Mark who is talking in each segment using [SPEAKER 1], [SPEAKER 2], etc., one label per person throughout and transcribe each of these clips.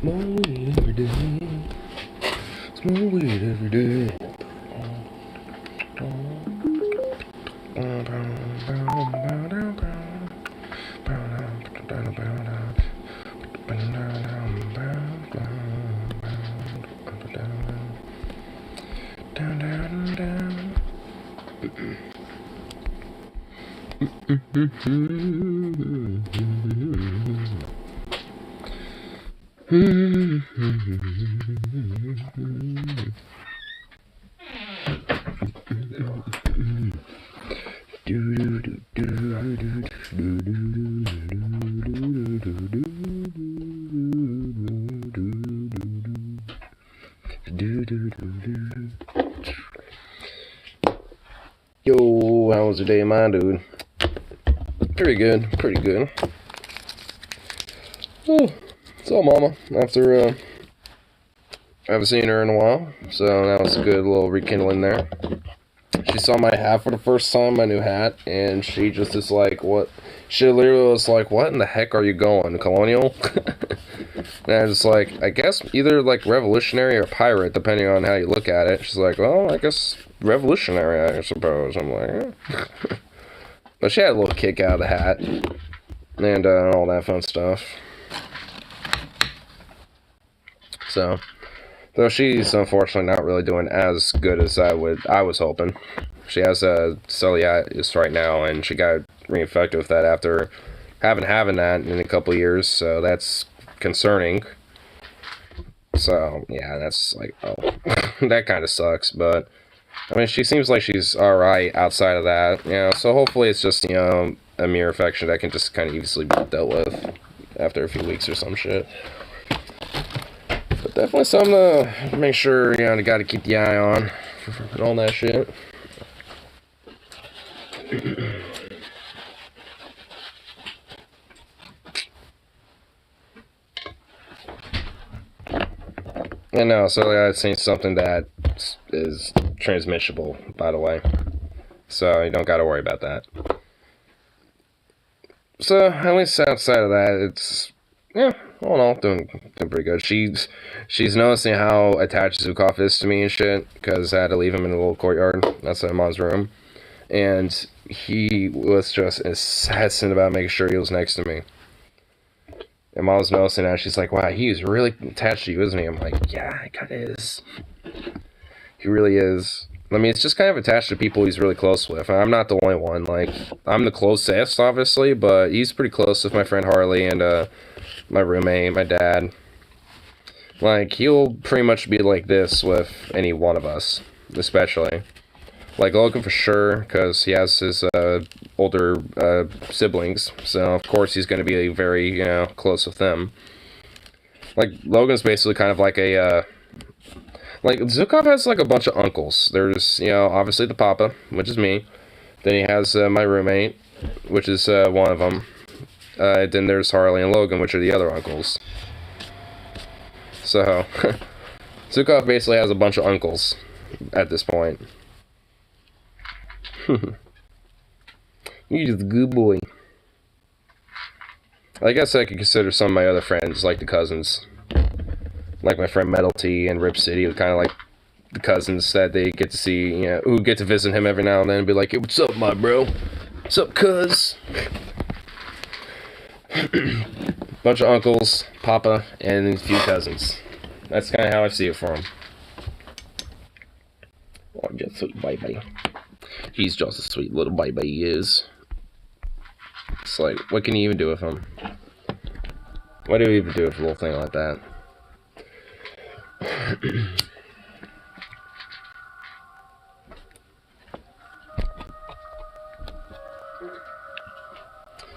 [SPEAKER 1] Smoke weed every day. Smoke weed every day. Yo, how was your day, my dude? Pretty good, pretty good. Oh, so mama, after I haven't seen her in a while, so that was a good little rekindling there. She saw my hat for the first time, my new hat, and she just is like, what? She literally was like, what in the heck are you going, Colonial? And I was just like, I guess either like revolutionary or pirate, depending on how you look at it. She's like, well, I guess revolutionary, I suppose. I'm like, eh. But she had a little kick out of the hat, and all that fun stuff. So, though she's unfortunately not really doing as good as I was hoping. She has celiac right now, and she got reinfected with that after having that in a couple years. So that's concerning. So yeah, that's like, oh, that kind of sucks. But I mean, she seems like she's all right outside of that. You know, so hopefully it's just, you know, a mere infection that can just kind of easily be dealt with after a few weeks or some shit. But definitely something to make sure, you know, you got to keep the eye on and all that shit. And no, so I've seen something that is transmissible, by the way. So you don't got to worry about that. So at least outside of that, it's, yeah, all in all, doing pretty good. She's noticing how attached Zukov is to me and shit, because I had to leave him in a little courtyard outside Mom's room, and he was just incessant about making sure he was next to me. And Mom was noticing that. She's like, wow, he's really attached to you, isn't he? I'm like, yeah, he kind of is. He really is. I mean, it's just kind of attached to people he's really close with. I'm not the only one. Like, I'm the closest, obviously, but he's pretty close with my friend Harley and my roommate, my dad. Like, he'll pretty much be like this with any one of us, especially. Like Logan for sure, because he has his older siblings, so of course he's going to be very, you know, close with them. Like, Logan's basically kind of like a, like, Zukov has like a bunch of uncles. There's, you know, obviously the papa, which is me. Then he has my roommate, which is one of them. Then there's Harley and Logan, which are the other uncles. So, Zukov basically has a bunch of uncles at this point. You're just a good boy. I guess I could consider some of my other friends like the cousins. Like my friend Metal T and Rip City, kind of like the cousins that they get to see, you know, who get to visit him every now and then and be like, hey, what's up, my bro? What's up, cuz? Bunch of uncles, papa, and a few cousins. That's kind of how I see it for him. Oh, just sweet baby. He's just a sweet little baby, he is. It's like, what can you even do with him? What do you even do with a little thing like that?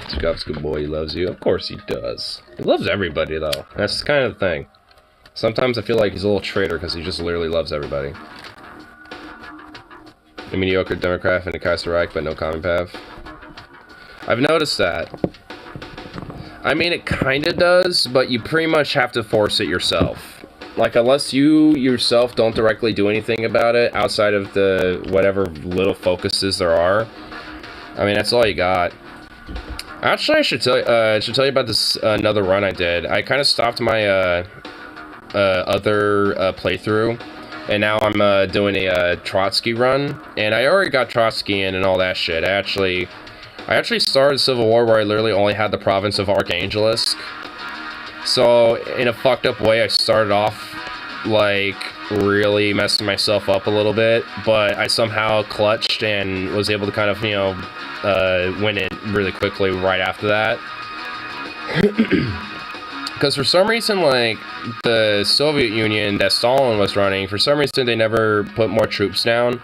[SPEAKER 1] Scott's a good boy, he loves you. Of course he does. He loves everybody, though. That's kind of the thing. Sometimes I feel like he's a little traitor because he just literally loves everybody. A mediocre Democrat and a Kaiser Reich, but no common path. I've noticed that. I mean, it kind of does, but you pretty much have to force it yourself. Like, unless you yourself don't directly do anything about it, outside of the whatever little focuses there are, I mean, that's all you got. Actually, I should tell you about this another run I did. I kind of stopped my other playthrough, and now I'm doing a Trotsky run, and I already got Trotsky in and all that shit. I actually started Civil War where I literally only had the province of Archangelisk. So in a fucked up way, I started off like really messing myself up a little bit, but I somehow clutched and was able to kind of, you know, win it really quickly right after that. Because for some reason, like, the Soviet Union that Stalin was running, for some reason they never put more troops down,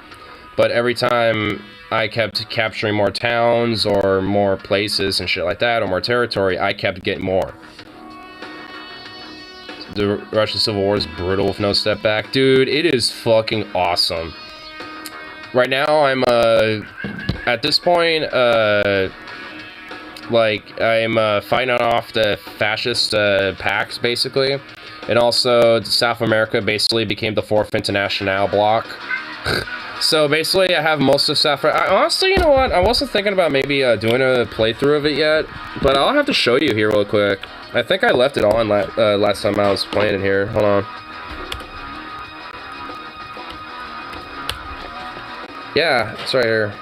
[SPEAKER 1] but every time I kept capturing more towns or more places and shit like that, or more territory, I kept getting more. The Russian Civil War is brutal with no step back. Dude, it is fucking awesome. Right now, I'm, at this point, like, I'm fighting off the fascist pacts, basically. And also, South America basically became the Fourth International bloc. So basically, I have most of South America. Honestly, you know what? I wasn't thinking about maybe doing a playthrough of it yet. But I'll have to show you here real quick. I think I left it on last time I was playing it here. Hold on. Yeah, it's right here.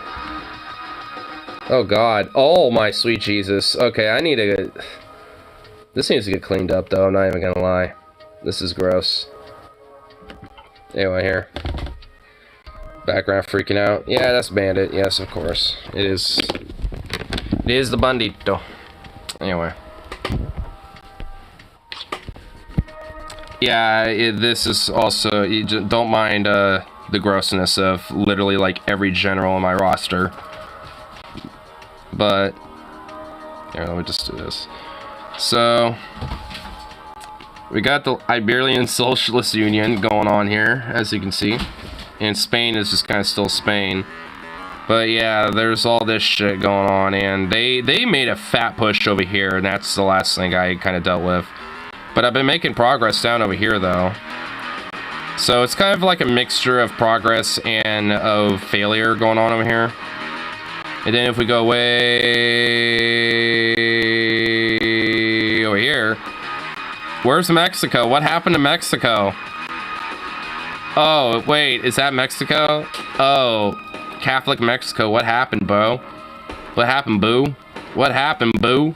[SPEAKER 1] Oh god. Oh my sweet Jesus. Okay, I need to get... This needs to get cleaned up though, I'm not even gonna lie. This is gross. Anyway, here. Background freaking out. Yeah, that's Bandit. Yes, of course. It is. It is the Bandito. Anyway. Yeah, this is also... You just don't mind the grossness of literally like every general on my roster. But... Here, let me just do this. So... We got the Iberian Socialist Union going on here, as you can see. And Spain is just kind of still Spain. But yeah, there's all this shit going on, and they made a fat push over here, and that's the last thing I kind of dealt with. But I've been making progress down over here, though. So it's kind of like a mixture of progress and of failure going on over here. And then if we go way over here, where's Mexico? What happened to Mexico? Oh, wait, is that Mexico? Oh, Catholic Mexico. What happened, bro? What happened, boo? What happened, boo?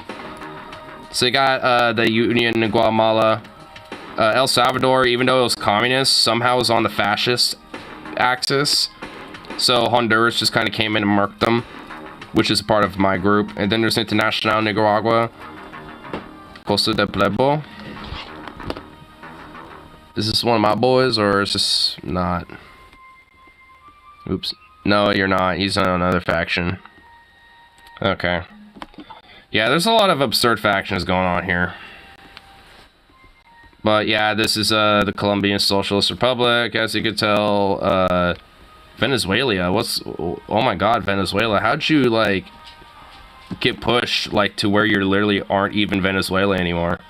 [SPEAKER 1] So you got the Union in Guatemala. El Salvador, even though it was communist, somehow was on the fascist axis. So Honduras just kind of came in and murked them, which is part of my group. And then there's International Nicaragua. Costa del Plebo. Is this one of my boys, or is this not? Oops. No, you're not. He's on another faction. Okay. Yeah, there's a lot of absurd factions going on here. But yeah, this is the Colombian Socialist Republic, as you can tell. Venezuela. What's... Oh my god, Venezuela. How'd you, like, get pushed, like, to where you literally aren't even Venezuela anymore?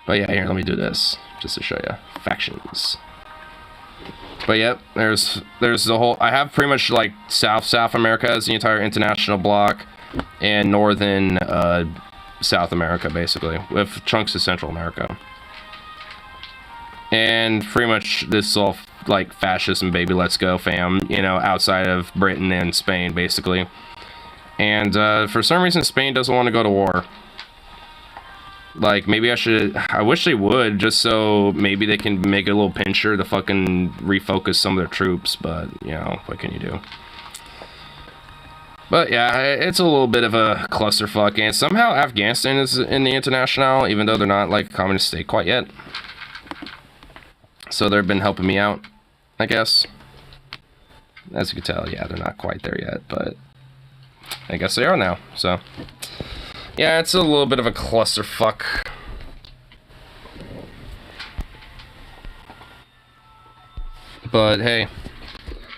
[SPEAKER 1] But yeah, here, let me do this, just to show you. Factions. But yep, there's the whole... I have pretty much, like, South America as the entire international bloc, and northern, South America, basically, with chunks of Central America. And pretty much this is all, like, fascist and baby let's go fam, you know, outside of Britain and Spain, basically. And, for some reason, Spain doesn't want to go to war. Like, maybe I wish they would, just so maybe they can make a little pincher to fucking refocus some of their troops, but, you know, what can you do? But yeah, it's a little bit of a clusterfuck, and somehow Afghanistan is in the International, even though they're not, like, a communist state quite yet. So they've been helping me out, I guess. As you can tell, yeah, they're not quite there yet, but I guess they are now, so... Yeah, it's a little bit of a clusterfuck. But hey,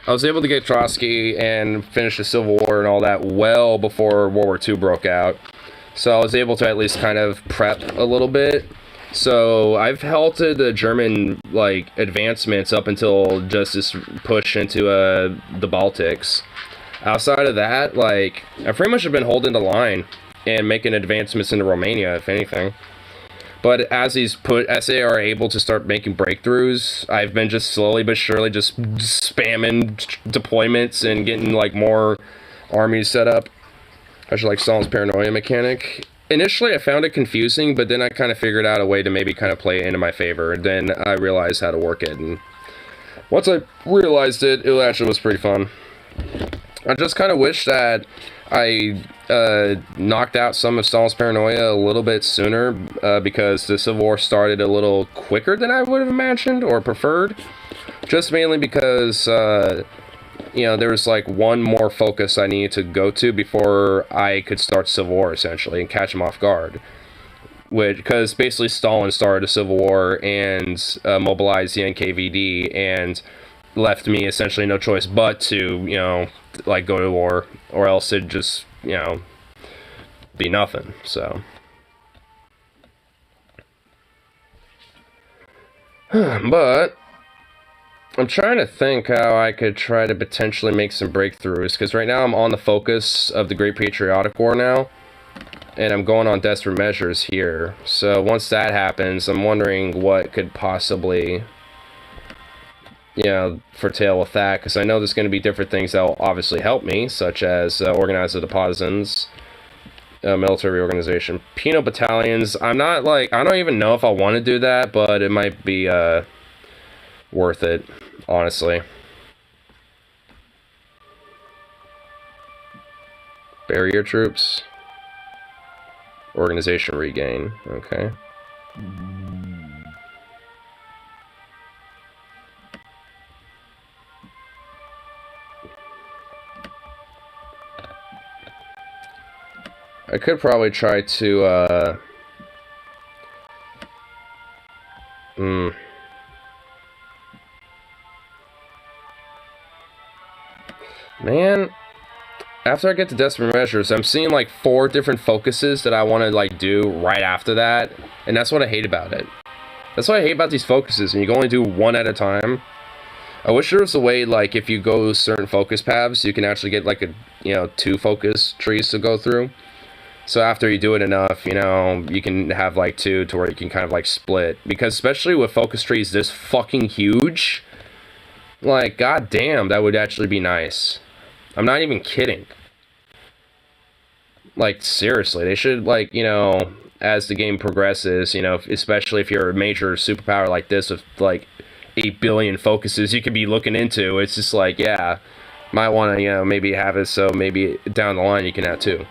[SPEAKER 1] I was able to get Trotsky and finish the Civil War and all that well before World War II broke out. So I was able to at least kind of prep a little bit. So I've halted the German, like, advancements up until just this push into the Baltics. Outside of that, like, I pretty much have been holding the line and making advancements into Romania, if anything. But as they are able to start making breakthroughs, I've been just slowly but surely just spamming deployments and getting like more armies set up. I should like Stalin's paranoia mechanic. Initially, I found it confusing, but then I kind of figured out a way to maybe kind of play it into my favor. And then I realized how to work it, and once I realized it, it actually was pretty fun. I just kind of wish that I knocked out some of Stalin's paranoia a little bit sooner, because the Civil War started a little quicker than I would have imagined or preferred. Just mainly because, you know, there was like one more focus I needed to go to before I could start Civil War, essentially, and catch him off guard. Because basically Stalin started a Civil War and mobilized the NKVD and left me essentially no choice but to, you know, like go to war, or else it'd just, you know, be nothing. So but I'm trying to think how I could try to potentially make some breakthroughs, because right now I'm on the focus of the Great Patriotic War now, and I'm going on desperate measures here. So once that happens, I'm wondering what could possibly, you know, foretell with that, because I know there's going to be different things that will obviously help me, such as organize the partisans, military organization, penal battalions. I'm not like, I don't even know if I want to do that, but it might be worth it, honestly. Barrier troops, organization regain. Okay. I could probably try to, Man, after I get to desperate measures, I'm seeing like 4 different focuses that I want to like do right after that, and that's what I hate about it. That's what I hate about these focuses, and you can only do one at a time. I wish there was a way, like, if you go certain focus paths, you can actually get like a, you know, 2 focus trees to go through. So after you do it enough, you know, you can have like 2 to where you can kind of like split. Because especially with focus trees this fucking huge, like, goddamn, that would actually be nice. I'm not even kidding. Like, seriously, they should, like, you know, as the game progresses, you know, especially if you're a major superpower like this with like 8 billion focuses you could be looking into, it's just like, yeah, might want to, you know, maybe have it so maybe down the line you can have 2.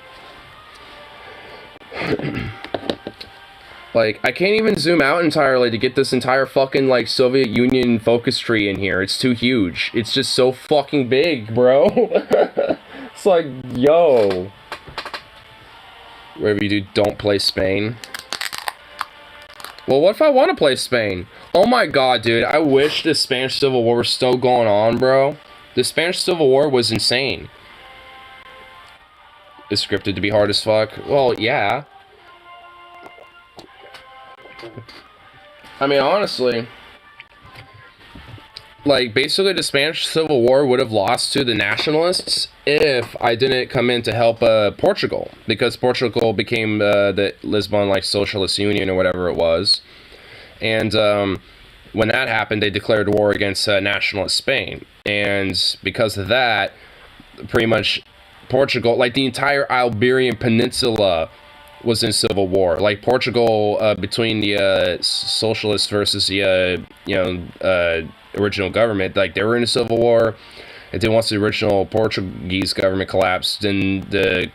[SPEAKER 1] Like, I can't even zoom out entirely to get this entire fucking, like, Soviet Union focus tree in here. It's too huge. It's just so fucking big, bro. It's like, yo. Whatever you do, don't play Spain. Well, what if I want to play Spain? Oh my god, dude. I wish the Spanish Civil War was still going on, bro. The Spanish Civil War was insane. It's scripted to be hard as fuck. Well, yeah. I mean, honestly, like, basically the Spanish Civil War would have lost to the nationalists if I didn't come in to help Portugal, because Portugal became the Lisbon, like, Socialist Union or whatever it was, and when that happened, they declared war against nationalist Spain, and because of that, pretty much Portugal, like the entire Iberian Peninsula, was in civil war. Like Portugal, between the socialists versus the original government, like they were in a civil war. And then once the original Portuguese government collapsed, then the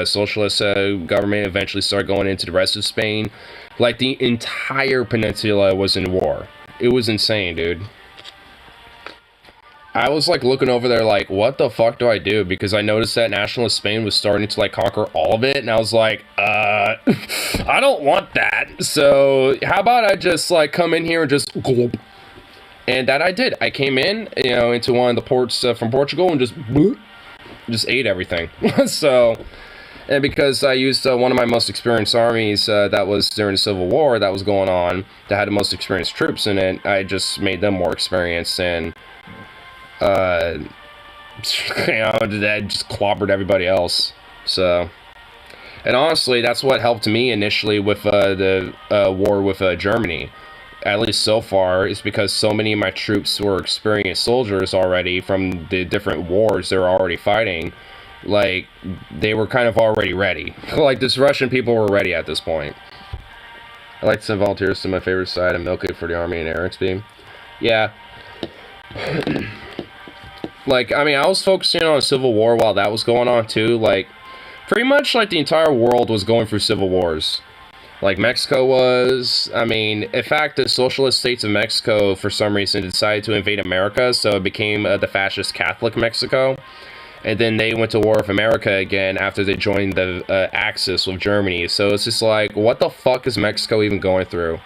[SPEAKER 1] socialist government eventually started going into the rest of Spain. Like the entire peninsula was in war. It was insane, dude. I was like looking over there like, what the fuck do I do? Because I noticed that nationalist Spain was starting to like conquer all of it, and I was like, I don't want that. So how about I just like come in here and just gulp. And that I did. I came in, you know, into one of the ports from Portugal and just ate everything. So, and because I used one of my most experienced armies that was during the Civil War that was going on, that had the most experienced troops in it, I just made them more experienced, and you know, that just clobbered everybody else. So, And honestly, that's what helped me initially with the war with Germany. At least so far, is because so many of my troops were experienced soldiers already from the different wars they were already fighting. Like, they were kind of already ready. Like, this Russian people were ready at this point. I like to send volunteers to my favorite side and milk it for the Army and Eric's beam. Yeah. Like, I mean, I was focusing on Civil War while that was going on, too. Like, pretty much, like, the entire world was going through civil wars. Like, Mexico was. I mean, in fact, the socialist states of Mexico, for some reason, decided to invade America, so it became the fascist Catholic Mexico. And then they went to war with America again after they joined the Axis with Germany. So it's just like, what the fuck is Mexico even going through?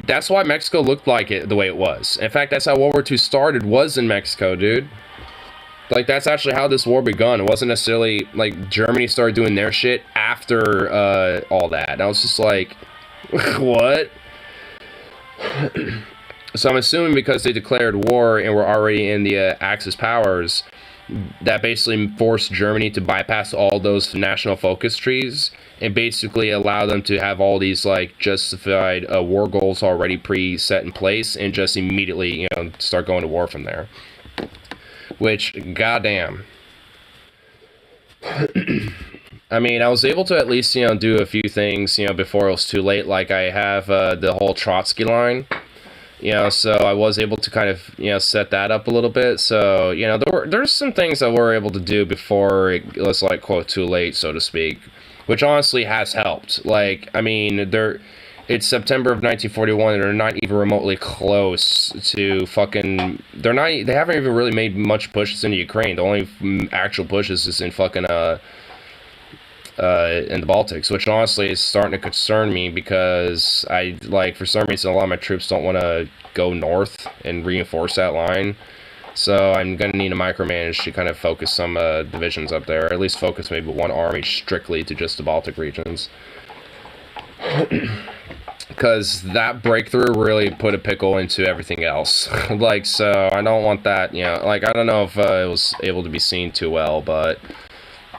[SPEAKER 1] That's why Mexico looked like it the way it was. In fact, that's how World War II started, was in Mexico, dude. Like, that's actually how this war begun. It wasn't necessarily, like, Germany started doing their shit after all that. And I was just like, what? So I'm assuming because they declared war and were already in the Axis powers, that basically forced Germany to bypass all those national focus trees and basically allow them to have all these, like, justified war goals already pre-set in place and just immediately, you know, start going to war from there. Which, goddamn. I mean, I was able to at least, you know, do a few things, you know, before it was too late. Like, I have the whole Trotsky line, you know, so I was able to kind of, you know, set that up a little bit. So, you know, there's some things that we're able to do before it was, like, quote, too late, so to speak. Which honestly has helped. Like, I mean, it's September of 1941, and they're not even remotely close to fucking... They haven't even really made much pushes into Ukraine. The only actual pushes is in fucking, in the Baltics, which honestly is starting to concern me because for some reason, a lot of my troops don't want to go north and reinforce that line. So I'm going to need to micromanage to kind of focus some divisions up there, or at least focus maybe one army strictly to just the Baltic regions. Because that breakthrough really put a pickle into everything else. Like, so I don't want that, you know, like, I don't know if it was able to be seen too well, but,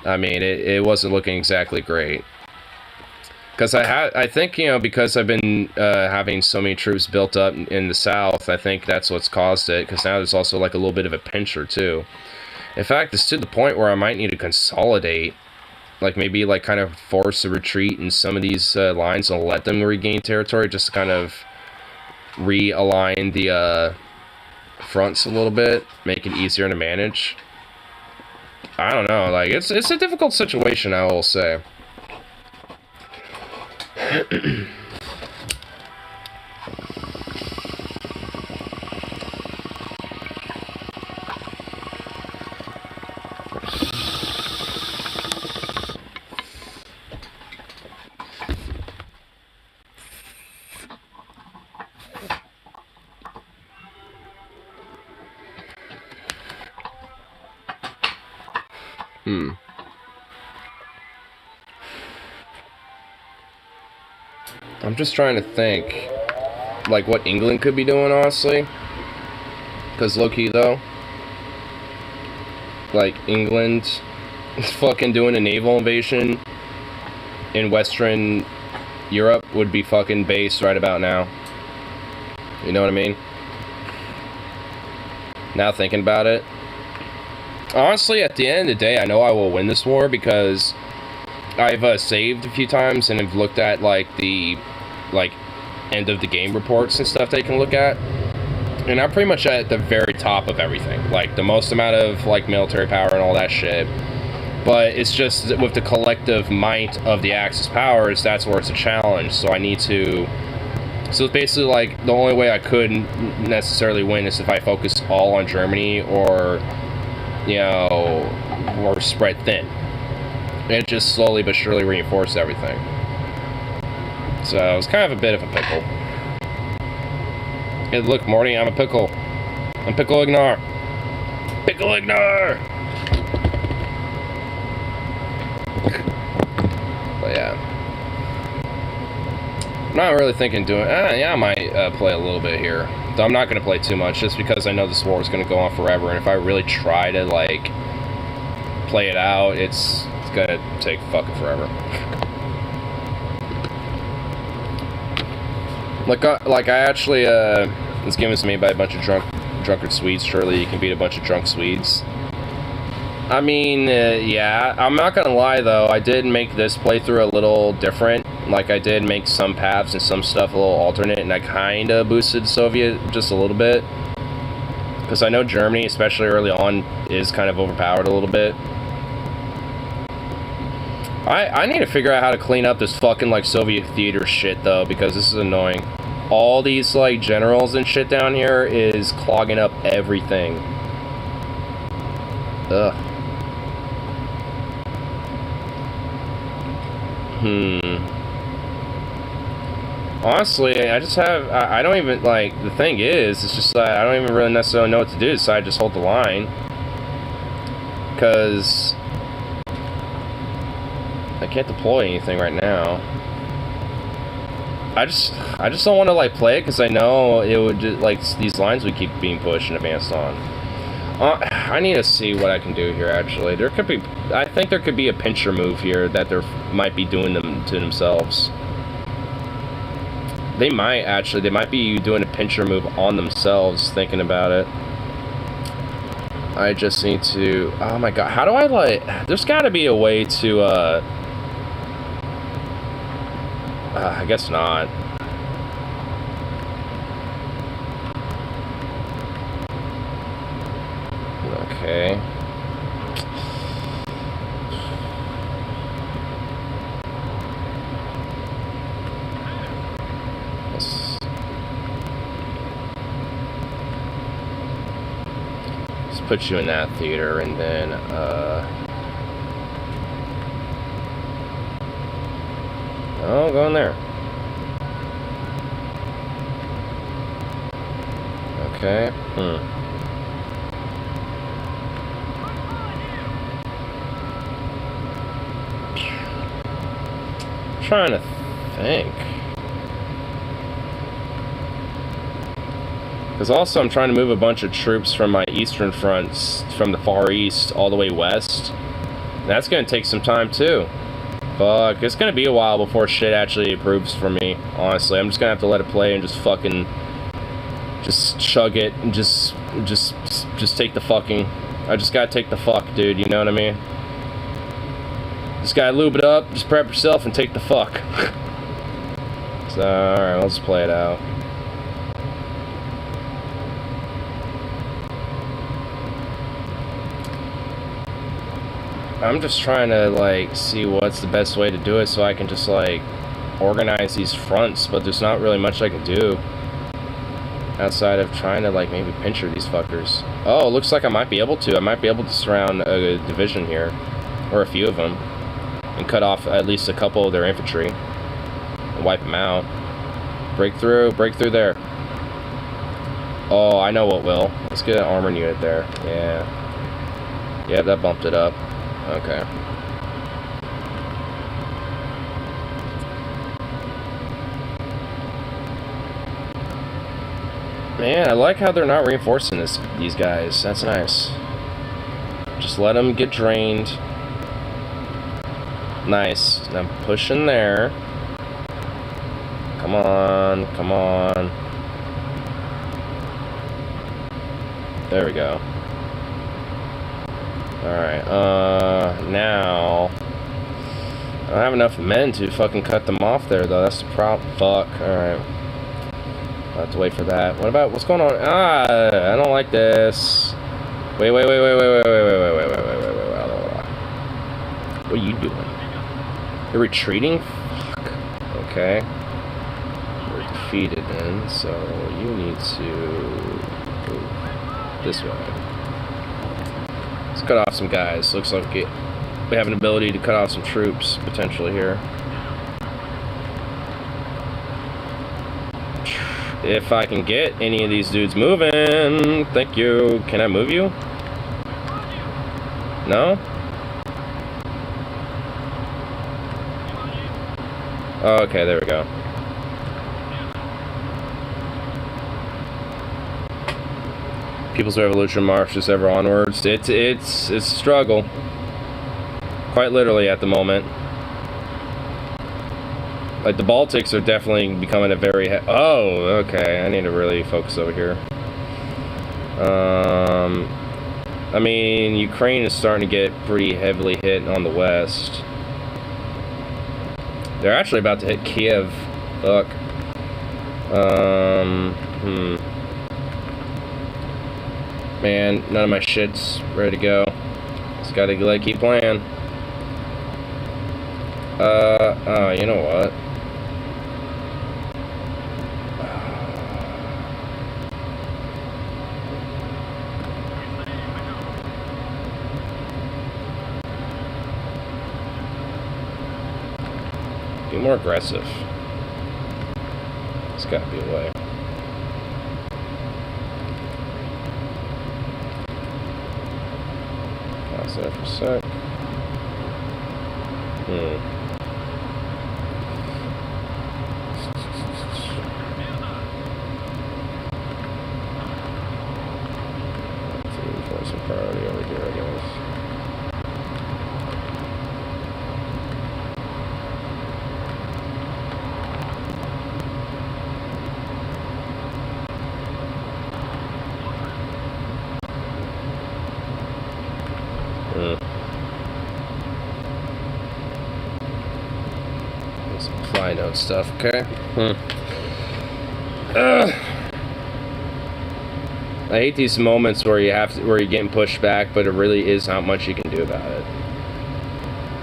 [SPEAKER 1] I mean, it wasn't looking exactly great. Because I think, you know, because I've been having so many troops built up in the south, I think that's what's caused it, because now there's also, like, a little bit of a pincher, too. In fact, it's to the point where I might need to consolidate, like, maybe, like, kind of force a retreat in some of these lines and let them regain territory, just to kind of realign the fronts a little bit, make it easier to manage. I don't know, like, it's a difficult situation, I will say. I'm just trying to think, like, what England could be doing, honestly. Because low-key, though, like, England is fucking doing a naval invasion in Western Europe would be fucking based right about now. You know what I mean? Now thinking about it. Honestly, at the end of the day, I know I will win this war because I've saved a few times and have looked at, like, the, like, end of the game reports and stuff they can look at. And I'm pretty much at the very top of everything. Like, the most amount of, like, military power and all that shit. But it's just that with the collective might of the Axis powers, that's where it's a challenge. So I need to... So it's basically, like, the only way I could necessarily win is if I focus all on Germany or, you know, or spread thin. And just slowly but surely reinforce everything. So it's kind of a bit of a pickle. Hey, look, Morty, I'm a pickle. I'm Pickle Ignar. Pickle Ignar! But yeah. I'm not really thinking doing... yeah, I might play a little bit here. Though I'm not going to play too much, just because I know this war is going to go on forever, and if I really try to, like, play it out, it's gonna take fucking forever. Like I actually, this game was made by a bunch of drunkard Swedes. Surely you can beat a bunch of drunk Swedes. I mean, yeah. I'm not gonna lie though. I did make this playthrough a little different. Like I did make some paths and some stuff a little alternate, and I kind of boosted Soviet just a little bit. Because I know Germany, especially early on, is kind of overpowered a little bit. I need to figure out how to clean up this fucking, like, Soviet theater shit, though, because this is annoying. All these, like, generals and shit down here is clogging up everything. Ugh. Honestly, I just have... I don't even, like... The thing is, it's just that I don't even really necessarily know what to do, so I just hold the line. Because... I can't deploy anything right now. I just don't want to, like, play it, because I know it would just, like, these lines would keep being pushed and advanced on. I need to see what I can do here, actually. There could be... I think there could be a pincher move here that they might be doing them to themselves. They might, actually. They might be doing a pincher move on themselves, thinking about it. I just need to... Oh my god. How do I, like... There's got to be a way to, I guess not. Okay. Let's put you in that theater, and then, oh, go in there. Okay. Trying to think. Because also I'm trying to move a bunch of troops from my eastern fronts, from the Far East, all the way west. That's going to take some time too. Fuck, it's gonna be a while before shit actually improves for me, honestly. I'm just gonna have to let it play and just fucking... just chug it and just take the fucking... I just gotta take the fuck, dude, you know what I mean? Just gotta lube it up, just prep yourself and take the fuck. So, alright, let's play it out. I'm just trying to, like, see what's the best way to do it so I can just, like, organize these fronts, but there's not really much I can do outside of trying to, like, maybe pincher these fuckers. Oh, it looks like I might be able to. I might be able to surround a division here, or a few of them, and cut off at least a couple of their infantry and wipe them out. Break through there. Oh, I know what will. Let's get an armored unit there. Yeah. Yeah, that bumped it up. Okay. Man, I like how they're not reinforcing these guys. That's nice. Just let them get drained. Nice. Now push in there. Come on, come on. There we go. Alright, now... I don't have enough men to fucking cut them off there, though. That's the problem. Fuck. Alright. I'll have to wait for that. What about... What's going on? Ah! I don't like this. Wait. What are you doing? You're retreating? Fuck. Okay. We're defeated, then, so you need to... go this way. Cut off some guys. Looks like we have an ability to cut off some troops potentially here. If I can get any of these dudes moving. Thank you. Can I move you? No? Oh, okay, there we go. People's Revolution marches ever onwards. It's a struggle. Quite literally at the moment. Like, the Baltics are definitely becoming a very... Oh, okay. I need to really focus over here. I mean, Ukraine is starting to get pretty heavily hit on the west. They're actually about to hit Kiev. Fuck. Man, none of my shit's ready to go. Just gotta keep playing. You know what? Be more aggressive. There's gotta be a way. Pause that for a sec. Some priority over here, I guess. Some fly note stuff, okay? I hate these moments where where you're getting pushed back, but it really is not much you can do about it.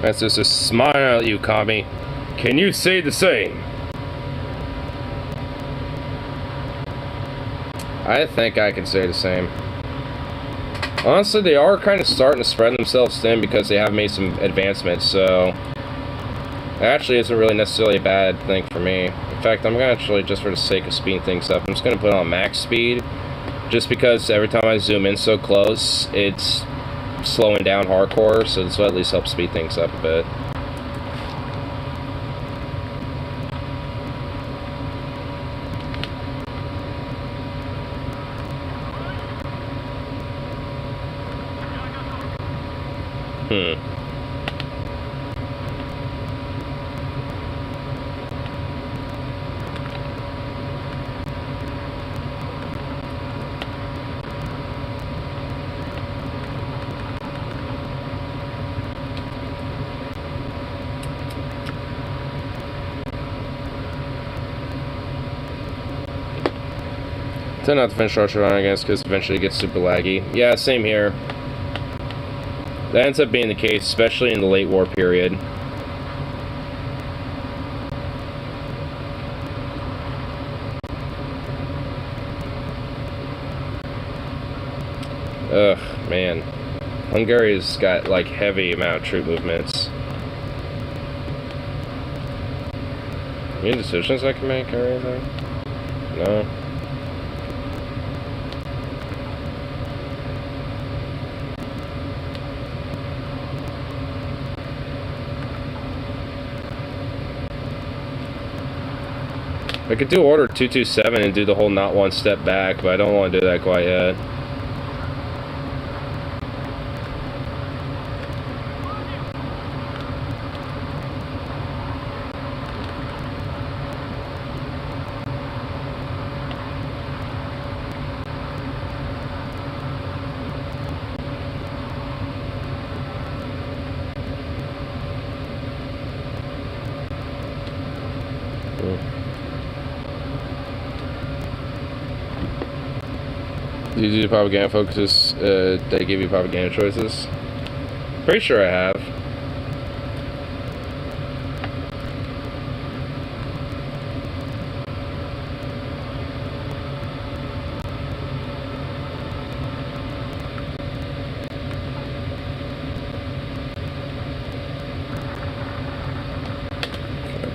[SPEAKER 1] That's just a smile at you, Kami. Can you say the same? I think I can say the same. Honestly, they are kind of starting to spread themselves thin because they have made some advancements, so it actually isn't really necessarily a bad thing for me. In fact, I'm gonna actually, just for the sake of speeding things up, I'm just gonna put it on max speed. Just because every time I zoom in so close, it's slowing down hardcore, so this will at least help speed things up a bit. Tend not to finish Archer on, I guess, because eventually it gets super laggy. Yeah, same here. That ends up being the case, especially in the late war period. Ugh, man. Hungary's got, like, heavy amount of troop movements. Any decisions I can make or anything? No. I could do order 227 and do the whole not one step back, but I don't want to do that quite yet. Do you do propaganda focuses? They give you propaganda choices? Pretty sure I have.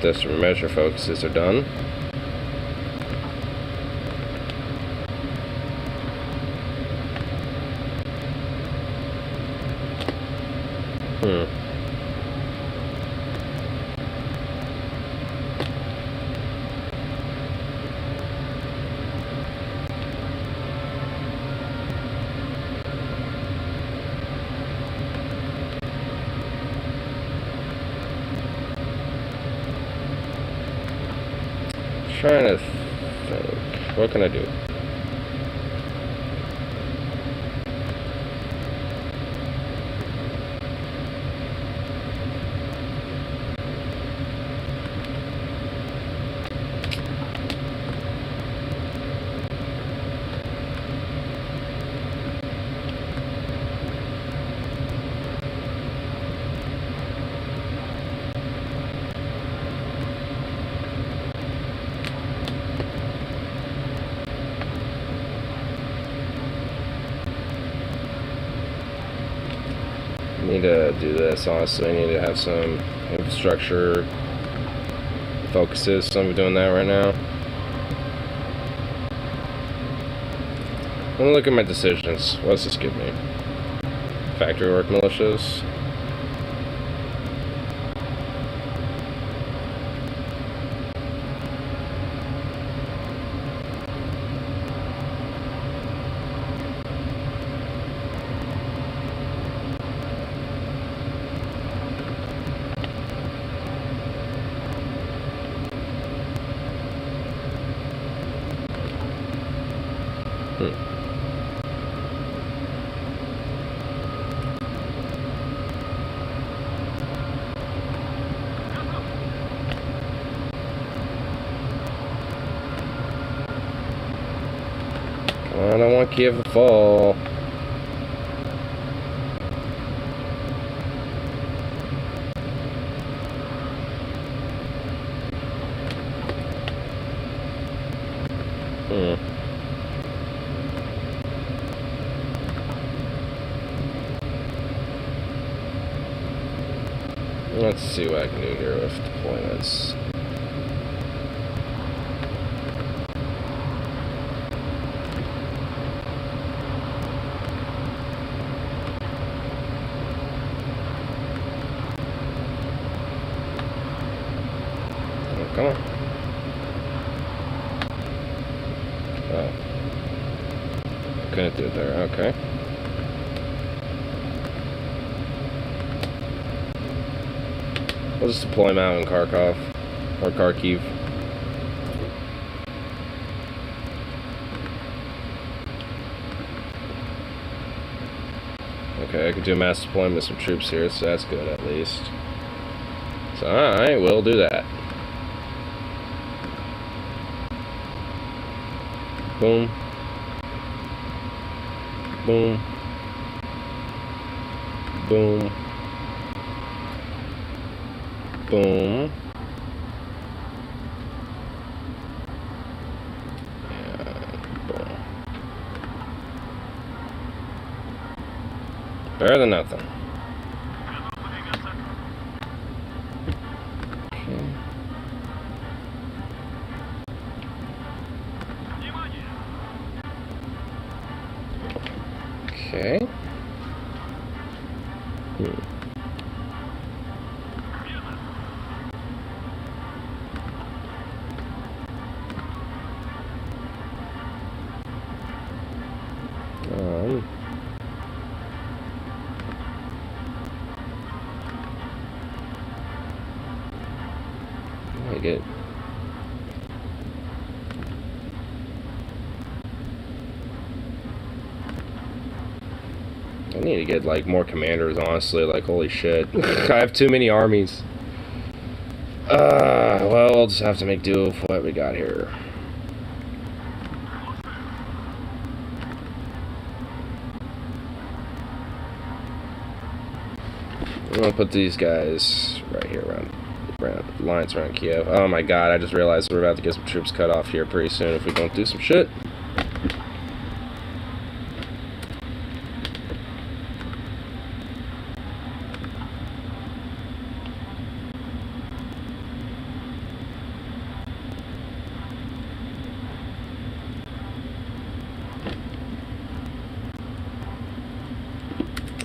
[SPEAKER 1] Desperate measure focuses are done. trying to think. What can I do? Need to do this, honestly. I need to have some infrastructure focuses, so I'm doing that right now. I'm gonna look at my decisions. What does this give me? Factory work militias. I don't want Kiev to fall. Let's see what I can do here with deployments. Come on. Oh. Couldn't do it there. Okay. We'll just deploy him out in Kharkov. Or Kharkiv. Okay, I could do a mass deployment of some troops here, so that's good at least. So I will do that. Boom. Boom. Boom. Boom. And boom. Better than nothing. Okay. I get. I need to get like more commanders, honestly. Like, holy shit. I have too many armies. Well, we'll just have to make do with what we got here. I'm gonna put these guys right here around lines around Kiev. Oh my god, I just realized we're about to get some troops cut off here pretty soon if we don't do some shit.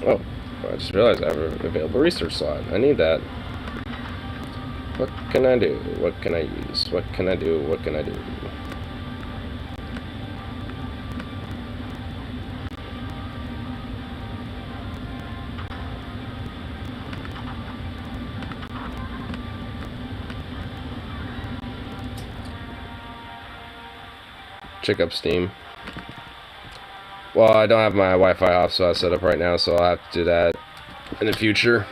[SPEAKER 1] Oh, I just realized I have an available research slot. I need that. What can I do? What can I use? What can I do? What can I do? Check up Steam. Well, I don't have my Wi-Fi off, so I set up right now, so I'll have to do that in the future.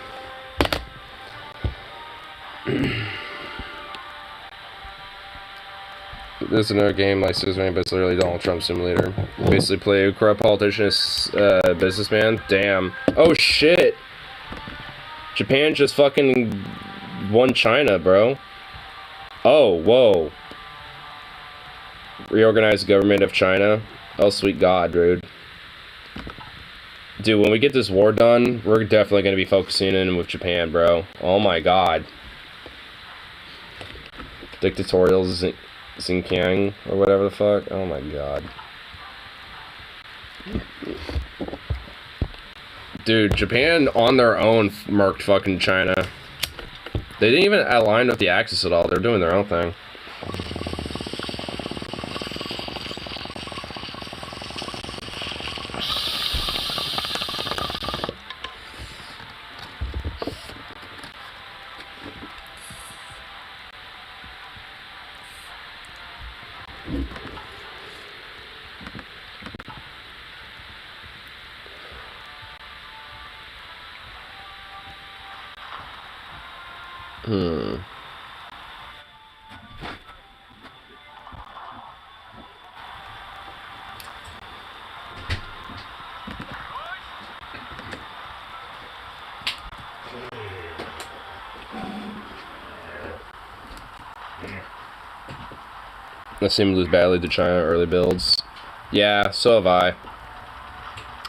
[SPEAKER 1] This is another game like Scissor, but it's literally Donald Trump simulator. Basically play a corrupt politician as businessman. Damn. Oh shit! Japan just fucking won China, bro. Oh, whoa. Reorganize the government of China. Oh, sweet God, dude. Dude, when we get this war done, we're definitely going to be focusing in with Japan, bro. Oh my God. Dictatorial Xinjiang, or whatever the fuck. Oh my God. Dude, Japan on their own murked fucking China. They didn't even align with the Axis at all. They're doing their own thing. I seem to lose badly to China early builds. Yeah, so have I.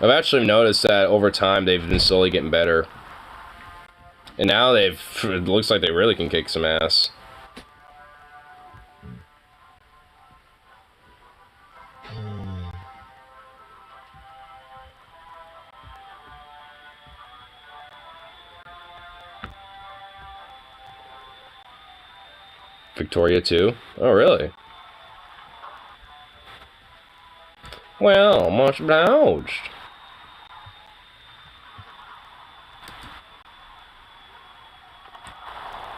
[SPEAKER 1] I've actually noticed that over time they've been slowly getting better. And now it looks like they really can kick some ass. Victoria too? Oh, really? Well, much obliged.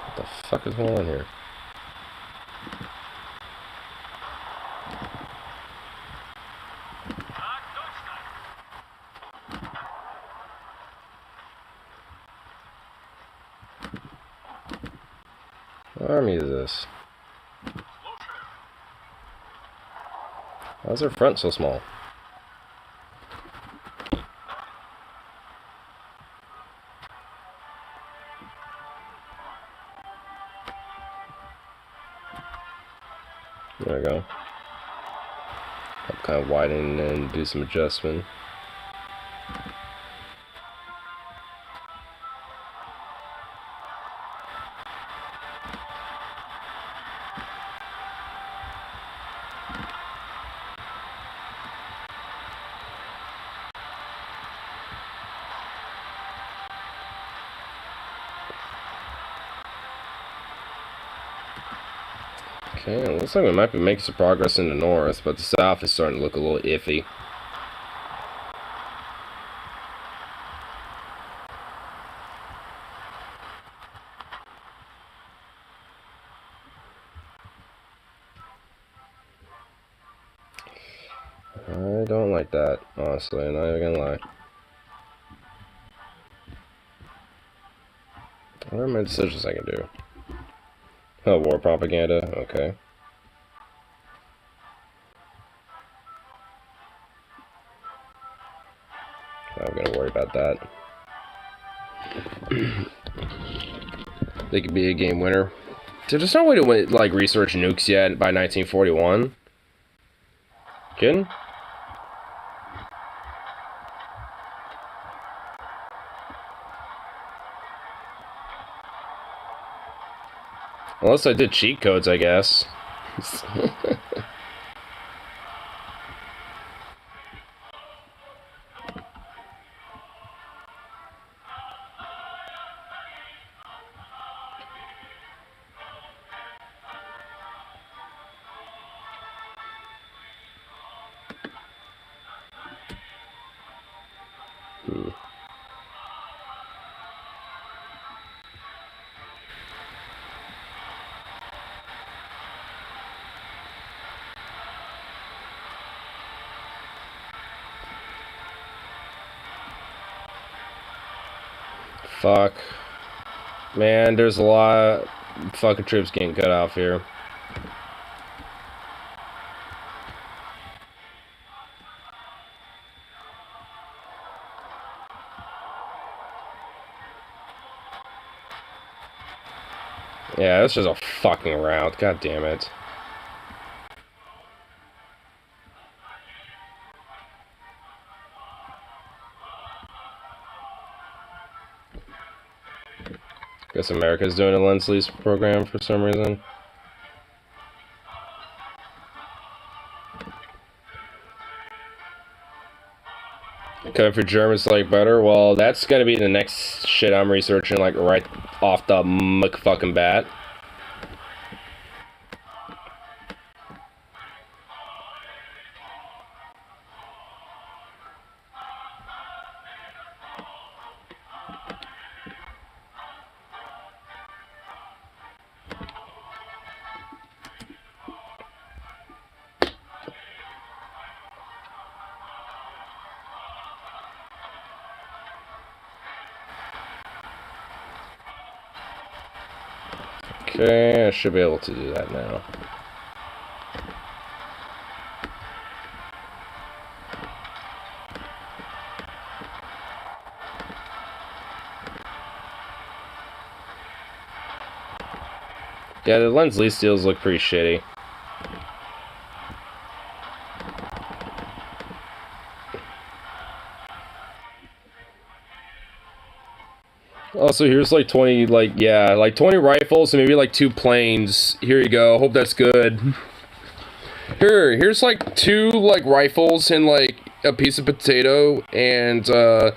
[SPEAKER 1] What the fuck is going on here? What army is this? Why is their front so small? There we go. I'm kind of widen and do some adjustment. Okay, it looks like we might be making some progress in the north, but the south is starting to look a little iffy. I don't like that, honestly, I'm not even gonna lie. What are my decisions I can do? Oh, war propaganda, okay. I'm gonna worry about that. They could be a game winner. Dude, there's no way to win, like, research nukes yet by 1941. Kidding? Unless I did cheat codes, I guess. Fuck. Man, there's a lot of fucking troops getting cut off here. Yeah, this is a fucking rout. God damn it. Guess America's doing a Lend-Lease program for some reason. Okay, for Germans like better. Well, that's gonna be the next shit I'm researching, like right off the fucking bat. Okay, I should be able to do that now. Yeah, the Lend-Lease deals look pretty shitty. Also, here's like 20, like, yeah, like 20 rifles and maybe like 2 planes. Here you go. Hope that's good. Here's like 2 like rifles and like a piece of potato and a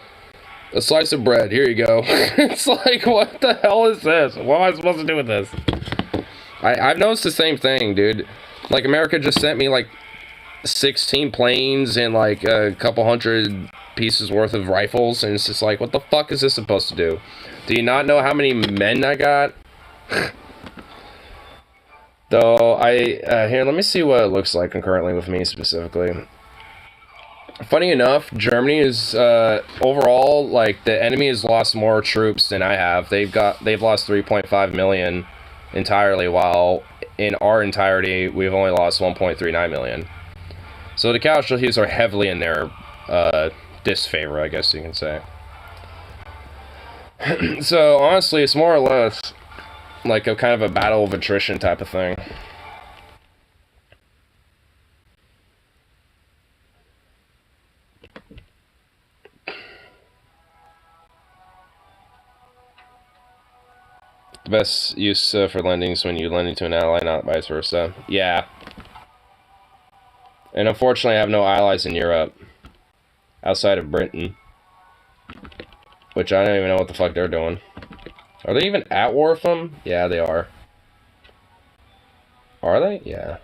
[SPEAKER 1] slice of bread. Here you go. It's like, what the hell is this? What am I supposed to do with this? I've noticed the same thing, dude. Like, America just sent me like 16 planes and like a couple hundred pieces worth of rifles, and it's just like, what the fuck is this supposed to do? Do you not know how many men I got? Though, here, let me see what it looks like concurrently with me specifically. Funny enough, Germany is, overall, like, the enemy has lost more troops than I have. They've lost 3.5 million entirely, while in our entirety, we've only lost 1.39 million. So the casualties are heavily in their, disfavor, I guess you can say. So, honestly, it's more or less like a kind of a battle of attrition type of thing. The best use for lending is when you're lending to an ally, not vice versa. Yeah. And unfortunately, I have no allies in Europe. Outside of Britain. Which I don't even know what the fuck they're doing. Are they even at war with them? Yeah, they are. Are they? Yeah.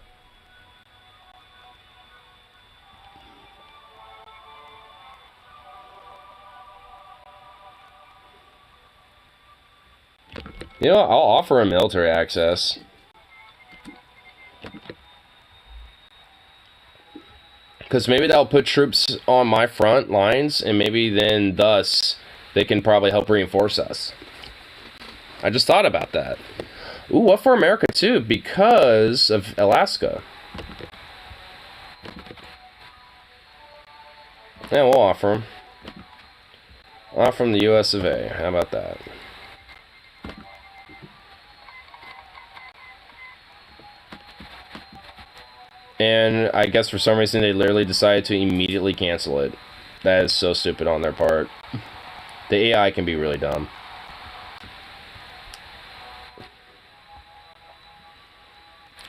[SPEAKER 1] You know, I'll offer a military access. Because maybe that'll put troops on my front lines, and maybe then, thus, they can probably help reinforce us. I just thought about that. Ooh, what for America, too? Because of Alaska. Yeah, we'll offer them. Offer them the US of A. How about that? And I guess for some reason they literally decided to immediately cancel it. That is so stupid on their part. The AI can be really dumb.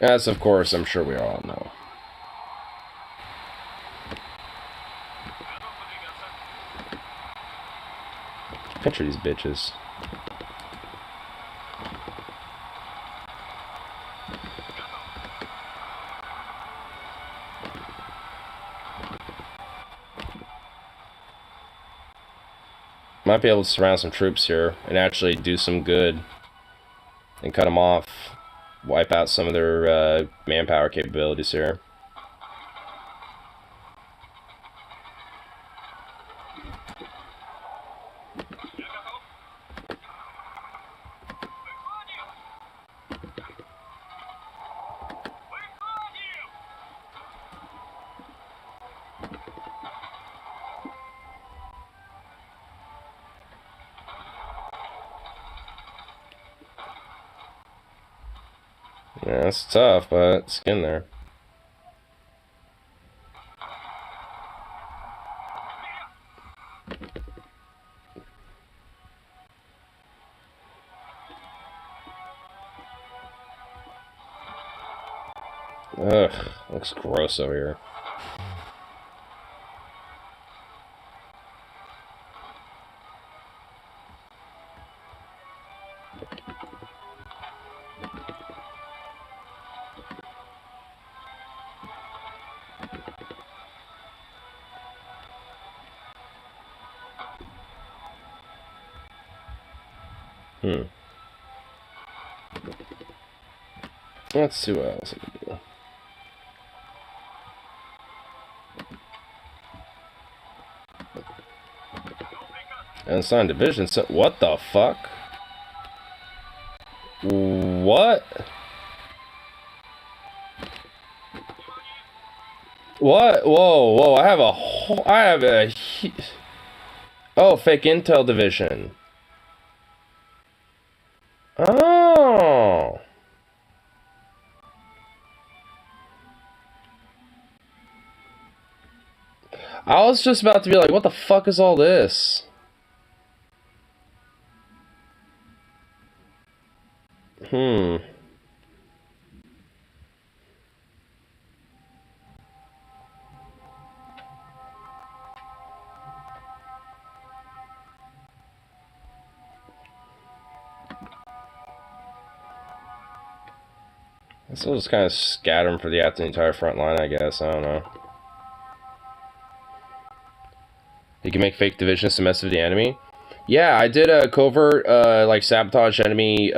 [SPEAKER 1] As of course, I'm sure we all know. Picture these bitches. Might be able to surround some troops here and actually do some good and cut them off. Wipe out some of their manpower capabilities here. Yeah, it's tough, but it's getting there. Ugh, looks gross over here. Let's see what else I can do. Unsigned division. So what the fuck? What? What? Whoa, whoa! I have a. Oh, fake intel division. Oh. I was just about to be like, what the fuck is all this? This will just kind of scatter them for the entire front line, I guess. I don't know. You can make fake divisions to mess with the enemy. Yeah, I did a covert, like, sabotage enemy,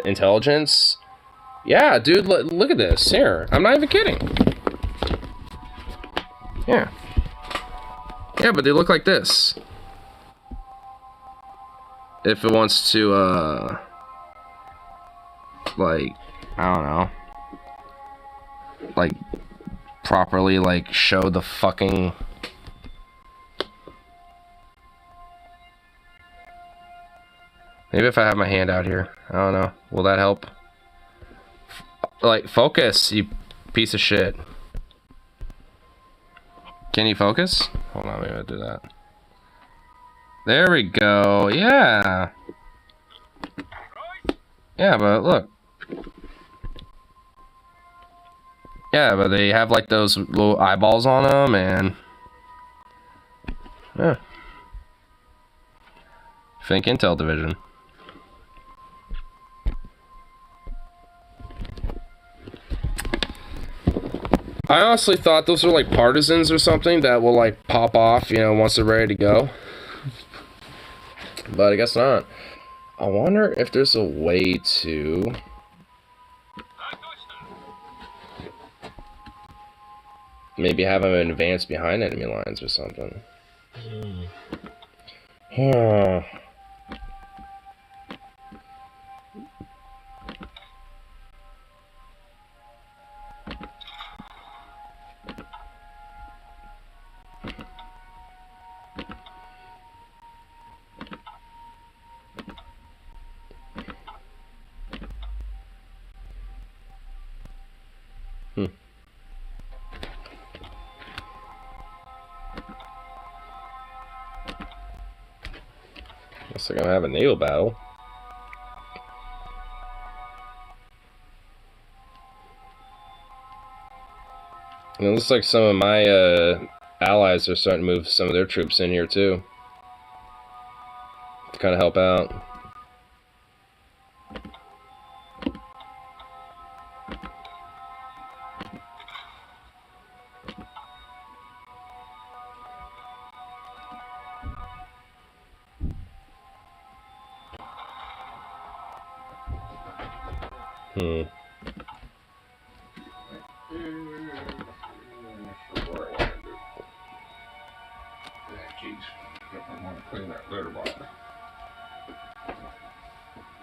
[SPEAKER 1] intelligence. Yeah, dude, look at this. Here, I'm not even kidding. Yeah. Yeah, but they look like this. If it wants to, like, I don't know, like, properly, like, show the fucking... Maybe if I have my hand out here. I don't know. Will that help? Like, focus, you piece of shit. Can you focus? Hold on, maybe I'll do that. There we go. Yeah. Yeah, but look. Yeah, but they have like those little eyeballs on them, and yeah. Fake intel division. I honestly thought those were like partisans or something that will like pop off, you know, once they're ready to go. But I guess not. I wonder if there's a way to... maybe have them advance behind enemy lines or something. Looks like I'm gonna have a naval battle. And it looks like some of my allies are starting to move some of their troops in here too, to kind of help out.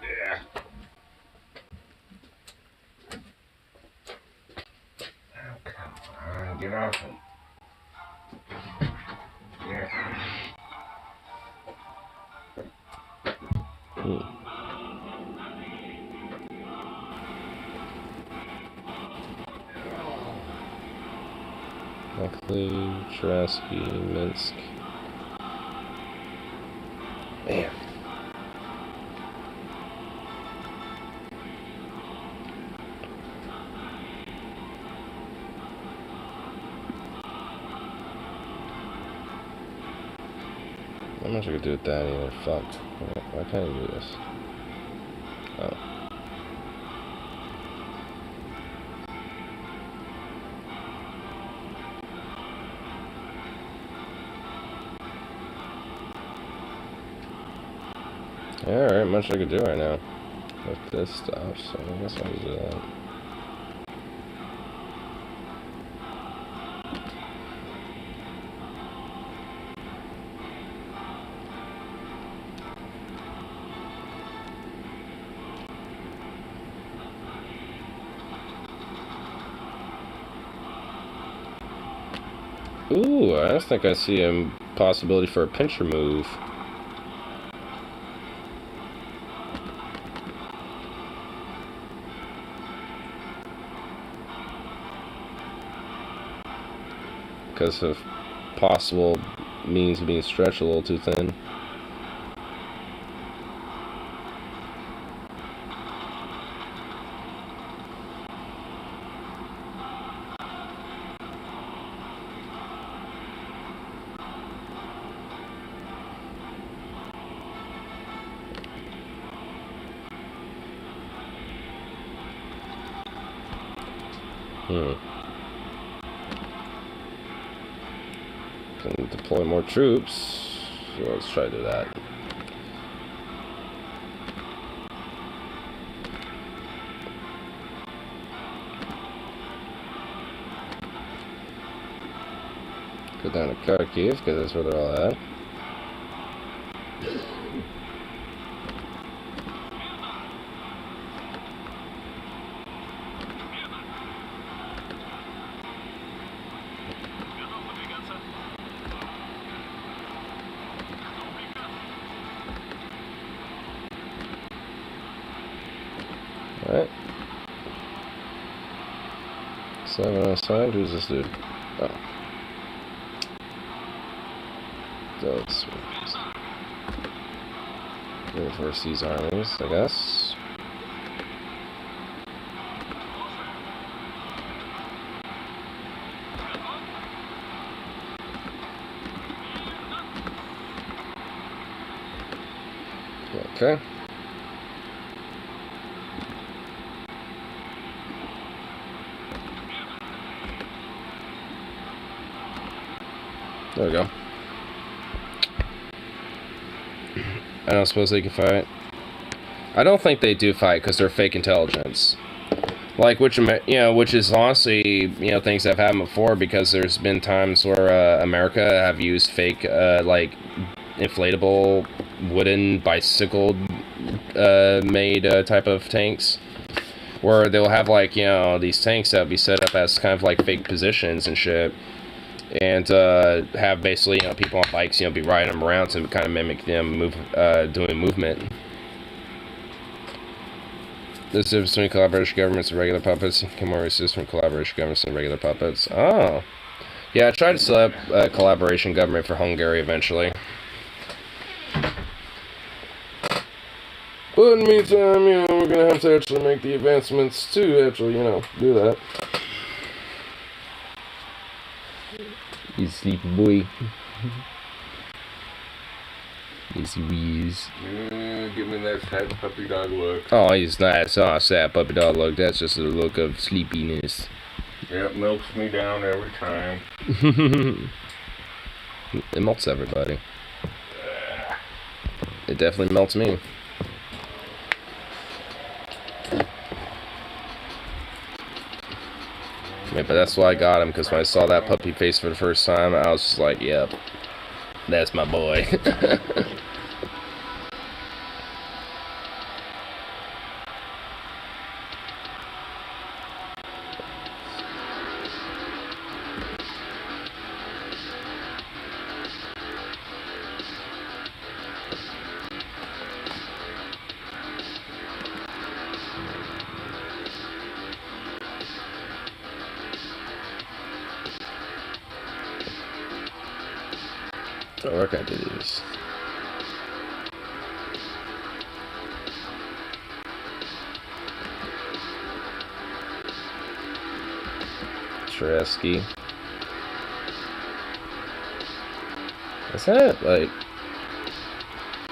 [SPEAKER 1] Yeah. Oh, come on, get off him. Yeah. Enclave, Trasky, Minsk. Man. I'm not sure I could do with that either. Fuck. Why can't I do this? Oh. Alright, much I could do right now with this stuff, so I guess I'll do that. Ooh, I just think I see a possibility for a pincher move. Because of possible means of being stretched a little too thin. Can deploy more troops. So let's try to do that. Go down to Kharkiv, because that's where they're all at. Alright. 7 outside. Who's this dude? Oh. Those. Reinforce these armies, I guess. Okay. There we go. I don't suppose they can fight. I don't think they do fight because they're fake intelligence. Like, which is honestly, things that have happened before, because there's been times where America have used fake, like, inflatable, wooden, bicycle made type of tanks, where they'll have, like, these tanks that will be set up as kind of like fake positions and shit, and have basically, people on bikes, be riding them around to kind of mimic them doing movement. The difference between collaboration governments and regular puppets can more resist from collaboration governments and regular puppets. Oh. Yeah, I tried to set up a collaboration government for Hungary eventually. But in the meantime, we're going to have to actually make the advancements to actually, do that. You sleepy boy. Yes, he is.
[SPEAKER 2] Give me that sad puppy dog look.
[SPEAKER 1] Oh, he's not. It's not a sad puppy dog look. That's just a look of sleepiness.
[SPEAKER 2] Yep, milks me down every time.
[SPEAKER 1] It melts everybody. It definitely melts me. Yeah, but that's why I got him, because when I saw that puppy face for the first time, I was just like, yep, that's my boy. Oh, where can I do these? Tresky. Is that like?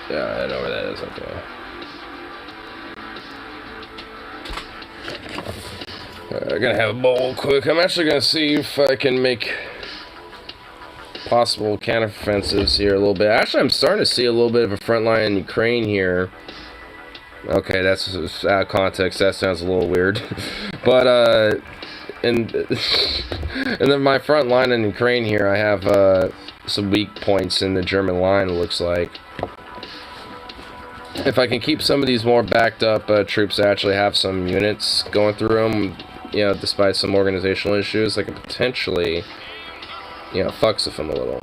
[SPEAKER 1] Yeah, I know where that is. Okay. I'm gonna have a bowl quick. I'm actually gonna see if I can make possible counteroffensives here a little bit. Actually, I'm starting to see a little bit of a front line in Ukraine here. Okay, that's out of context. That sounds a little weird. But and then my front line in Ukraine here, I have some weak points in the German line. It looks like. If I can keep some of these more backed up troops that actually have some units going through them, you know, despite some organizational issues, I can potentially, you know, fucks with them a little.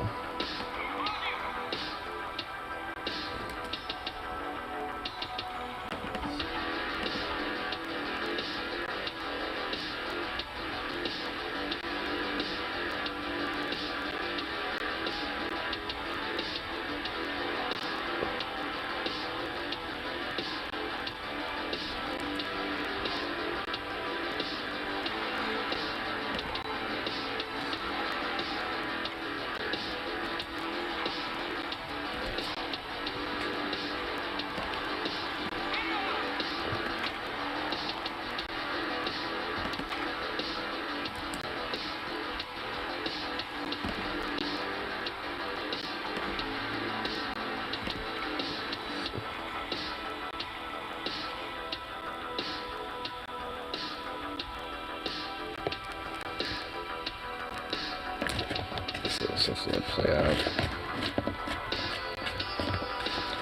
[SPEAKER 1] Play out.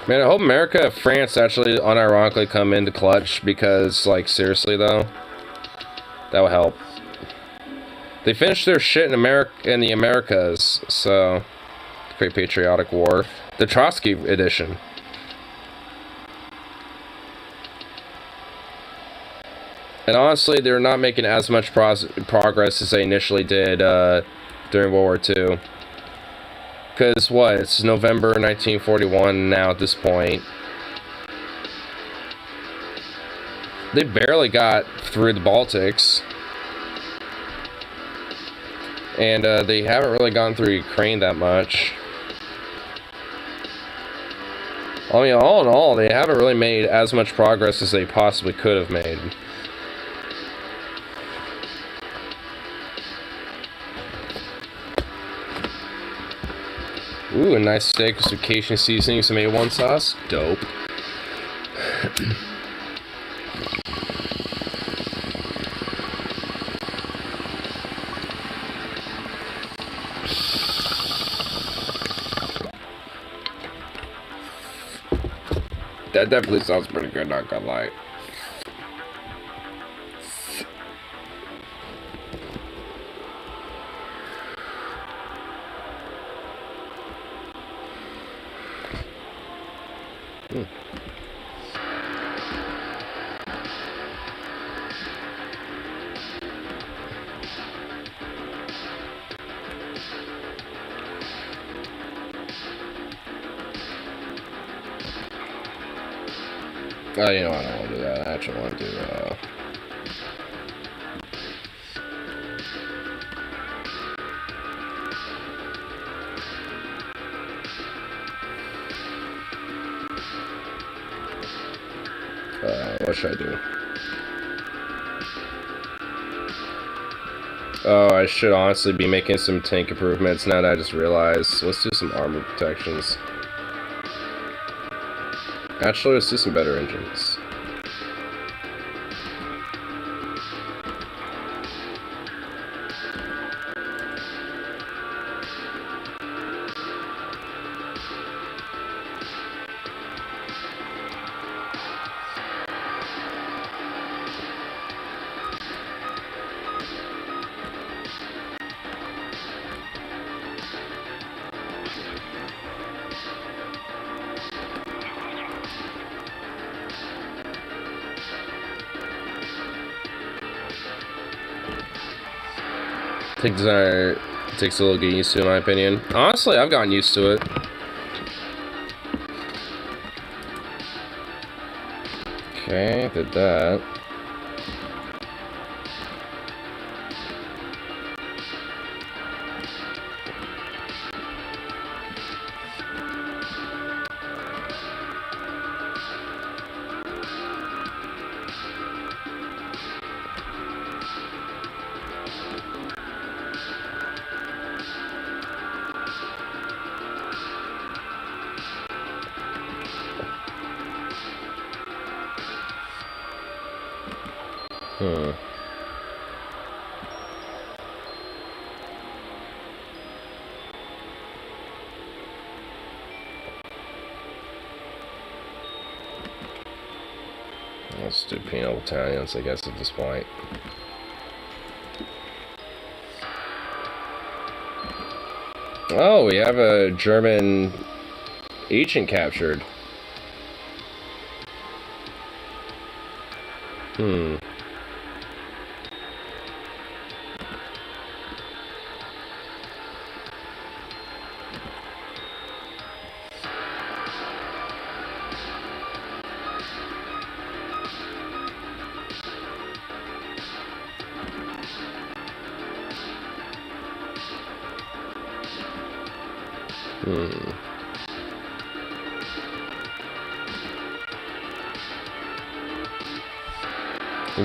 [SPEAKER 1] Man, I hope America and France actually unironically come into clutch, because, like, seriously though, that would help. They finished their shit in the Americas, so Great Patriotic War, the Trotsky edition. And honestly, they're not making as much progress as they initially did during World War II. Because, what, it's November 1941 now at this point. They barely got through the Baltics. And they haven't really gone through Ukraine that much. I mean, all in all, they haven't really made as much progress as they possibly could have made. Ooh, a nice steak with some Cajun seasoning, some A1 sauce. Dope. That definitely sounds pretty good, not gonna lie. Oh, you know, I don't want to do that. I actually want to do, what should I do? Oh, I should honestly be making some tank improvements now that I just realized. Let's do some armor protections. Actually, let's do some better engines. Takes a little getting used to, in my opinion. Honestly, I've gotten used to it. Okay, did that. Let's do penal battalions, I guess, at this point. Oh, we have a German agent captured.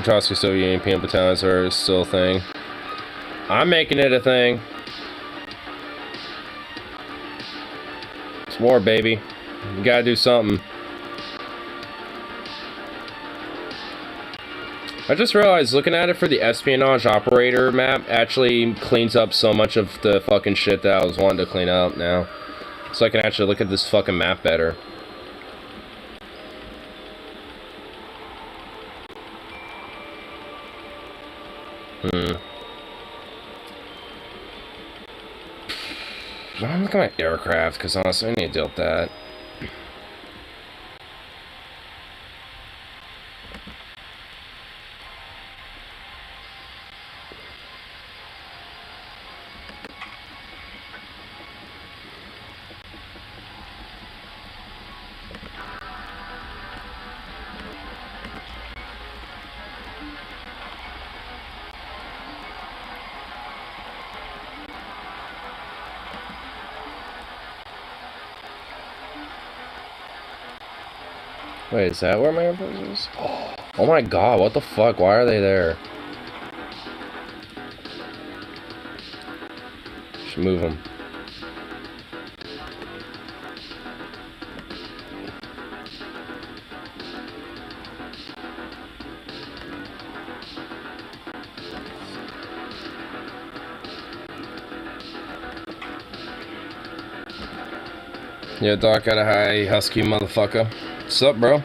[SPEAKER 1] Trotsky Soviet Union penal battalions are still a thing. I'm making it a thing. It's war, baby. You gotta do something. I just realized looking at it for the espionage operator map actually cleans up so much of the fucking shit that I was wanting to clean up now. So I can actually look at this fucking map better. I'm looking at my aircraft, because honestly I need to deal with that. Wait, is that where my airport is? Oh my god, what the fuck? Why are they there? Should move them. Yeah, Doc got a high Husky motherfucker. What's up, bro?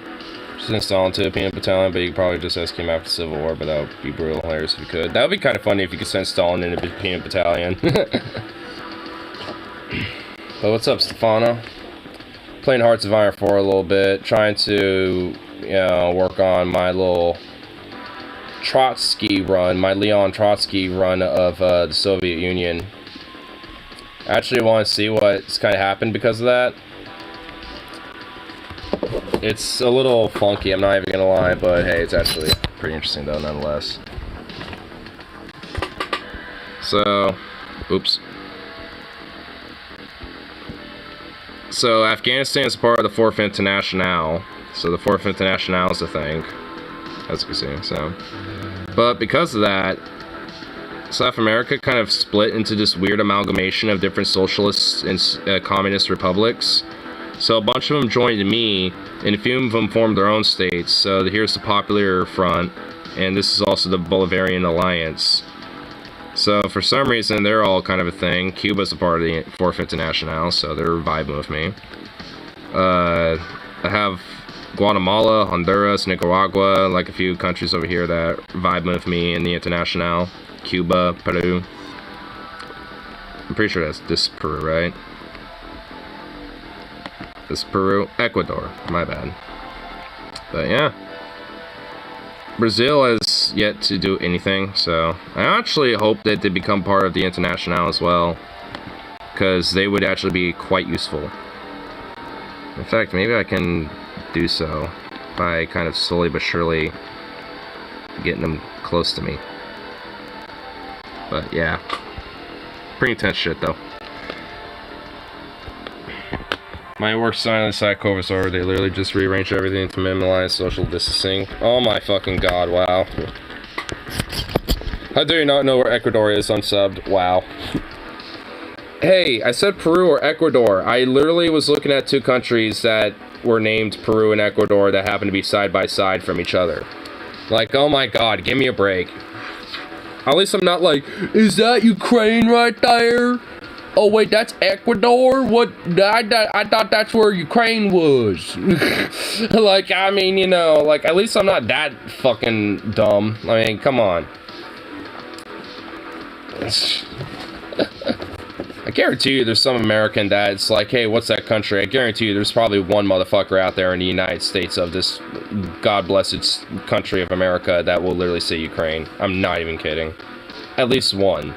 [SPEAKER 1] Just install into a peanut battalion, but you could probably just ask him after Civil War, but that would be brutal hilarious if you could. That would be kind of funny if you could send Stalin in a peanut battalion. But what's up, Stefano? Playing Hearts of Iron 4 a little bit, trying to, you know, work on my little Trotsky run, my Leon Trotsky run of the Soviet Union. I actually want to see what's kind of happened because of that. It's a little funky, I'm not even gonna lie, but hey, it's actually pretty interesting though, nonetheless. So, oops. So, Afghanistan is part of the 4th International. So, the 4th International is a thing, as you can see, so. But because of that, South America kind of split into this weird amalgamation of different socialist and communist republics. So a bunch of them joined me, and a few of them formed their own states. So here's the Popular Front, and this is also the Bolivarian Alliance. So for some reason, they're all kind of a thing. Cuba's a part of the 4th International, so they're vibing with me. I have Guatemala, Honduras, Nicaragua, like a few countries over here that vibe with me in the International. Cuba, Peru. I'm pretty sure that's this Peru, right? This Peru, Ecuador, my bad. But yeah, Brazil has yet to do anything, so I actually hope that they become part of the International as well, because they would actually be quite useful. In fact, maybe I can do so. by kind of slowly but surely getting them close to me. But yeah, pretty intense shit though. My work sign on the side covers are they literally just rearranged everything to minimize social distancing. Oh my fucking god, wow. How dare you not know where Ecuador is unsubbed? Wow. Hey, I said Peru or Ecuador. I literally was looking at two countries that were named Peru and Ecuador that happen to be side by side from each other. Like, oh my god, give me a break. At least I'm not like, is that Ukraine right there? Oh wait, that's Ecuador? What? I thought that's where Ukraine was. Like, I mean, you know, like, at least I'm not that fucking dumb. I mean, come on. I guarantee you there's some American that's like, hey, what's that country? I guarantee you there's probably one motherfucker out there in the United States of this god-blessed country of America that will literally say Ukraine. I'm not even kidding. At least one.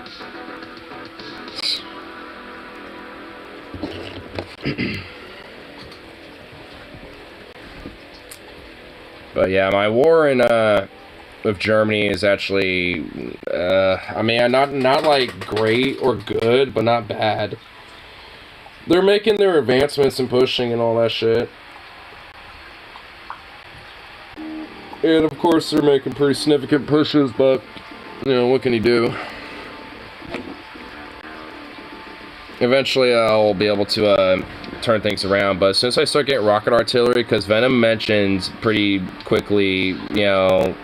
[SPEAKER 1] But yeah, my war in with Germany is actually I mean, not like great or good, but not bad. They're making their advancements and pushing and all that shit. And of course they're making pretty significant pushes, but you know, what can you do? Eventually I'll be able to turn things around, but as soon as I start getting rocket artillery, because Venom mentioned pretty quickly, you know,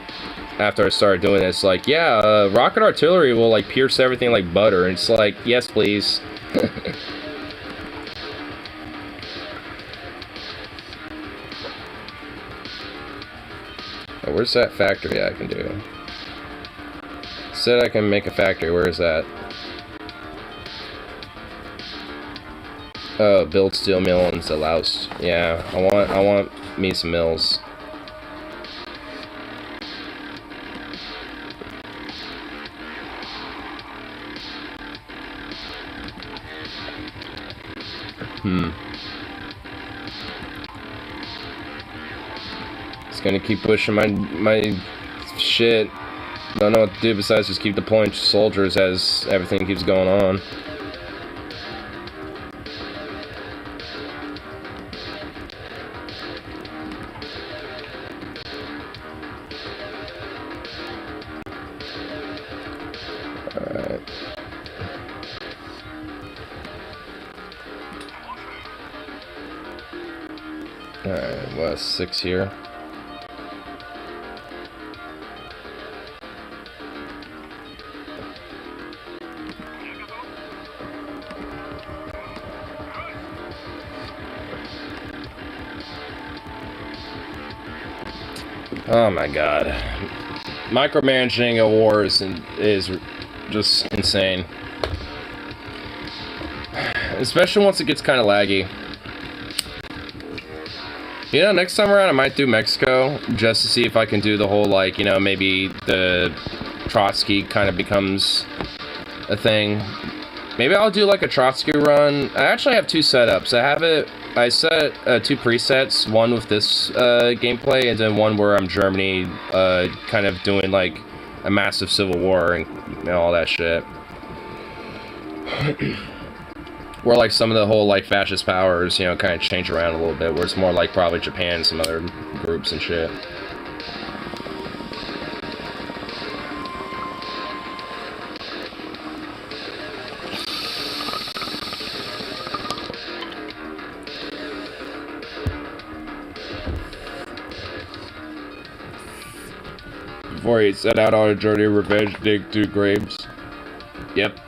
[SPEAKER 1] after I started doing this, like, yeah, rocket artillery will like pierce everything like butter, and it's like, yes please. Oh, where's that factory I can do? Said I can make a factory, where is that? Oh, build steel mill and Zaloust. Yeah, I want me some mills. It's gonna keep pushing my shit. Don't know what to do besides just keep deploying soldiers as everything keeps going on. Alright, what, 6 here? Oh my god. Micromanaging a war is just insane. Especially once it gets kind of laggy. You know, next time around I might do Mexico, just to see if I can do the whole, like, you know, maybe the Trotsky kind of becomes a thing. Maybe I'll do, like, a Trotsky run. I actually have 2 setups. I set 2 presets, one with this gameplay, and then one where I'm Germany, kind of doing, like, a massive civil war and you know, all that shit. Where, like, some of the whole, like, fascist powers, you know, kind of change around a little bit, where it's more like probably Japan and some other groups and shit. Before he set out on a journey of revenge, dig 2 graves. Yep.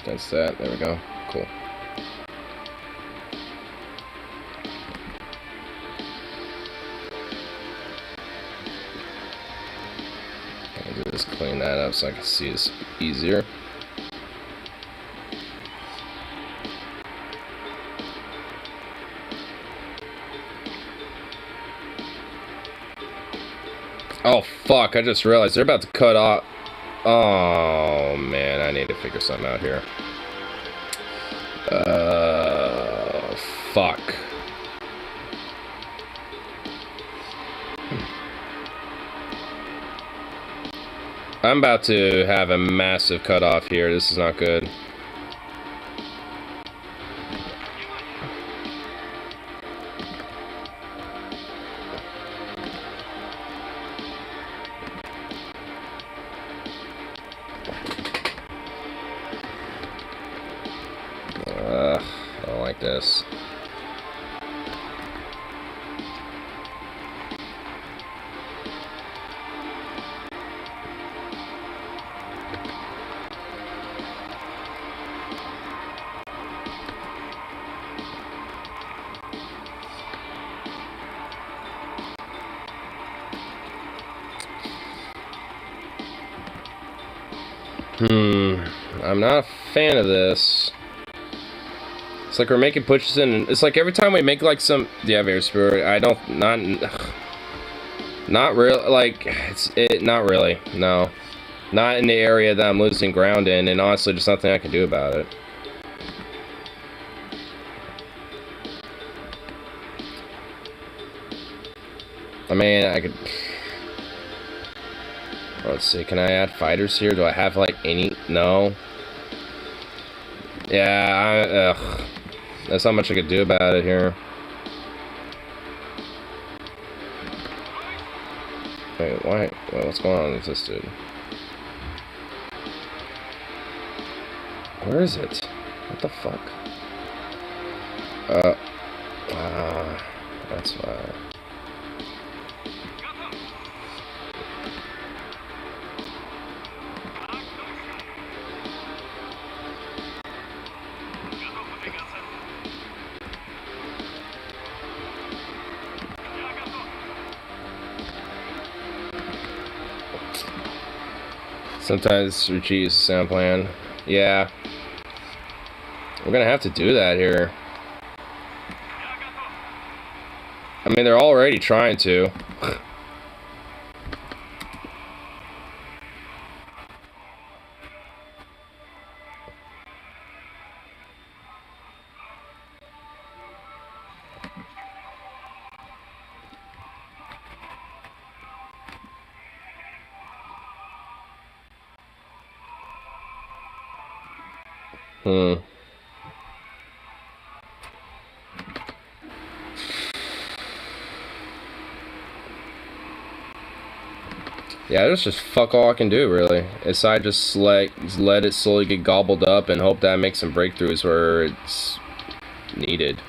[SPEAKER 1] That's that. There we go. Cool. I'll just clean that up so I can see this easier. Oh fuck, I just realized they're about to cut off. Oh man, I need to figure something out here. Fuck. I'm about to have a massive cutoff here. This is not good. I don't like this. I'm not a fan of this. It's like we're making pushes in. It's like every time we make like some. Yeah, very spirit. I don't. Not really. Like not really. No, not in the area that I'm losing ground in, and honestly, there's nothing I can do about it. I mean, I could. Let's see. Can I add fighters here? Do I have like any? No. Yeah. That's not much I could do about it here. Wait, why? Wait, what's going on with this dude? Where is it? What the fuck? That's why. Sometimes retreat is the sound plan. Yeah. We're gonna have to do that here. I mean, they're already trying to. Yeah, that's just fuck all I can do, really. Aside just like let it slowly get gobbled up and hope that I make some breakthroughs where it's needed.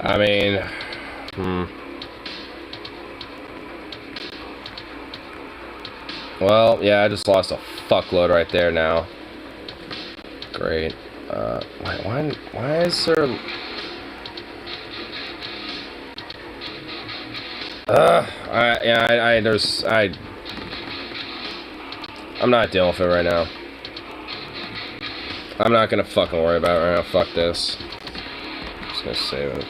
[SPEAKER 1] I mean, Well, yeah, I just lost a fuckload right there now. Great. Why is there... I'm not dealing with it right now. I'm not gonna fucking worry about it right now. Fuck this. I'm just gonna save it.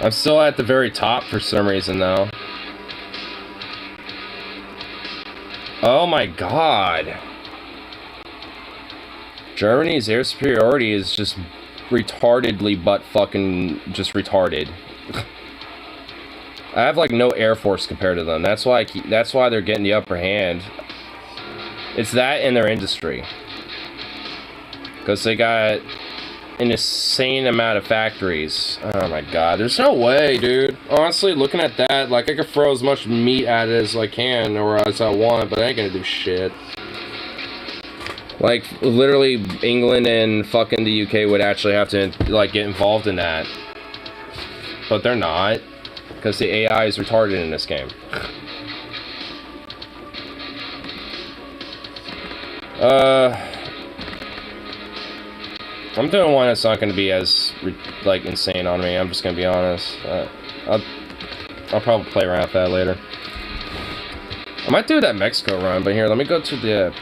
[SPEAKER 1] I'm still at the very top for some reason, though. Oh my god. Germany's air superiority is just retardedly but fucking just retarded. I have like no air force compared to them. That's why they're getting the upper hand. It's that in their industry. Because they got an insane amount of factories. Oh my god, there's no way, dude. Honestly, looking at that, like I could throw as much meat at it as I can or as I want, but I ain't gonna do shit. Like, literally, England and fucking the UK would actually have to, like, get involved in that. But they're not. Because the AI is retarded in this game. I'm doing one that's not going to be as, like, insane on me. I'm just going to be honest. I'll probably play around with that later. I might do that Mexico run, but here, let me go to the,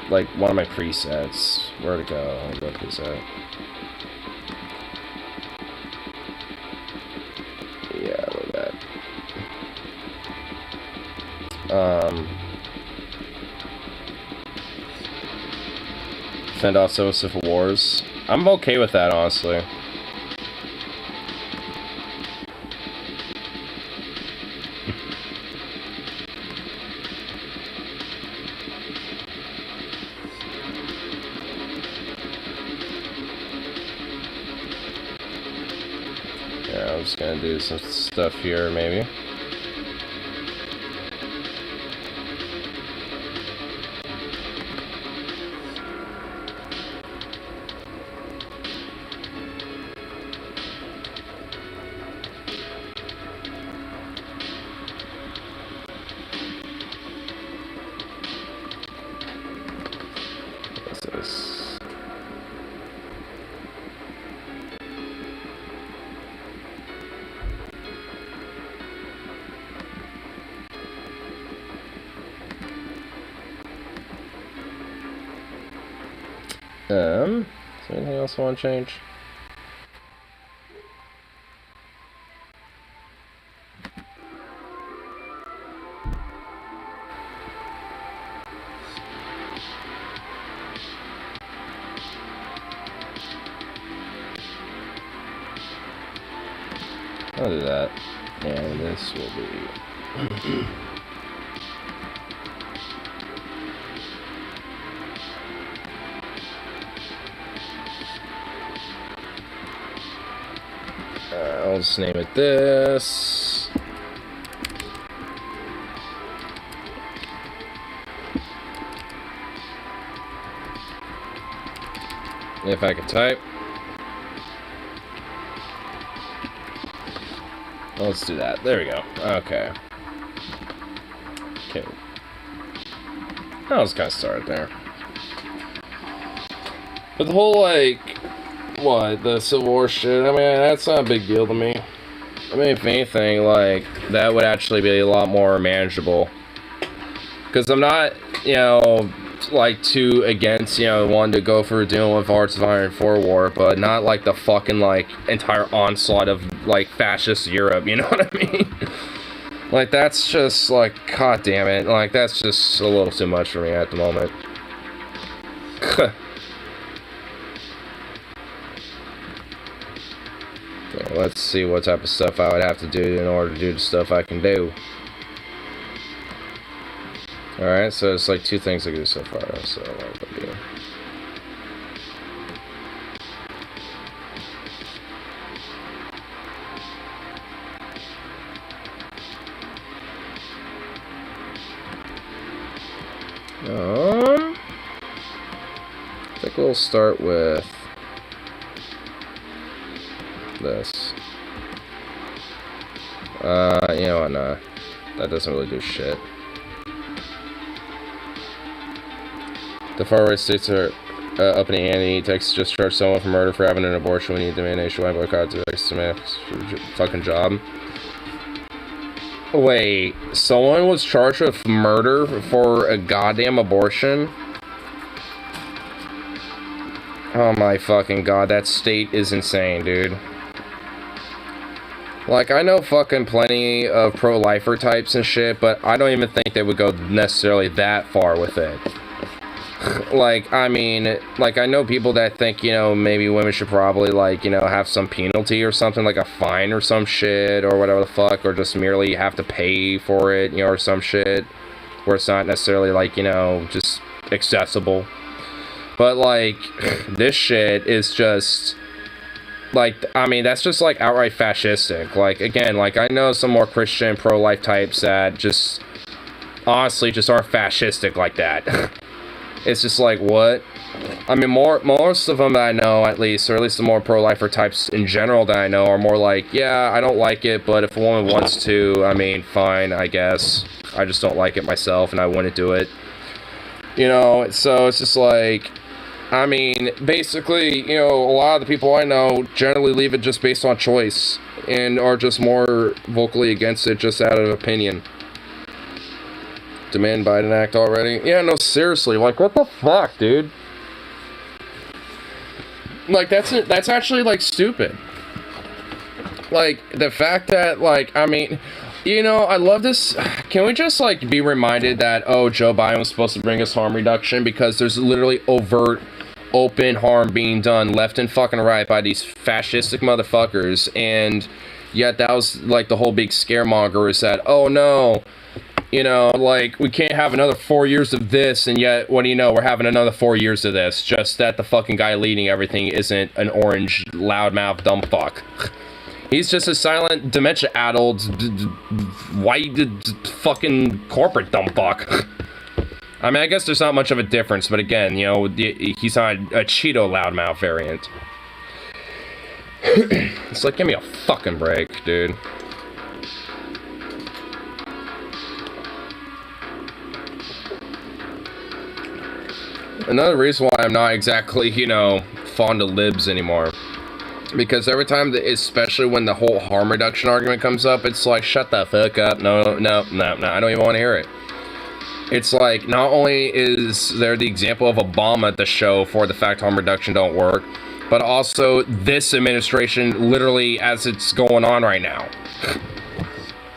[SPEAKER 1] like, one of my presets. Where to go? I'll go to preset. Yeah, look at that. Fend off Civil Wars. I'm okay with that, honestly. Yeah, I'm just gonna do some stuff here, maybe. What's this? Is there anything else I want to change? I'll do that. And this will be... I'll just name it this. If I could type. Let's do that. There we go. Okay. Okay. I was kind of started there. But the whole, like, what, the Civil War shit, I mean, that's not a big deal to me. I mean, if anything, like, that would actually be a lot more manageable. Because I'm not, you know, like, too against, you know, wanting to go for dealing with Hearts of Iron 4 war, but not, like, the fucking, like, entire onslaught of, like, fascist Europe, you know what I mean? Like, that's just, like, god damn it. Like, that's just a little too much for me at the moment. Okay, let's see what type of stuff I would have to do in order to do the stuff I can do. Alright, so it's like two things I can do so far, so what I'll do. I think we'll start with this. You know what, nah. That doesn't really do shit. The far right states are up in the ante. Texas just charged someone for murder for having an abortion. We need to demand nationwide boycott to Texas fucking job. Wait, someone was charged with murder for a goddamn abortion? Oh my fucking god, that state is insane, dude. Like, I know fucking plenty of pro-lifer types and shit, but I don't even think they would go necessarily that far with it. Like, I mean, like, I know people that think, you know, maybe women should probably, like, you know, have some penalty or something, like a fine or some shit, or whatever the fuck, or just merely have to pay for it, you know, or some shit, where it's not necessarily, like, you know, just accessible. But, like, this shit is just, like, I mean, that's just, like, outright fascistic. Like, again, like, I know some more Christian pro-life types that just, honestly, just aren't fascistic like that. It's just like, what? I mean, most of them that I know, at least, or at least the more pro-lifer types in general that I know, are more like, yeah, I don't like it, but if a woman wants to, I mean, fine, I guess. I just don't like it myself, and I wouldn't do it. You know, so it's just like, I mean, basically, you know, a lot of the people I know generally leave it just based on choice, and are just more vocally against it just out of opinion. Demand Biden act already? Yeah, no, seriously, like, what the fuck, dude? Like, that's actually, like, stupid. Like, the fact that, like, I mean, you know, I love this. Can we just, like, be reminded that, oh, Joe Biden was supposed to bring us harm reduction, because there's literally overt, open harm being done left and fucking right by these fascistic motherfuckers, and yet that was, like, the whole big scaremonger is that, oh, no, you know, like, we can't have another 4 years of this, and yet, what do you know, we're having another 4 years of this, just that the fucking guy leading everything isn't an orange, loudmouth, dumb fuck. He's just a silent, dementia-addled, white, fucking corporate dumb fuck. I mean, I guess there's not much of a difference, but again, you know, he's not a Cheeto loudmouth variant. It's like, give me a fucking break, dude. Another reason why I'm not exactly, you know, fond of libs anymore. Because every time, especially when the whole harm reduction argument comes up, it's like, shut the fuck up. No, I don't even want to hear it. It's like, not only is there the example of Obama at the show for the fact harm reduction don't work, but also this administration literally as it's going on right now.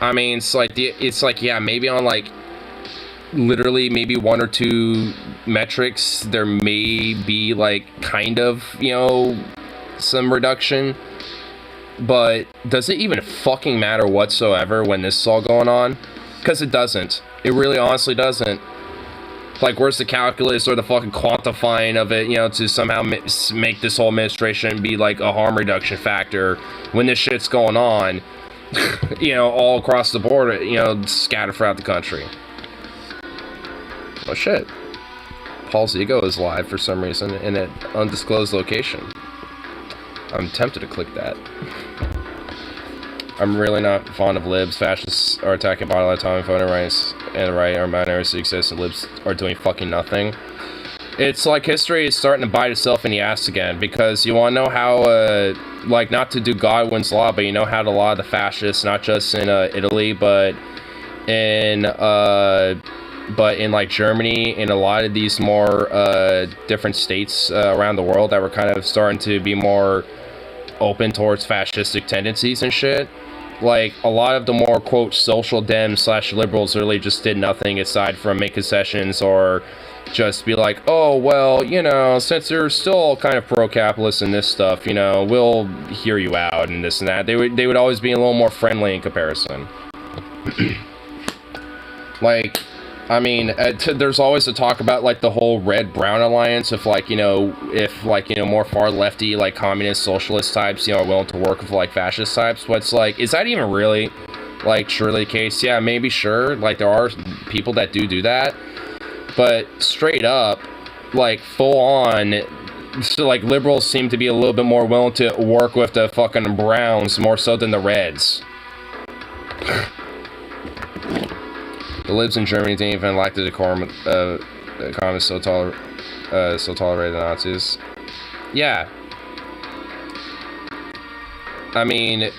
[SPEAKER 1] I mean, it's like, yeah, maybe on like, literally maybe 1 or 2 metrics, there may be like, kind of, you know, some reduction, but does it even fucking matter whatsoever when this is all going on? Because it doesn't. It really honestly doesn't. Like, where's the calculus or the fucking quantifying of it, you know, to somehow make this whole administration be like a harm reduction factor when this shit's going on, you know, all across the board, you know, scattered throughout the country. Oh shit. Paul's ego is live for some reason in an undisclosed location. I'm tempted to click that. I'm really not fond of libs. Fascists are attacking bodily autonomy, voting rights, and the right or minorities exist, and libs are doing fucking nothing. It's like history is starting to bite itself in the ass again, because you want to know how, like, not to do Godwin's Law, but you know how a lot of the fascists, not just in Italy, but in like Germany, in a lot of these more different states around the world that were kind of starting to be more open towards fascistic tendencies and shit. Like, a lot of the more, quote, social Dems / liberals really just did nothing aside from make concessions or just be like, oh, well, you know, since they're still kind of pro-capitalist and this stuff, you know, we'll hear you out and this and that. They would always be a little more friendly in comparison. Like, I mean, there's always a talk about, like, the whole red-brown alliance if, like, you know, more far lefty, like, communist, socialist types, you know, are willing to work with, like, fascist types. But it's like, is that even really, like, truly the case? Yeah, maybe, sure. Like, there are people that do that. But straight up, like, full on, so, like, liberals seem to be a little bit more willing to work with the fucking browns more so than the reds. The libs in Germany didn't even like the decorum economists so tolerated the Nazis. Yeah. I mean,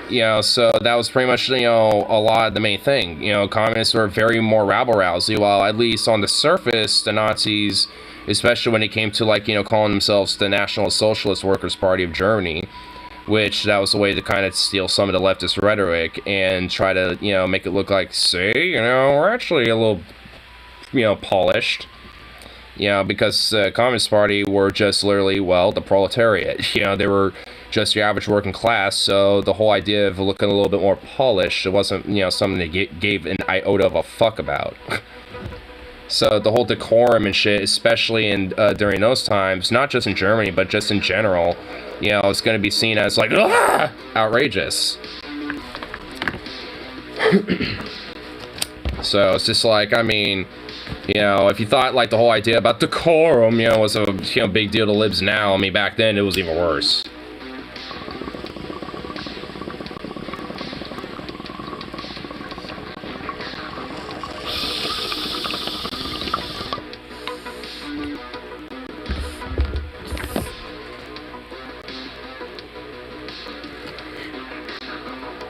[SPEAKER 1] you know, so that was pretty much, you know, a lot of the main thing. You know, communists were very more rabble-rousy, while at least on the surface, the Nazis, especially when it came to, like, you know, calling themselves the National Socialist Workers' Party of Germany, which that was a way to kind of steal some of the leftist rhetoric and try to, you know, make it look like, see, you know, we're actually a little, you know, polished. You know, because the Communist Party were just literally, well, the proletariat. You know, they were just your average working class, so the whole idea of looking a little bit more polished, it wasn't, you know, something they gave an iota of a fuck about. So the whole decorum and shit, especially in during those times, not just in Germany, but just in general, you know, it's going to be seen as, like, outrageous. So it's just like, I mean, You know, if you thought like the whole idea about decorum, you know, was a big deal to libs now, I mean, back then it was even worse.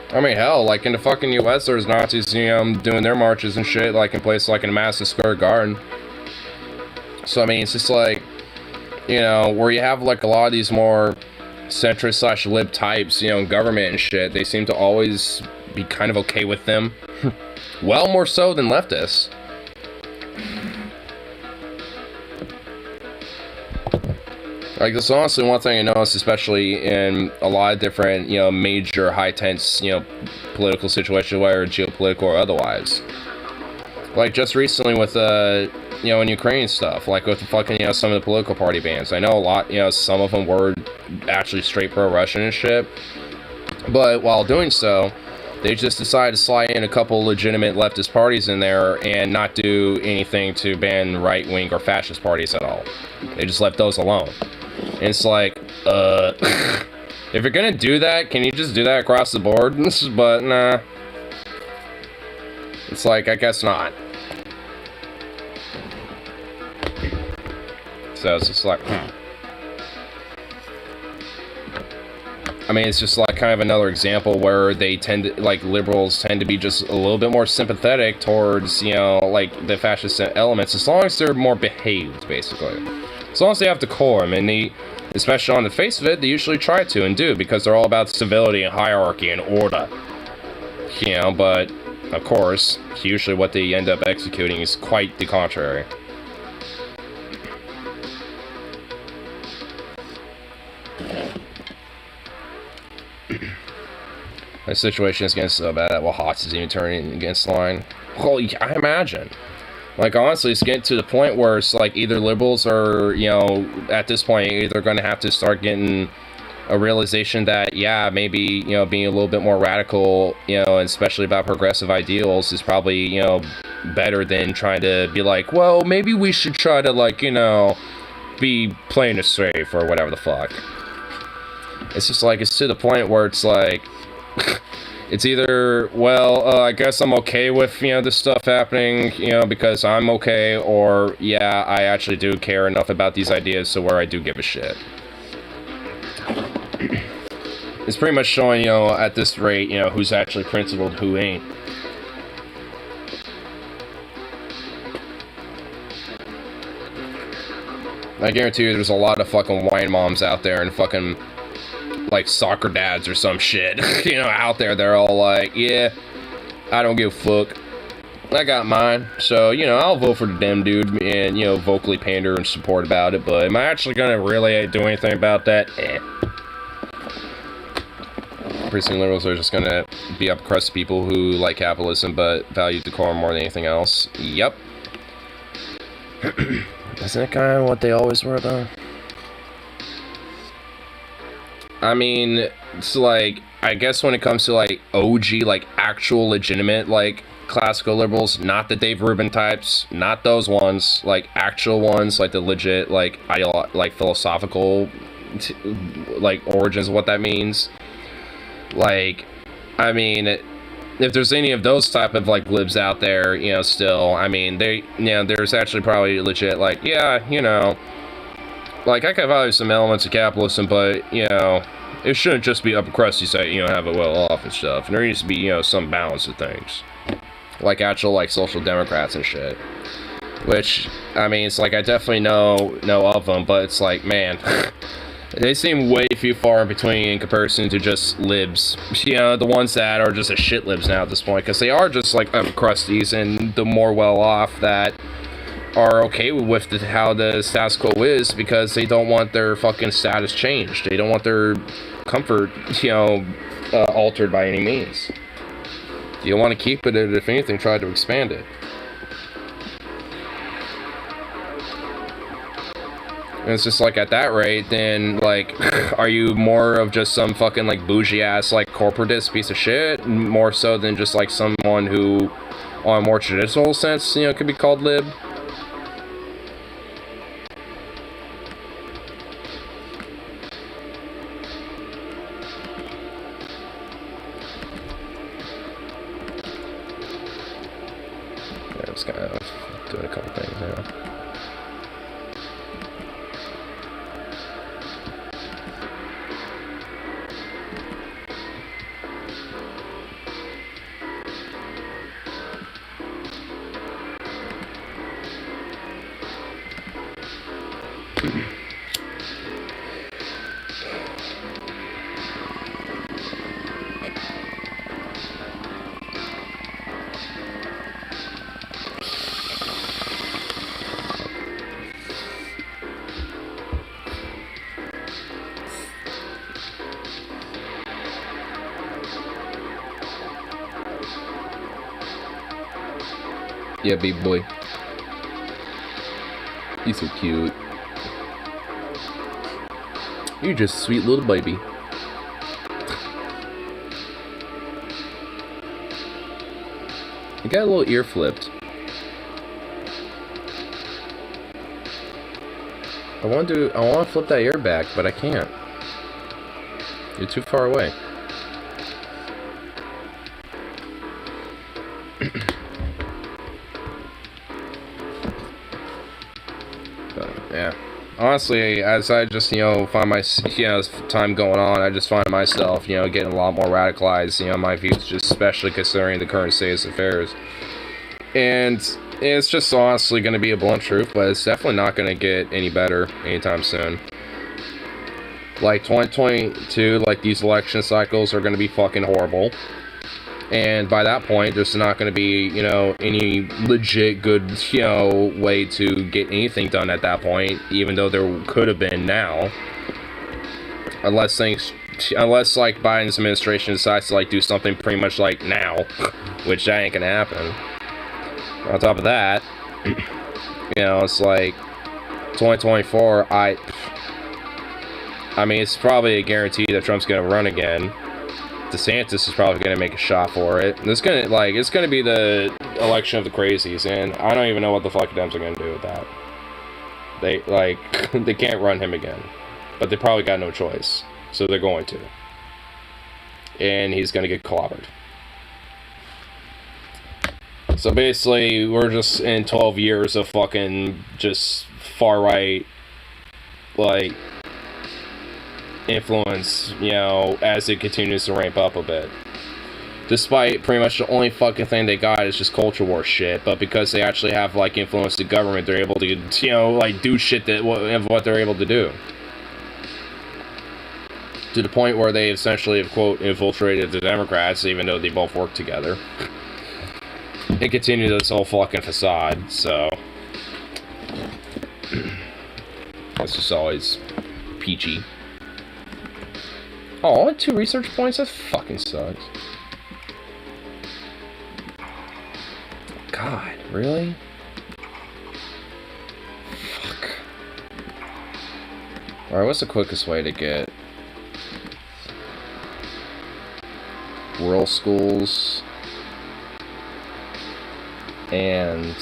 [SPEAKER 1] I mean, hell, like in the fucking U.S., there's Nazis, you know, doing their marches and shit, like in places like in Madison Square Garden. So I mean, it's just like, you know, where you have like a lot of these more centrist / lib types, you know, in government and shit, they seem to always be kind of okay with them. Well, more so than leftists. Like, that's honestly one thing I noticed, especially in a lot of different, you know, major high-tense, you know, political situations, whether geopolitical or otherwise. Like, just recently with, you know, in Ukraine stuff, like with the fucking, you know, some of the political party bans. I know a lot, you know, some of them were actually straight pro-Russian and shit. But while doing so, they just decided to slide in a couple legitimate leftist parties in there and not do anything to ban right-wing or fascist parties at all. They just left those alone. And it's like, if you're gonna do that, can you just do that across the board? But nah. It's like, I guess not. So it's just like, I mean, it's just like kind of another example where they tend to, like, liberals tend to be just a little bit more sympathetic towards, you know, like, the fascist elements, as long as they're more behaved, basically. As long as they have decorum, and they, especially on the face of it, they usually try to and do, because they're all about civility and hierarchy and order. You know, but, of course, usually what they end up executing is quite the contrary. The situation is getting so bad that Hots is even turning against the line. Holy, I imagine. Like, honestly, it's getting to the point where it's like either liberals are, you know, at this point, either going to have to start getting a realization that, yeah, maybe, you know, being a little bit more radical, you know, and especially about progressive ideals is probably, you know, better than trying to be like, well, maybe we should try to, like, you know, be playing it safe or whatever the fuck. It's just like, it's to the point where it's like, it's either, well, I guess I'm okay with, you know, this stuff happening, you know, because I'm okay, or, yeah, I actually do care enough about these ideas so where I do give a shit. It's pretty much showing, you know, at this rate, you know, who's actually principled, who ain't. I guarantee you there's a lot of fucking wine moms out there and fucking, like, soccer dads or some shit, you know, out there. They're all like, yeah, I don't give a fuck. I got mine. So, you know, I'll vote for the damn dude and, you know, vocally pander and support about it. But am I actually going to really do anything about that? Pretty soon liberals are just going to be up crust people who like capitalism but value decorum more than anything else. Yep. Isn't it kind of what they always were, though? I mean, it's like, I guess when it comes to, like, OG, like, actual legitimate, like, classical liberals, not the Dave Rubin types, not those ones, like, actual ones, like, the legit, like, like, philosophical, like, origins of what that means. Like, I mean, if there's any of those type of, like, libs out there, you know, still, I mean, they, you know, there's actually probably legit, like, yeah, you know, like, I can value some elements of capitalism, but, you know, it shouldn't just be upper crusty so, you know, have it well off and stuff. And there needs to be, you know, some balance of things. Like, actual, like, social democrats and shit. Which, I mean, it's like, I definitely know of them, but it's like, man, they seem way few far in between in comparison to just libs. You know, the ones that are just a shit libs now at this point, because they are just, like, upper crusties, and the more well off that are okay with how the status quo is, because they don't want their fucking status changed. They don't want their comfort, you know, altered by any means. You don't want to keep it, and if anything, try to expand it. And it's just like, at that rate, then, like, are you more of just some fucking, like, bougie-ass, like, corporatist piece of shit, more so than just, like, someone who, on a more traditional sense, you know, could be called lib? kind of doing a couple things, you know. Yeah, big boy. He's so cute. You're just a sweet little baby. You got a little ear flipped. I want to flip that ear back, but I can't. You're too far away. Yeah. Honestly, as I just, find my, time going on, I just find myself, getting a lot more radicalized, my views, just especially considering the current state of affairs. And it's just honestly going to be a blunt truth, but it's definitely not going to get any better anytime soon. Like, 2022, like, these election cycles are going to be fucking horrible. And by that point, there's not going to be, any legit good, way to get anything done at that point, even though there could have been now. Unless, like, Biden's administration decides to, like, do something pretty much, like, now, which that ain't going to happen. On top of that, it's like, 2024, I mean, it's probably a guarantee that Trump's going to run again. DeSantis is probably going to make a shot for it. It's going to be the election of the crazies, and I don't even know what the fuck Dems are going to do with that. They can't run him again, but they probably got no choice, so they're going to. And he's going to get clobbered. So basically, we're just in 12 years of fucking just far-right, like, influence, as it continues to ramp up a bit. Despite pretty much the only fucking thing they got is just culture war shit, but because they actually have, like, influence the government, they're able to, like, do shit that what they're able to do. To the point where they essentially have, quote, infiltrated the Democrats, even though they both work together. And continue this whole fucking facade, so... It's just always peachy. Oh, only 2 research points? That fucking sucks. God, really? Fuck. Alright, what's the quickest way to get world schools and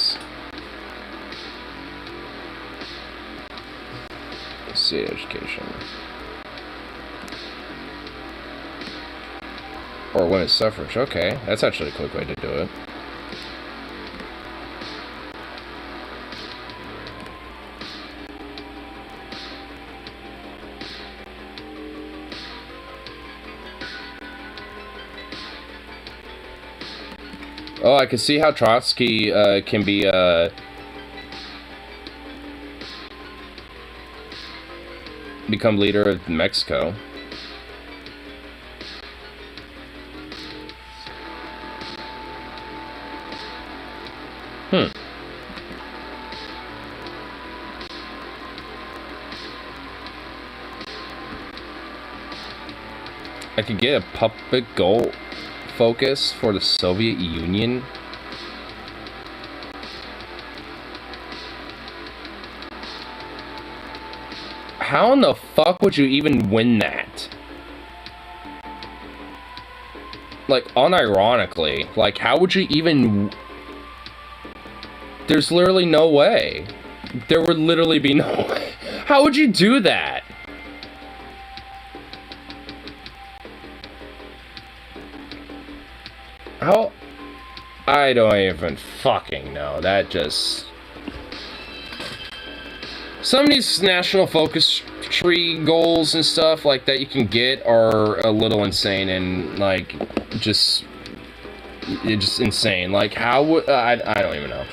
[SPEAKER 1] state education? Or women's suffrage. Okay, that's actually a quick way to do it. Oh, I can see how Trotsky can be become leader of Mexico. I could get a puppet goal focus for the Soviet Union. How in the fuck would you even win that? Like, unironically, like, how would you even... There's literally no way. There would literally be no way. How would you do that? How? I don't even fucking know. That just... Some of these national focus tree goals and stuff like that you can get are a little insane and like just insane. Like how would I don't even know.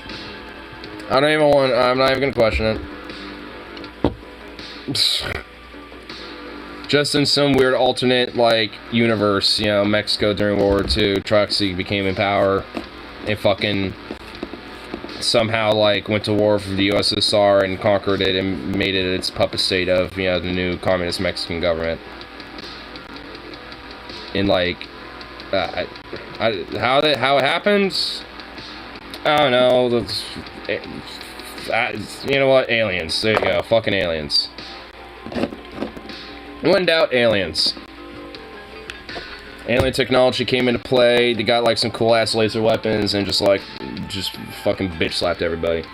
[SPEAKER 1] I don't even want. I'm not even gonna question it. Just in some weird alternate like universe, you know, Mexico during World War II, Trotsky became in power and fucking somehow like went to war for the USSR and conquered it and made it its puppet state of, you know, the new communist Mexican government. And like how it happens, I don't know. You know what, aliens, there you go, fucking aliens. When in doubt, aliens. Alien technology came into play. They got like some cool ass laser weapons and just fucking bitch slapped everybody.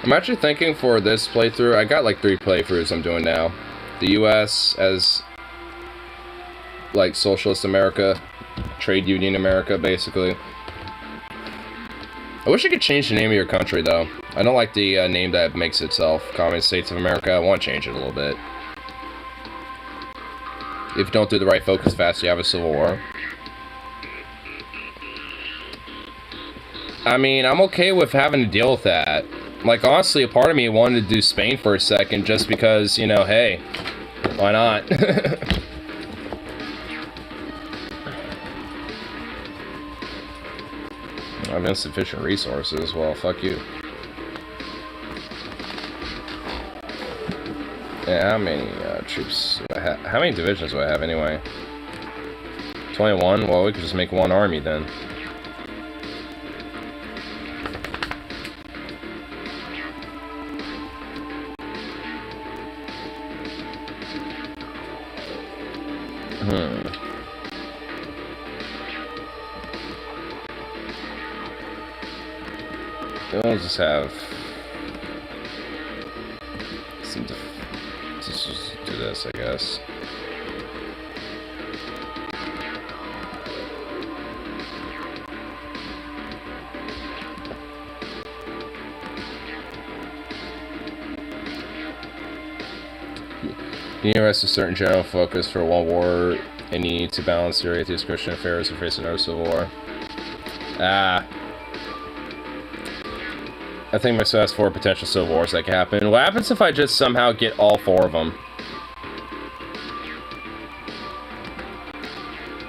[SPEAKER 1] I'm actually thinking for this playthrough, I got like 3 playthroughs I'm doing now. The US as like Socialist America, Trade Union America, basically. I wish I could change the name of your country though. I don't like the name that makes itself, Communist States of America. I want to change it a little bit. If you don't do the right focus fast, you have a civil war. I mean, I'm okay with having to deal with that. Like, honestly, a part of me wanted to do Spain for a second just because, you know, hey, why not? I have insufficient resources. Well, fuck you. Yeah, how many troops do I have? How many divisions do I have anyway? 21? Well, we could just make one army then. We'll just have some. Let's just do this, I guess. You need to arrest a certain general focus for one war and you need to balance your atheist Christian affairs and face another civil war. Ah. I think my has 4 potential civil wars that can happen. What happens if I just somehow get all 4 of them?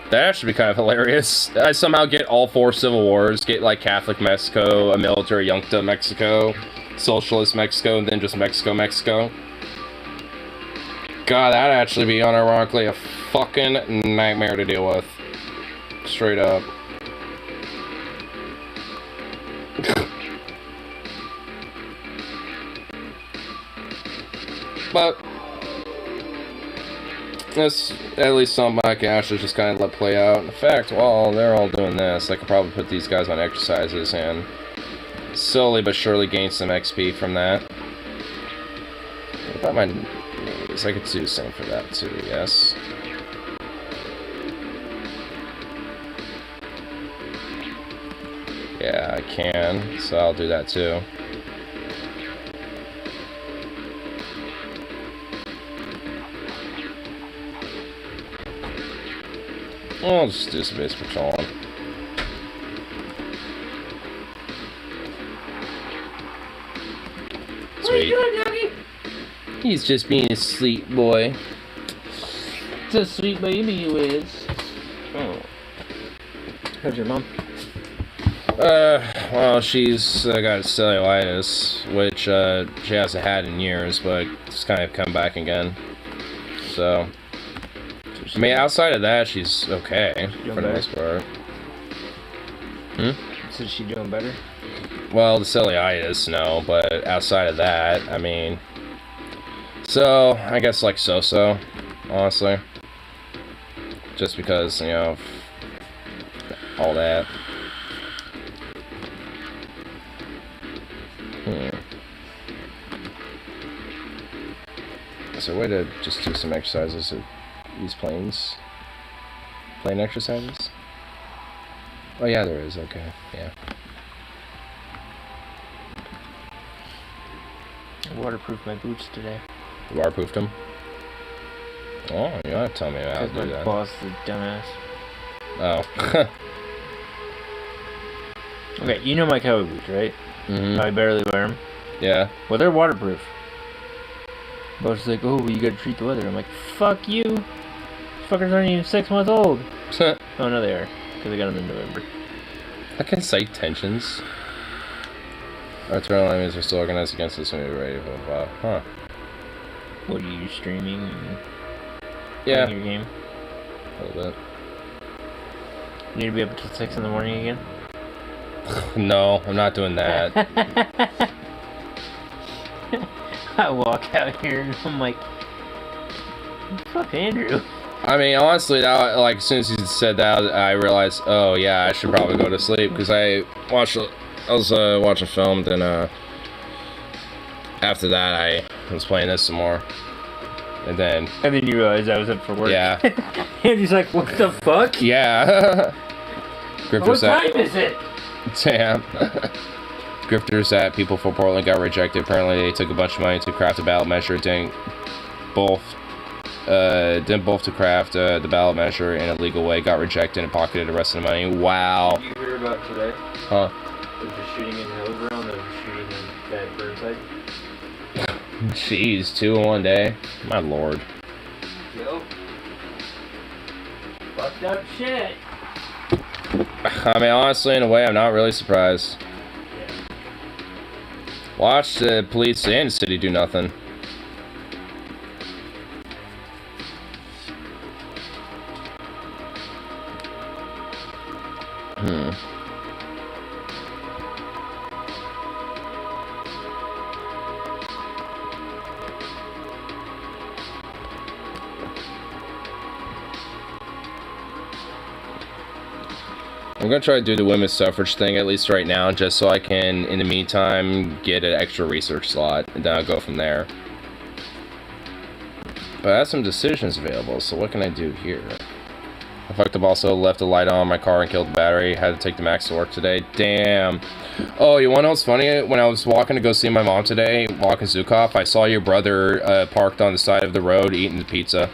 [SPEAKER 1] That actually be kind of hilarious. I somehow get all 4 civil wars, get like Catholic Mexico, a military junta Mexico, Socialist Mexico, and then just Mexico. God, that'd actually be unironically a fucking nightmare to deal with. Straight up. But that's at least something I can actually just kind of let play out. In fact, while they're all doing this, I could probably put these guys on exercises and slowly but surely gain some XP from that. What about my knees? I could do the same for that too, yes. Yeah, I can, so I'll do that too. I'll just do some base patrolling. Sweet. What are you doing, doggy? He's just being a sweet boy. It's a sweet baby you is. Oh.
[SPEAKER 3] How's your mom?
[SPEAKER 1] Well, she's got cellulitis, which she hasn't had in years, but it's kind of come back again. So, I mean, outside of that, she's okay for the most part.
[SPEAKER 3] So is she doing better?
[SPEAKER 1] Well, the cellulitis, no, but outside of that, I mean, so I guess like so-so, honestly, just because, you know, all that. Is there a way to just do some exercises at these planes? Plane exercises? Oh yeah, there is, okay, yeah.
[SPEAKER 3] I waterproofed my boots today.
[SPEAKER 1] You waterproofed them? Oh, you don't have to tell me how to
[SPEAKER 3] Because
[SPEAKER 1] do
[SPEAKER 3] my
[SPEAKER 1] that.
[SPEAKER 3] boss is a dumbass.
[SPEAKER 1] Oh.
[SPEAKER 3] Okay, you know my cowboy boots, right?
[SPEAKER 1] Mm-hmm.
[SPEAKER 3] I barely wear them.
[SPEAKER 1] Yeah.
[SPEAKER 3] Well, they're waterproof. Boss is like, oh, you gotta treat the weather. I'm like, fuck you. These fuckers aren't even 6 months old. Oh, no, they are. Because I got them in November.
[SPEAKER 1] I can cite tensions. Our internal enemies are still organized against us when we're ready. Wow. Huh.
[SPEAKER 3] What are you streaming? And
[SPEAKER 1] Yeah.
[SPEAKER 3] playing your game?
[SPEAKER 1] A little bit.
[SPEAKER 3] You need to be up until 6 in the morning again?
[SPEAKER 1] No, I'm not doing that.
[SPEAKER 3] I walk out here and I'm like, fuck Andrew.
[SPEAKER 1] I mean, honestly, that, like, as soon as you said that, I realized, oh yeah, I should probably go to sleep, because I was watching film, then after that I was playing this some more, and then
[SPEAKER 3] you realized I was up for work.
[SPEAKER 1] Yeah.
[SPEAKER 3] Andrew's like, what the fuck?
[SPEAKER 1] Yeah.
[SPEAKER 3] What
[SPEAKER 1] Grifters
[SPEAKER 3] time is it?
[SPEAKER 1] Damn. Grifters at People for Portland got rejected. Apparently they took a bunch of money to craft a ballot measure. Didn't both to craft the ballot measure in a legal way. Got rejected and pocketed the rest of the money. Wow.
[SPEAKER 3] Did you hear about today?
[SPEAKER 1] Huh?
[SPEAKER 3] There's a shooting in Hillsborough and there's a shooting in that Burnside.
[SPEAKER 1] Jeez, 2 in one day. My lord.
[SPEAKER 3] Yo. Fucked up shit.
[SPEAKER 1] I mean, honestly, in a way, I'm not really surprised.
[SPEAKER 3] Yeah.
[SPEAKER 1] Watch the police and the city do nothing. I'm gonna try to do the women's suffrage thing, at least right now, just so I can, in the meantime, get an extra research slot, and then I'll go from there. But I have some decisions available, so what can I do here? I fucked up, also left the light on my car and killed the battery. Had to take the Max to work today. Damn. Oh, you wanna know what's funny? When I was walking to go see my mom today, walking Zukov, I saw your brother parked on the side of the road eating the pizza.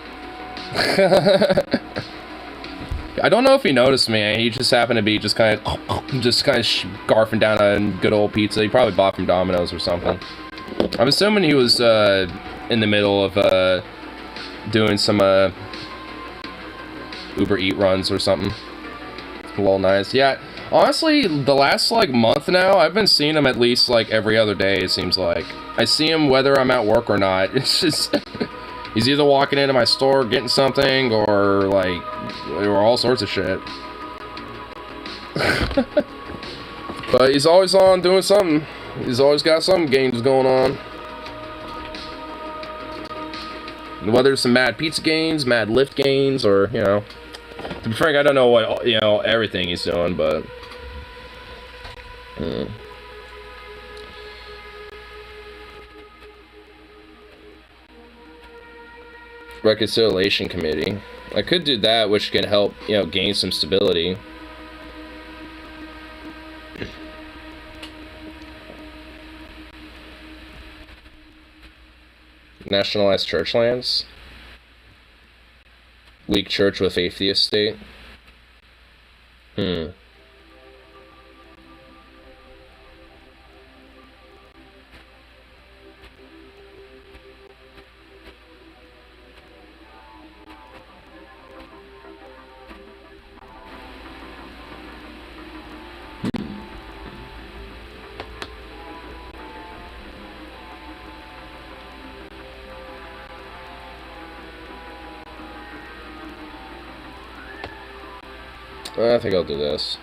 [SPEAKER 1] I don't know if he noticed me. He just happened to be just kind of scarfing down a good old pizza. He probably bought from Domino's or something. I'm assuming he was in the middle of doing some Uber Eat runs or something. A little nice. Yeah, honestly, the last like month now, I've been seeing him at least like every other day. It seems like I see him whether I'm at work or not. It's just. He's either walking into my store getting something or like or all sorts of shit. But he's always on doing something. He's always got some games going on. Whether it's some mad pizza games, mad lift games, or, you know. To be frank, I don't know what, you know, everything he's doing, but Reconciliation Committee. I could do that, which can help, you know, gain some stability. Nationalized church lands. Weak church with atheist state. I think I'll do this.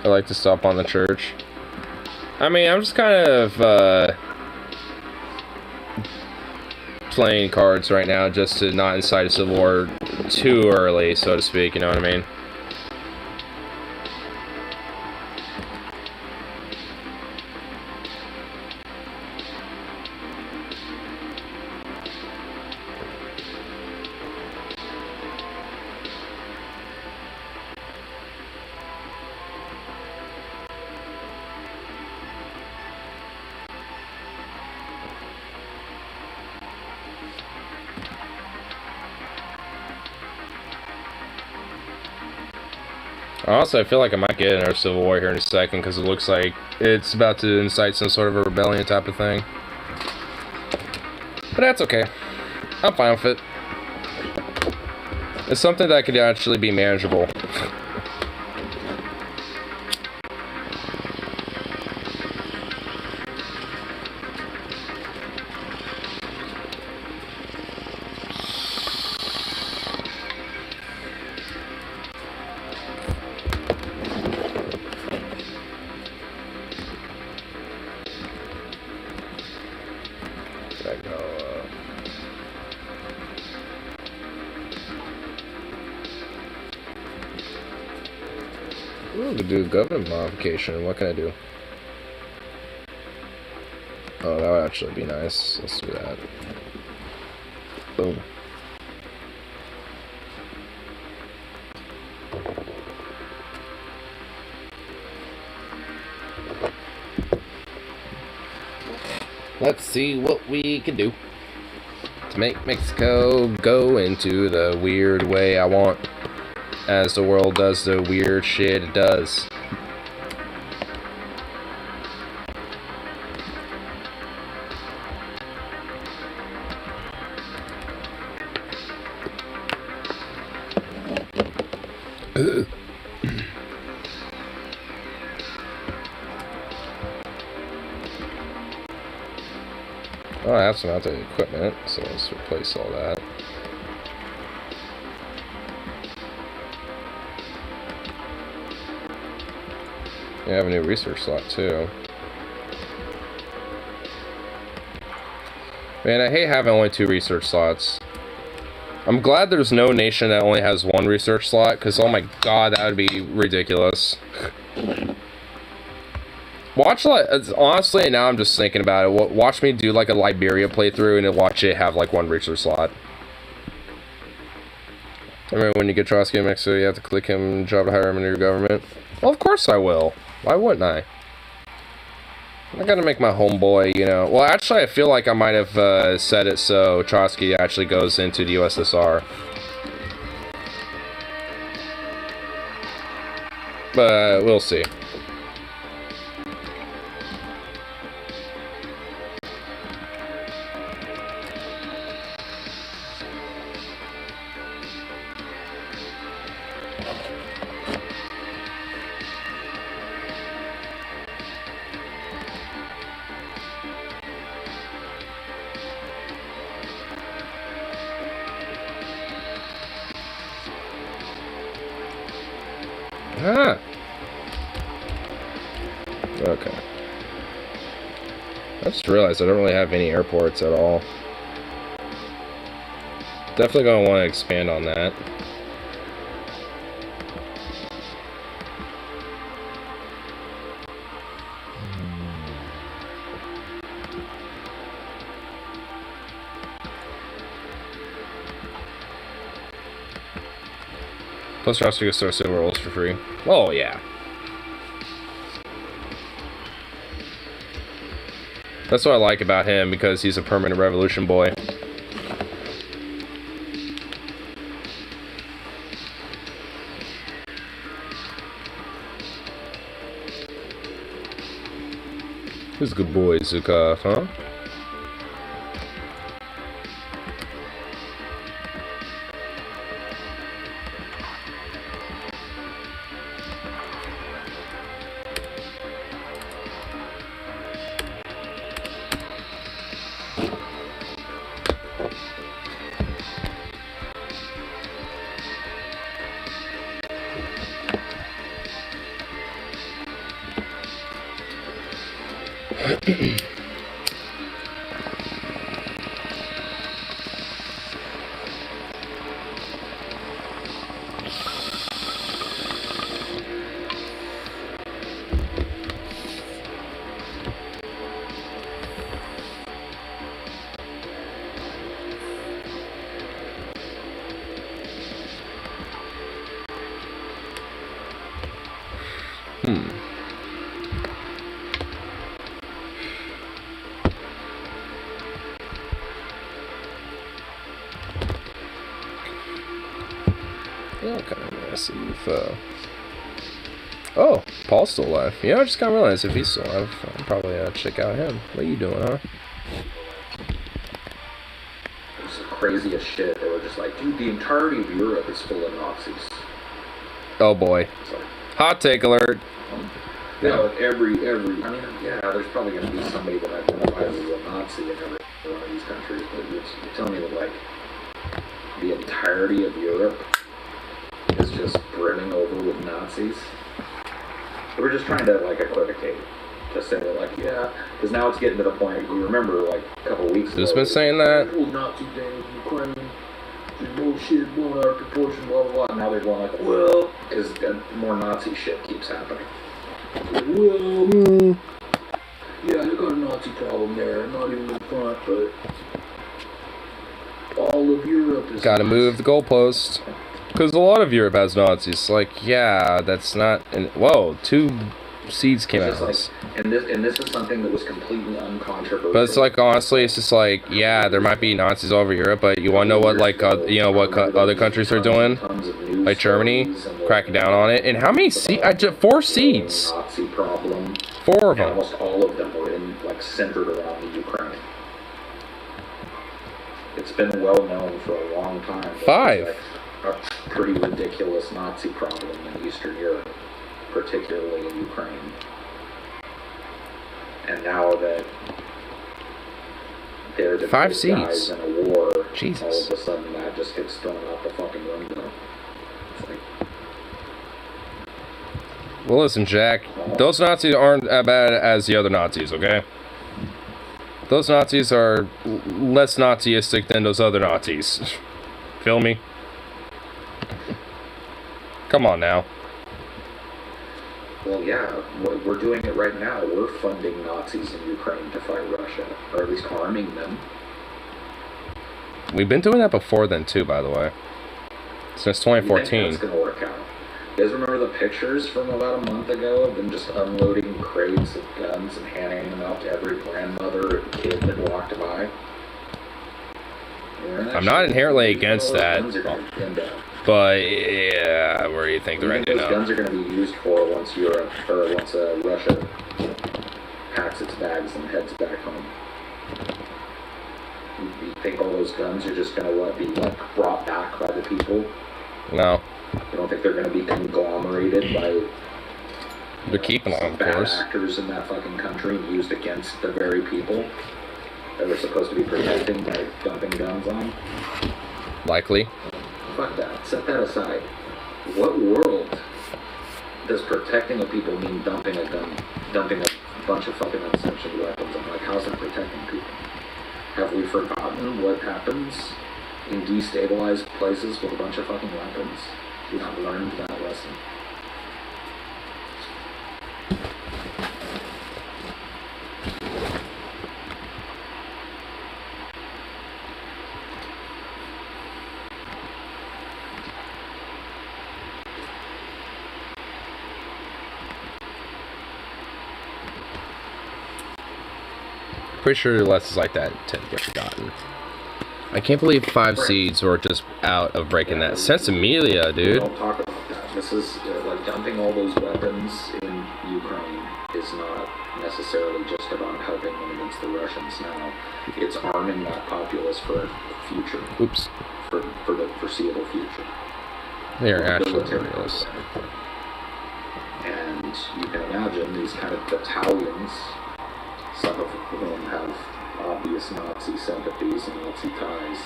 [SPEAKER 1] I like to stop on the church. I mean, I'm just kind of playing cards right now just to not incite a civil war too early, so to speak, you know what I mean? Honestly, I feel like I might get another civil war here in a second because it looks like it's about to incite some sort of a rebellion type of thing. But that's okay. I'm fine with it. It's something that could actually be manageable. Ooh, we could do government modification. What can I do? Oh, that would actually be nice. Let's do that. Boom. Let's see what we can do to make Mexico go into the weird way I want, as the world does the weird shit it does. Oh, I have some outdated equipment, so let's replace all that. I have a new research slot too. Man, I hate having only 2 research slots. I'm glad there's no nation that only has 1 research slot, because oh my god, that would be ridiculous. Watch, like, honestly, now I'm just thinking about it. Watch me do like a Liberia playthrough and then watch it have like 1 research slot. I remember when you get Trotsky in Mexico, you have to click him, job to hire him into your government. Well, of course I will. Why wouldn't I? I gotta make my homeboy, you know. Well, actually, I feel like I might have set it so Trotsky actually goes into the USSR. But we'll see. Ah. Okay. I just realized I don't really have any airports at all. Definitely gonna want to expand on that. Plus, you're also gonna start silver rolls for free. Oh yeah. That's what I like about him, because he's a permanent revolution boy. Who's a good boy, Zukov, huh? Yeah, kind of want to see if, oh, Paul's still alive. Yeah, I just kind of realized if he's still alive, I'll probably check out him. What are you doing, huh?
[SPEAKER 4] It was the craziest shit. They were just like, dude, the entirety of Europe is full of Nazis.
[SPEAKER 1] Oh boy.
[SPEAKER 4] So,
[SPEAKER 1] Hot take alert.
[SPEAKER 4] you know, every, I mean, yeah, there's probably going to be somebody that identifies as a Nazi in every one of these countries, but you're telling me that, like, the entirety of Europe is just brimming over with Nazis? They were just trying to, like, equivocate. To say that, like, yeah, because now it's getting to the point, you remember, like, a couple weeks ago.
[SPEAKER 1] Who's been saying that?
[SPEAKER 4] Oh, Nazi thing in Ukraine. Bullshit, blown out of proportion, blah, blah, blah. Now they're going like, well, because more Nazi shit keeps happening. Well, yeah, they got a Nazi problem there. Not even in front, but all of Europe is
[SPEAKER 1] Gotta move the goalpost. Because a lot of Europe has Nazis. Like, yeah, that's not... Whoa, 2 seeds came out of this.
[SPEAKER 4] And this is something that was completely uncontroversial.
[SPEAKER 1] But it's like, honestly, it's just like, yeah, there might be Nazis all over Europe, but you want to know what, like, other countries are doing? Like Germany, cracking down on it. And how many seeds? 4 seeds.
[SPEAKER 4] Nazi problem.
[SPEAKER 1] 4 of them.
[SPEAKER 4] Almost all of them were in, like, centered around the Ukraine. It's been well known for a long time.
[SPEAKER 1] 5.
[SPEAKER 4] Like a pretty ridiculous Nazi problem in Eastern Europe, particularly in Ukraine. And now that they're the
[SPEAKER 1] 5
[SPEAKER 4] big
[SPEAKER 1] seeds
[SPEAKER 4] guys in a war,
[SPEAKER 1] Jesus.
[SPEAKER 4] all of a sudden that just gets thrown out the fucking window. It's like,
[SPEAKER 1] Well, listen, Jack, those Nazis aren't as bad as the other Nazis, okay? Those Nazis are less Naziistic than those other Nazis. Feel me? Come on now.
[SPEAKER 4] well, yeah, we're doing it right now. We're funding Nazis in Ukraine to fight Russia, or at least arming them.
[SPEAKER 1] We've been doing that before then, too, by the way. Since
[SPEAKER 4] You think
[SPEAKER 1] 2014.
[SPEAKER 4] that's going to work out? You guys remember the pictures from about a month ago of them just unloading crates of guns and handing them out to every grandmother and kid that walked by?
[SPEAKER 1] I'm not inherently against that.
[SPEAKER 4] Guns are going to end up.
[SPEAKER 1] But, yeah, where do you think they're
[SPEAKER 4] What do
[SPEAKER 1] ending
[SPEAKER 4] you think those
[SPEAKER 1] up?
[SPEAKER 4] guns are going to be used for once Europe, or once Russia packs its bags and heads back home? You think all those guns are just going to be like brought back by the people?
[SPEAKER 1] No.
[SPEAKER 4] You don't think they're going to be conglomerated by
[SPEAKER 1] They're keeping them,
[SPEAKER 4] some
[SPEAKER 1] of
[SPEAKER 4] bad
[SPEAKER 1] course.
[SPEAKER 4] actors in that fucking country and used against the very people that we're supposed to be protecting by dumping guns on?
[SPEAKER 1] Likely.
[SPEAKER 4] Fuck that. Set that aside. What world does protecting the people mean dumping a bunch of fucking unsanctioned weapons on? Like, how's that protecting people? Have we forgotten what happens in destabilized places with a bunch of fucking weapons? We not learned that lesson.
[SPEAKER 1] Pretty sure lessons like that tend to get forgotten. I can't believe 5 seeds were just out of breaking that. Sensimilia,
[SPEAKER 4] We
[SPEAKER 1] dude.
[SPEAKER 4] don't talk about that. This is like dumping all those weapons in Ukraine is not necessarily just about helping them against the Russians now. It's arming that populace for the future,
[SPEAKER 1] Oops.
[SPEAKER 4] for the foreseeable future.
[SPEAKER 1] They are actually
[SPEAKER 4] Military
[SPEAKER 1] hilarious.
[SPEAKER 4] program. And you can imagine these kind of battalions, some of whom have obvious Nazi sympathies and Nazi ties.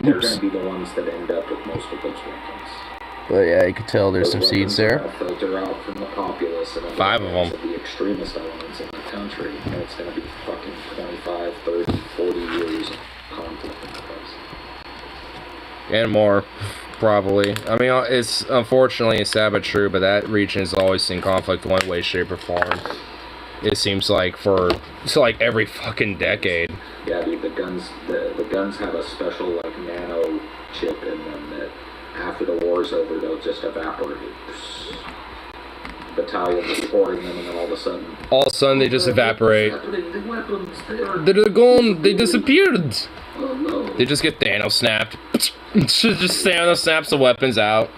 [SPEAKER 4] They're
[SPEAKER 1] Oops.
[SPEAKER 4] going to be the ones that end up with most of those weapons.
[SPEAKER 1] But yeah, you can tell there's some
[SPEAKER 4] Those
[SPEAKER 1] seeds
[SPEAKER 4] weapons are
[SPEAKER 1] there.
[SPEAKER 4] gonna filter out from the populace and
[SPEAKER 1] 5 of them.
[SPEAKER 4] the extremist elements in the country, and it's going to be fucking 25, 30, 40 years of conflict in the place.
[SPEAKER 1] And more, probably. I mean, it's unfortunately it's sad but true, but that region has always seen conflict one way, shape, or form. It seems like it's like every fucking decade.
[SPEAKER 4] Yeah, dude, the guns have a special like nano chip in them that after the war's over they'll just evaporate. battalions supporting them, and then all of a sudden
[SPEAKER 1] they just evaporate.
[SPEAKER 4] The weapons,
[SPEAKER 1] They're gone. They disappeared.
[SPEAKER 4] oh no.
[SPEAKER 1] They just get Thanos snapped. Just Thanos snaps the weapons out.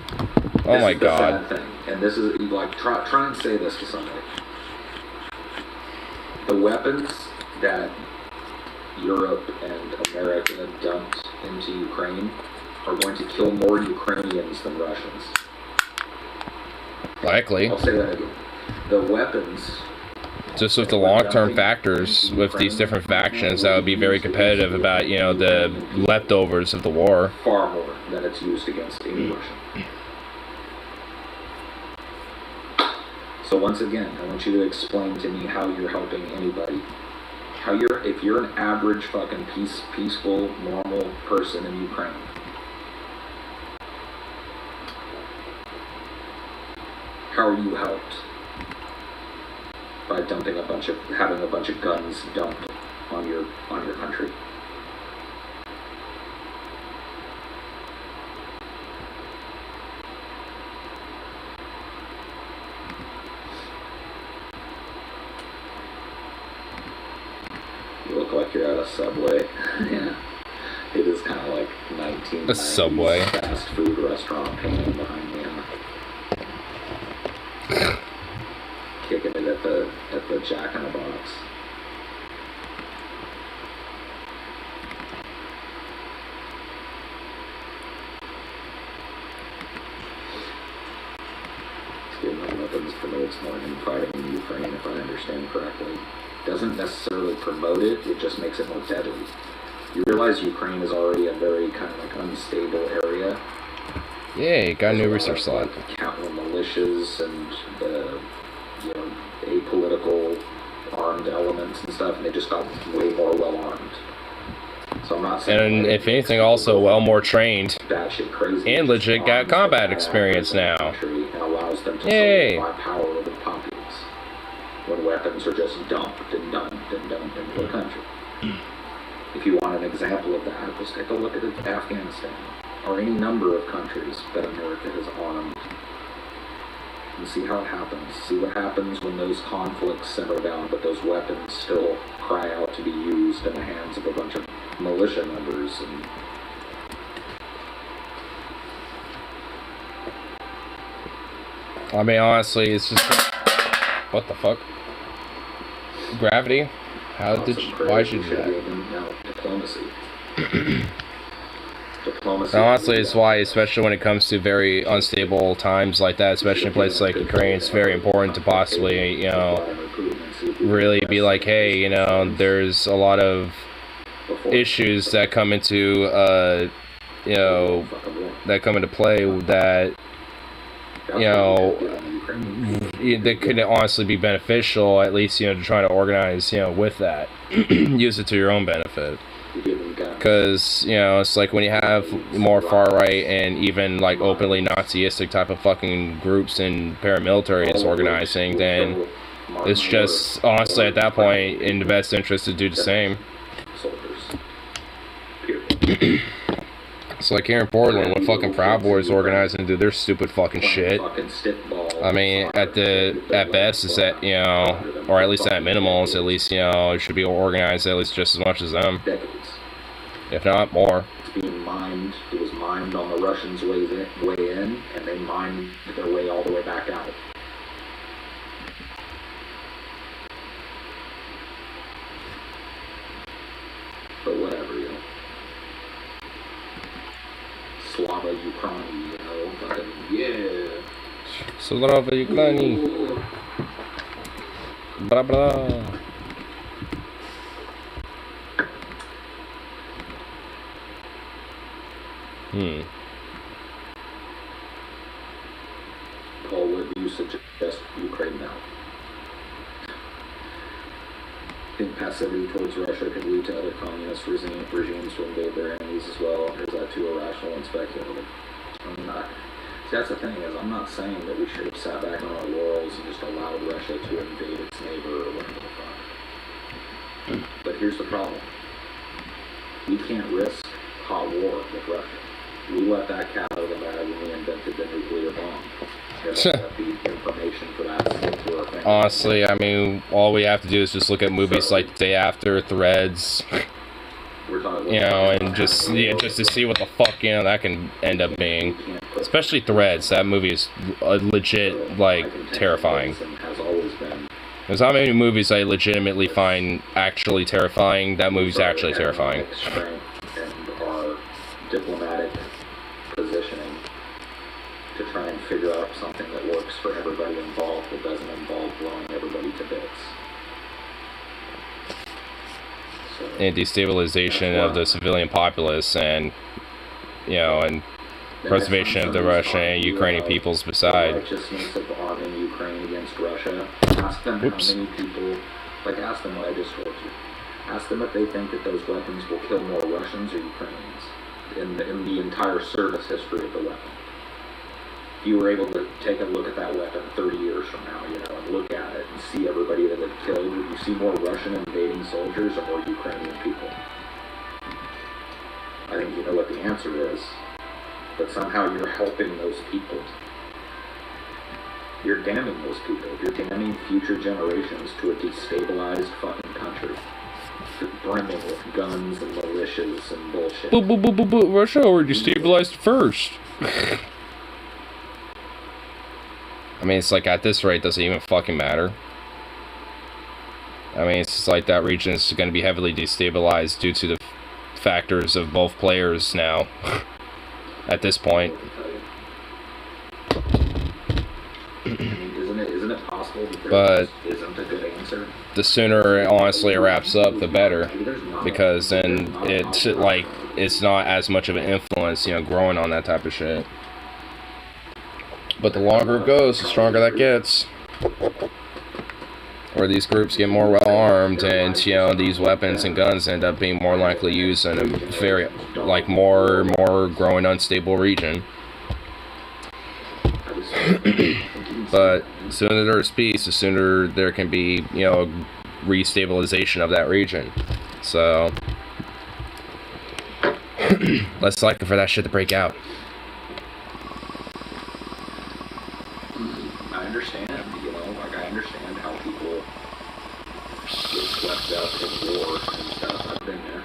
[SPEAKER 1] Oh
[SPEAKER 4] This
[SPEAKER 1] my
[SPEAKER 4] is the
[SPEAKER 1] god.
[SPEAKER 4] sad thing, and this is like try and say this to somebody. The weapons that Europe and America dumped into Ukraine are going to kill more Ukrainians than Russians.
[SPEAKER 1] Likely.
[SPEAKER 4] I'll say that again. The weapons.
[SPEAKER 1] Just with the long-term factors with these different factions, that would be very competitive about, you know, the leftovers of the war.
[SPEAKER 4] Far more than it's used against any Russian. So once again, I want you to explain to me how you're helping anybody. If you're an average fucking peaceful, normal person in Ukraine, how are you helped? By having a bunch of guns dumped on your country. You look like you're at a Subway. Yeah. It is kind of like 1990s
[SPEAKER 1] A Subway.
[SPEAKER 4] fast food restaurant hanging behind me. Kicking it at the Jack in the Box. Getting my weapons promotes more than fighting in Ukraine, if I understand correctly. Doesn't necessarily promote it, it just makes it more deadly. You realize Ukraine is already a very kind of like unstable area.
[SPEAKER 1] Yay, got a new research slot.
[SPEAKER 4] Like counter militias and apolitical armed elements and stuff, and they just got way more well armed. So I'm not saying.
[SPEAKER 1] And if anything, also well more trained.
[SPEAKER 4] Batshit crazy.
[SPEAKER 1] And legit got combat experience now.
[SPEAKER 4] And allows them to
[SPEAKER 1] Yay.
[SPEAKER 4] solidify power over the populace when weapons are just dumped and dumped and dumped into the country. If you want an example of that, just take a look at Afghanistan or any number of countries that America has armed and see how it happens. See what happens when those conflicts simmer down, but those weapons still cry out to be used in the hands of a bunch of militia members. And
[SPEAKER 1] I mean, honestly, it's just what the fuck? Gravity? Why should you do that?
[SPEAKER 4] No, diplomacy. Diplomacy.
[SPEAKER 1] Honestly, it's why, especially when it comes to very unstable times like that, especially in places like Ukraine, it's very important to possibly, you know, really be like, hey, you know, there's a lot of issues that come into, you know, that come into play that, you know, that could honestly be beneficial, at least, you know, to try to organize, you know, with that. Use it to your own benefit. Because, you know, it's like when you have more far-right and even, like, openly Nazistic type of fucking groups and paramilitaries organizing, then it's just, honestly, at that point, in the best interest to do the same. It's like here in Portland when fucking Proud Boys organizing do their stupid fucking shit. I mean, at best, it's at, you know, or at least at minimal, it's at least, you know, it should be organized at least just as much as them. If not more.
[SPEAKER 4] It's being mined. It was mined on the Russians' way in, and they mined their way all the way back out. But whatever, you know. Slava Ukraini, you know, fucking, yeah.
[SPEAKER 1] Slava Ukraini. Blah blah.
[SPEAKER 4] Paul, what do you suggest Ukraine now? Think passivity towards Russia could lead to other communist regimes to invade their enemies as well? Or is that too irrational and speculative? I'm not. See, that's the thing, is I'm not saying that we should have sat back on our laurels and just allowed Russia to invade its neighbor or whatever the fuck. But here's the problem. We can't risk hot war with Russia. We let that cat out of the bag when we invented the nuclear bomb. The information for that
[SPEAKER 1] honestly, I mean, all we have to do is just look at movies like The Day After, Threads, you know, and just to see what the fuck, you know, that can end up being. Especially Threads. That movie is legit, like, terrifying. There's not many movies I legitimately find actually terrifying. That movie's actually terrifying.
[SPEAKER 4] And our diplomatic positioning to try and figure out something that works for everybody involved that doesn't involve blowing everybody to bits. So,
[SPEAKER 1] And destabilization of the civilian populace, and, you know, and preservation of the Russian and Ukrainian peoples beside.
[SPEAKER 4] The righteousness of arming Ukraine against Russia. Ask them how many people, like, ask them what I just told you. Ask them if they think that those weapons will kill more Russians or Ukrainians in the entire service history of the weapon. If you were able to take a look at that weapon 30 years from now, you know, and look at it and see everybody that it killed, would you see more Russian invading soldiers or more Ukrainian people? I think you know what the answer is. But somehow you're helping those people. You're damning those people. You're damning future generations to a destabilized fucking country. Brimming with guns and militias and bullshit.
[SPEAKER 1] But Russia already destabilized first. I mean, it's like, at this rate, does it even fucking matter? I mean, it's just like that region is going to be heavily destabilized due to the factors of both players now. At this point.
[SPEAKER 4] Isn't it possible that there
[SPEAKER 1] But
[SPEAKER 4] isn't a good answer?
[SPEAKER 1] the sooner, honestly, it wraps up, the better. Because then it's like, it's not as much of an influence, you know, growing on that type of shit. But the longer it goes, the stronger that gets. Or these groups get more well armed, and, you know, these weapons and guns end up being more likely used in a very, like, more growing unstable region. But the sooner there's peace, the sooner there can be, you know, restabilization of that region. So less likely for that shit to break out.
[SPEAKER 4] I understand, you know, like, I understand how people get swept up in war and stuff. I've been there.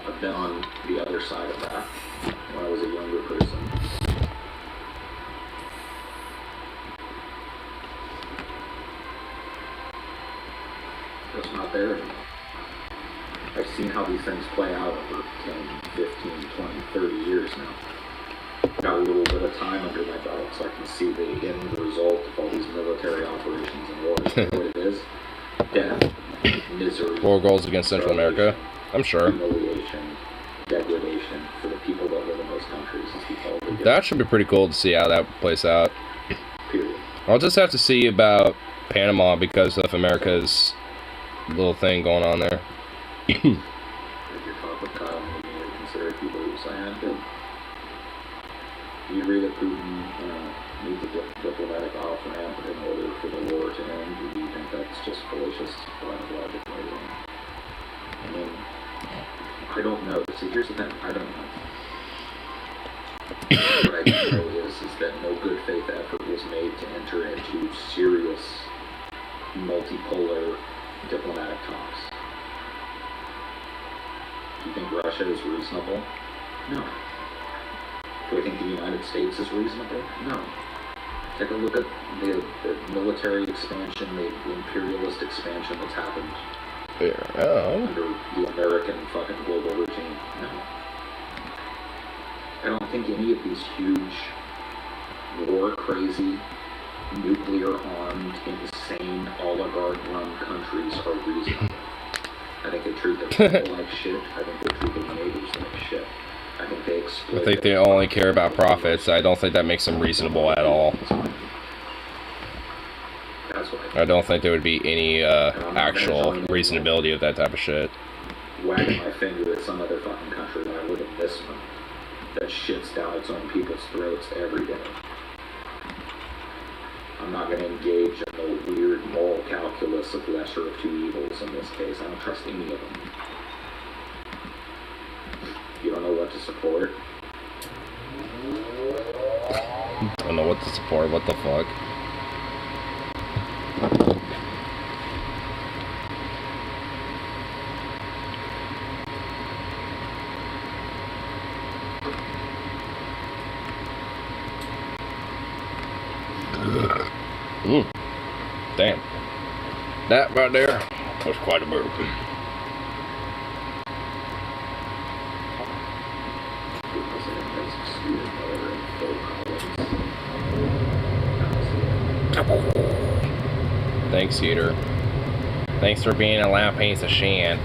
[SPEAKER 4] I've been on the other side of that when I was a younger person. It's not there anymore. I've seen how these things play out over 10, 15, 20, 30 years now. Got a little bit of time under my belt, so I can see the end result of all these military operations and wars. You know what it is? Death, misery.
[SPEAKER 1] War goals against Central America, I'm sure.
[SPEAKER 4] Humiliation, degradation for the people that live in those countries.
[SPEAKER 1] That should be pretty cool to see how that plays out.
[SPEAKER 4] Period.
[SPEAKER 1] I'll just have to see about Panama because of America's little thing going on there.
[SPEAKER 4] If you're talking with Kyle, maybe you consider people who say, you agree that Putin needs a diplomatic off-ramp in order for the war to end? Or do you think that's just fallacious line of logic? I mean, I don't know. See, here's the thing. I don't know. What I do know is that no good faith effort was made to enter into serious multipolar diplomatic talks. Do you think Russia is reasonable? No. Do I think the United States is reasonable? No. Take a look at the military expansion, the imperialist expansion that's happened under the American fucking global regime. No. I don't think any of these huge, war-crazy, nuclear-armed, insane, oligarch-run countries are reasonable. I think they treat their people like shit. I think they treat their neighbors like shit. I think they exploit.
[SPEAKER 1] I think they only care about profits. I don't think that makes them reasonable at all.
[SPEAKER 4] That's what
[SPEAKER 1] I don't think there would be any actual reasonability of that type of shit.
[SPEAKER 4] Wagging my finger at some other fucking country when I live in this one that shits down its own people's throats every day. I'm not going to engage in the weird moral calculus of lesser of two evils in this case. I don't trust any of them. You don't know what to support?
[SPEAKER 1] I don't know what to support. What the fuck? Damn. That right there was quite a burp. Thanks, Eater. Thanks for being a loud piece of shit.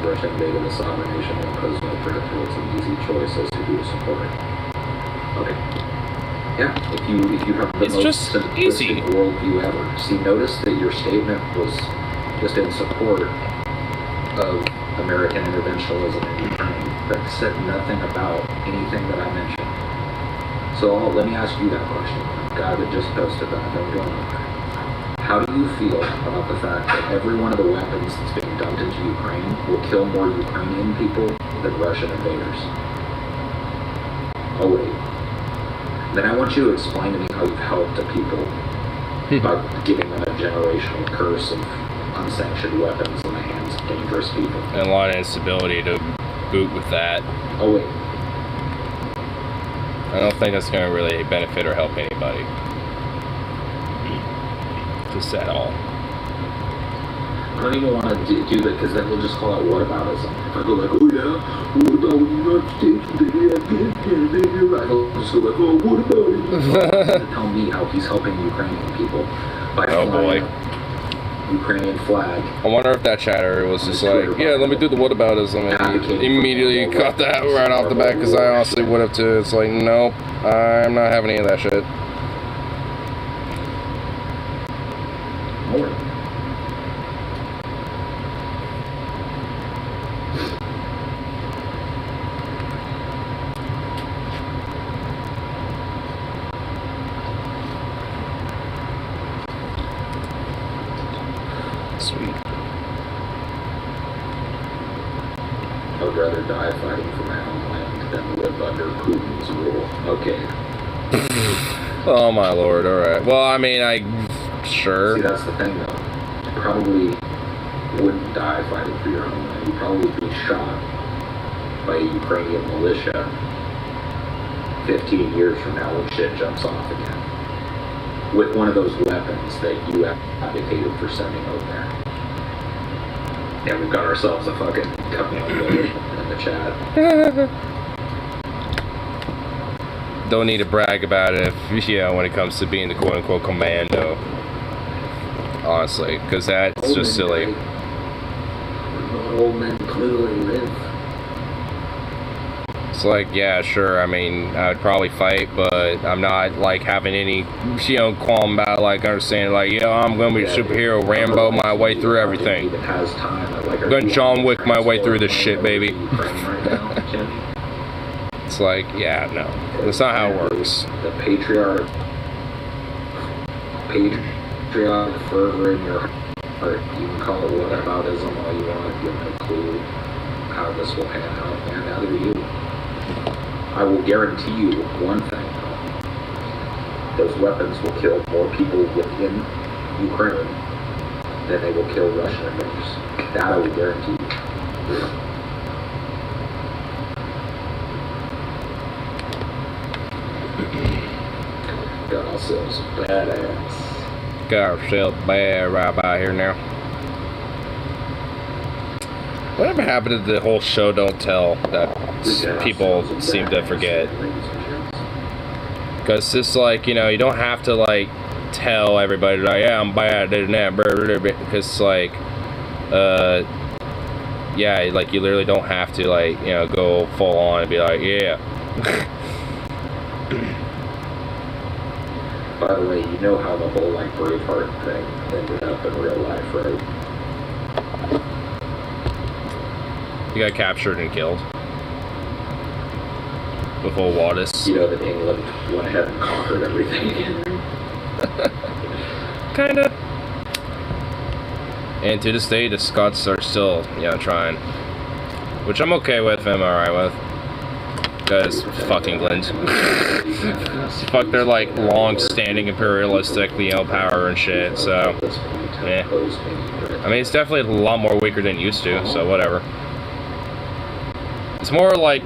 [SPEAKER 4] Russia invaded the sovereign nation and posed no threat to it's an easy choice as to who to support it. Okay. Yeah, if you have the
[SPEAKER 1] It's
[SPEAKER 4] most
[SPEAKER 1] just easy.
[SPEAKER 4] simplistic worldview ever. See, notice that your statement was just in support of American interventionism in Ukraine. That said nothing about anything that I mentioned. So let me ask you that question. The guy that just posted that, don't go nowhere. How do you feel about the fact that every one of the weapons that's being dumped into Ukraine will kill more Ukrainian people than Russian invaders? Oh wait. Then I want you to explain to me how you've helped the people by giving them a generational curse of unsanctioned weapons in the hands of dangerous people.
[SPEAKER 1] And a lot of instability to boot with that.
[SPEAKER 4] Oh wait.
[SPEAKER 1] I don't think that's going to really benefit or help anybody. Just at all.
[SPEAKER 4] I don't even want to do that because then we'll just call it whataboutism. If I go like, oh yeah, what about when the United States invaded Afghanistan? I will just go like, oh, what about it? To tell me how he's helping Ukrainian people by flying a Ukrainian flag.
[SPEAKER 1] I wonder if that chatter was just like, yeah, let me do the whataboutism, and he immediately cut that right off the bat, because I honestly would have too. It's like, nope, I'm not having any of that shit.
[SPEAKER 4] More.
[SPEAKER 1] Sweet.
[SPEAKER 4] I would rather die fighting for my homeland than live under Putin's rule. Okay.
[SPEAKER 1] Oh my lord, alright. Well, I mean, sure.
[SPEAKER 4] See, that's the thing though. You probably wouldn't die fighting for your homeland. You'd probably be shot by a Ukrainian militia 15 years from now when shit jumps off again. With one of those weapons that you advocated for sending over there. Yeah, we've got ourselves a fucking couple in the chat.
[SPEAKER 1] Don't need to brag about it, when it comes to being the quote-unquote commando. Honestly, because that's just silly.
[SPEAKER 4] Old men clearly live.
[SPEAKER 1] It's like, yeah, sure, I mean, I'd probably fight, but I'm not, like, having any, qualm about, like, understanding, like, I'm gonna be a superhero, Rambo my way through everything. I'm gonna John Wick my way through this shit, baby. It's like, yeah, no. That's not how it works.
[SPEAKER 4] The patriotic fervor in your heart, you can call it whataboutism all you want, you have no clue how this will pan out, and neither do you. I will guarantee you one thing, those weapons will kill more people within Ukraine than they will kill Russian invaders. That I will guarantee you. Got ourselves badass.
[SPEAKER 1] Got ourselves bad right about here now. Whatever happened to the whole show don't tell that people seem to forget? Because it's like, you don't have to, like, tell everybody, like, yeah, I'm bad, this and that, because it's like, yeah, like, you literally don't have to, like, go full on and be like, yeah.
[SPEAKER 4] By the way, you know how the whole, like, Braveheart thing ended up in real life, right?
[SPEAKER 1] He got captured and killed. With whole Wadis.
[SPEAKER 4] You know that England went ahead and conquered everything again.
[SPEAKER 1] Kinda. And to this day, the Scots are still, trying. Which I'm okay with, I'm alright with. Because fuck England. Fuck their like long-standing imperialistic, power and shit. So, yeah. I mean, it's definitely a lot more weaker than it used to. So whatever. It's more like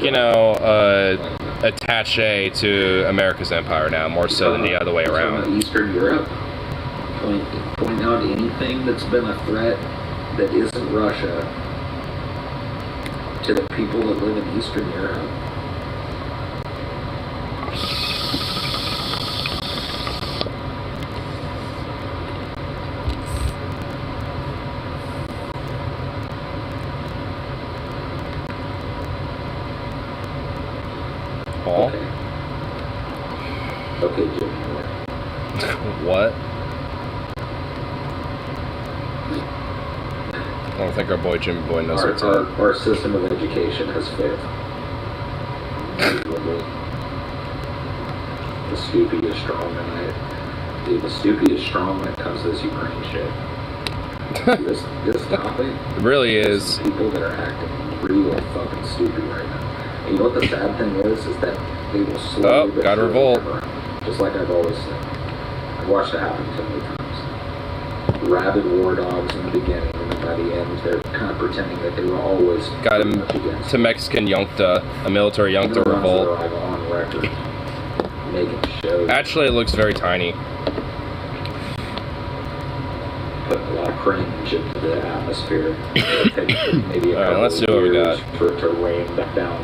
[SPEAKER 1] attaché to America's empire now, more so than the other way around.
[SPEAKER 4] Eastern Europe. Point out anything that's been a threat that isn't Russia to the people that live in Eastern Europe.
[SPEAKER 1] Paul?
[SPEAKER 4] Okay, Jim.
[SPEAKER 1] What? I don't think our boy Jimmy Boy knows what's up.
[SPEAKER 4] Our system of education has failed. The Stoopy is strong tonight. Dude, the Stoopy is strong when it comes to this Ukraine shit. This topic.
[SPEAKER 1] It really is.
[SPEAKER 4] People that are acting real fucking stupid right now. And you know what the sad thing is that they will slowly.
[SPEAKER 1] Oh, gotta revolt.
[SPEAKER 4] Just like I've always said. I've watched it happen too many times. Rabid war dogs in the beginning, and then by the end, they're kind of pretending that they were always
[SPEAKER 1] got him to Mexican Yunkta, a military Yunkta revolt.
[SPEAKER 4] On record, making shows.
[SPEAKER 1] Actually, it looks very tiny.
[SPEAKER 4] Putting a lot of cringe into the atmosphere. Maybe
[SPEAKER 1] All right, let's see what we got.
[SPEAKER 4] For it to rain back down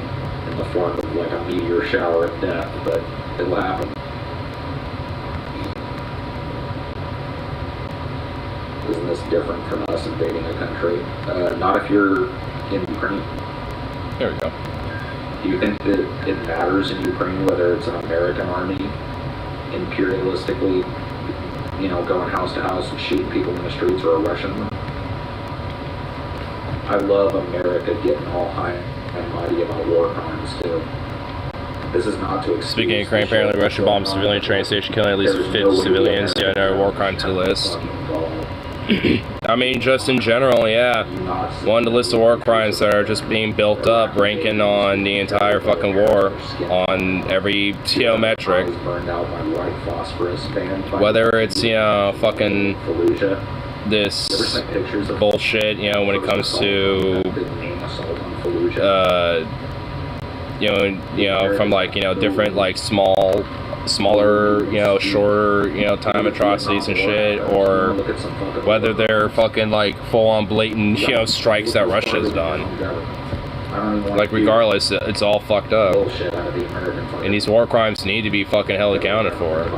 [SPEAKER 4] in the form of like a meteor shower of death, but it'll happen. Isn't this different from us invading a country? Not if you're in Ukraine.
[SPEAKER 1] There we go.
[SPEAKER 4] Do you think that it matters in Ukraine whether it's an American army imperialistically, going house to house and shooting people in the streets, or a Russian one? I love America getting all high and mighty about war crimes too. This is not to excuse.
[SPEAKER 1] Speaking of Ukraine, apparently Russia bombed civilian train station, killing at least 50 civilians. Yeah, another war crime to the list. I mean, just in general, yeah. One of the list of war crimes that are just being built up, ranking on the entire fucking war, on every metric. Whether it's, fucking this bullshit, when it comes to, from like, different like smaller, shorter, time atrocities and shit, or whether they're fucking like full-on blatant, strikes that Russia's done. Like regardless, it's all fucked up. And these war crimes need to be fucking held accounted for.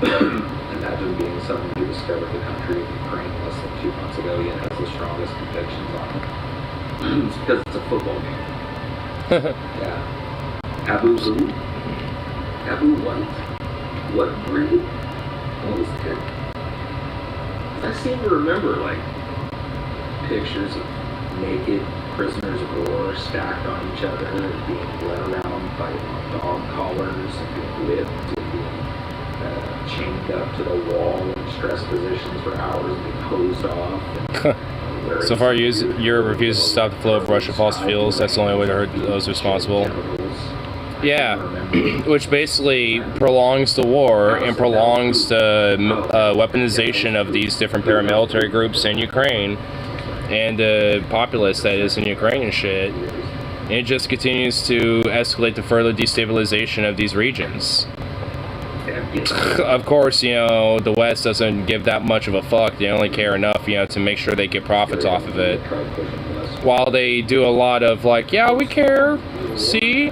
[SPEAKER 4] Imagine being someone who discovered the country of Ukraine less than 2 months ago, yet has the strongest convictions on it. It's because it's a football game. Yeah. Abu who? Abu what? What breed? What was that? I seem to remember, pictures of naked prisoners of war stacked on each other, being led around by dog collars and being whipped and being chained up to the wall in stress positions for hours and being hosed off.
[SPEAKER 1] So far, Europe refuses to stop the flow of Russian fossil fuels. That's the only way to hurt those responsible. Yeah, which basically prolongs the war and prolongs the weaponization of these different paramilitary groups in Ukraine and the populace that is in Ukraine and shit. And it just continues to escalate the further destabilization of these regions. Of course, the West doesn't give that much of a fuck. They only care enough, to make sure they get profits off of it. While they do a lot of yeah, we care. See,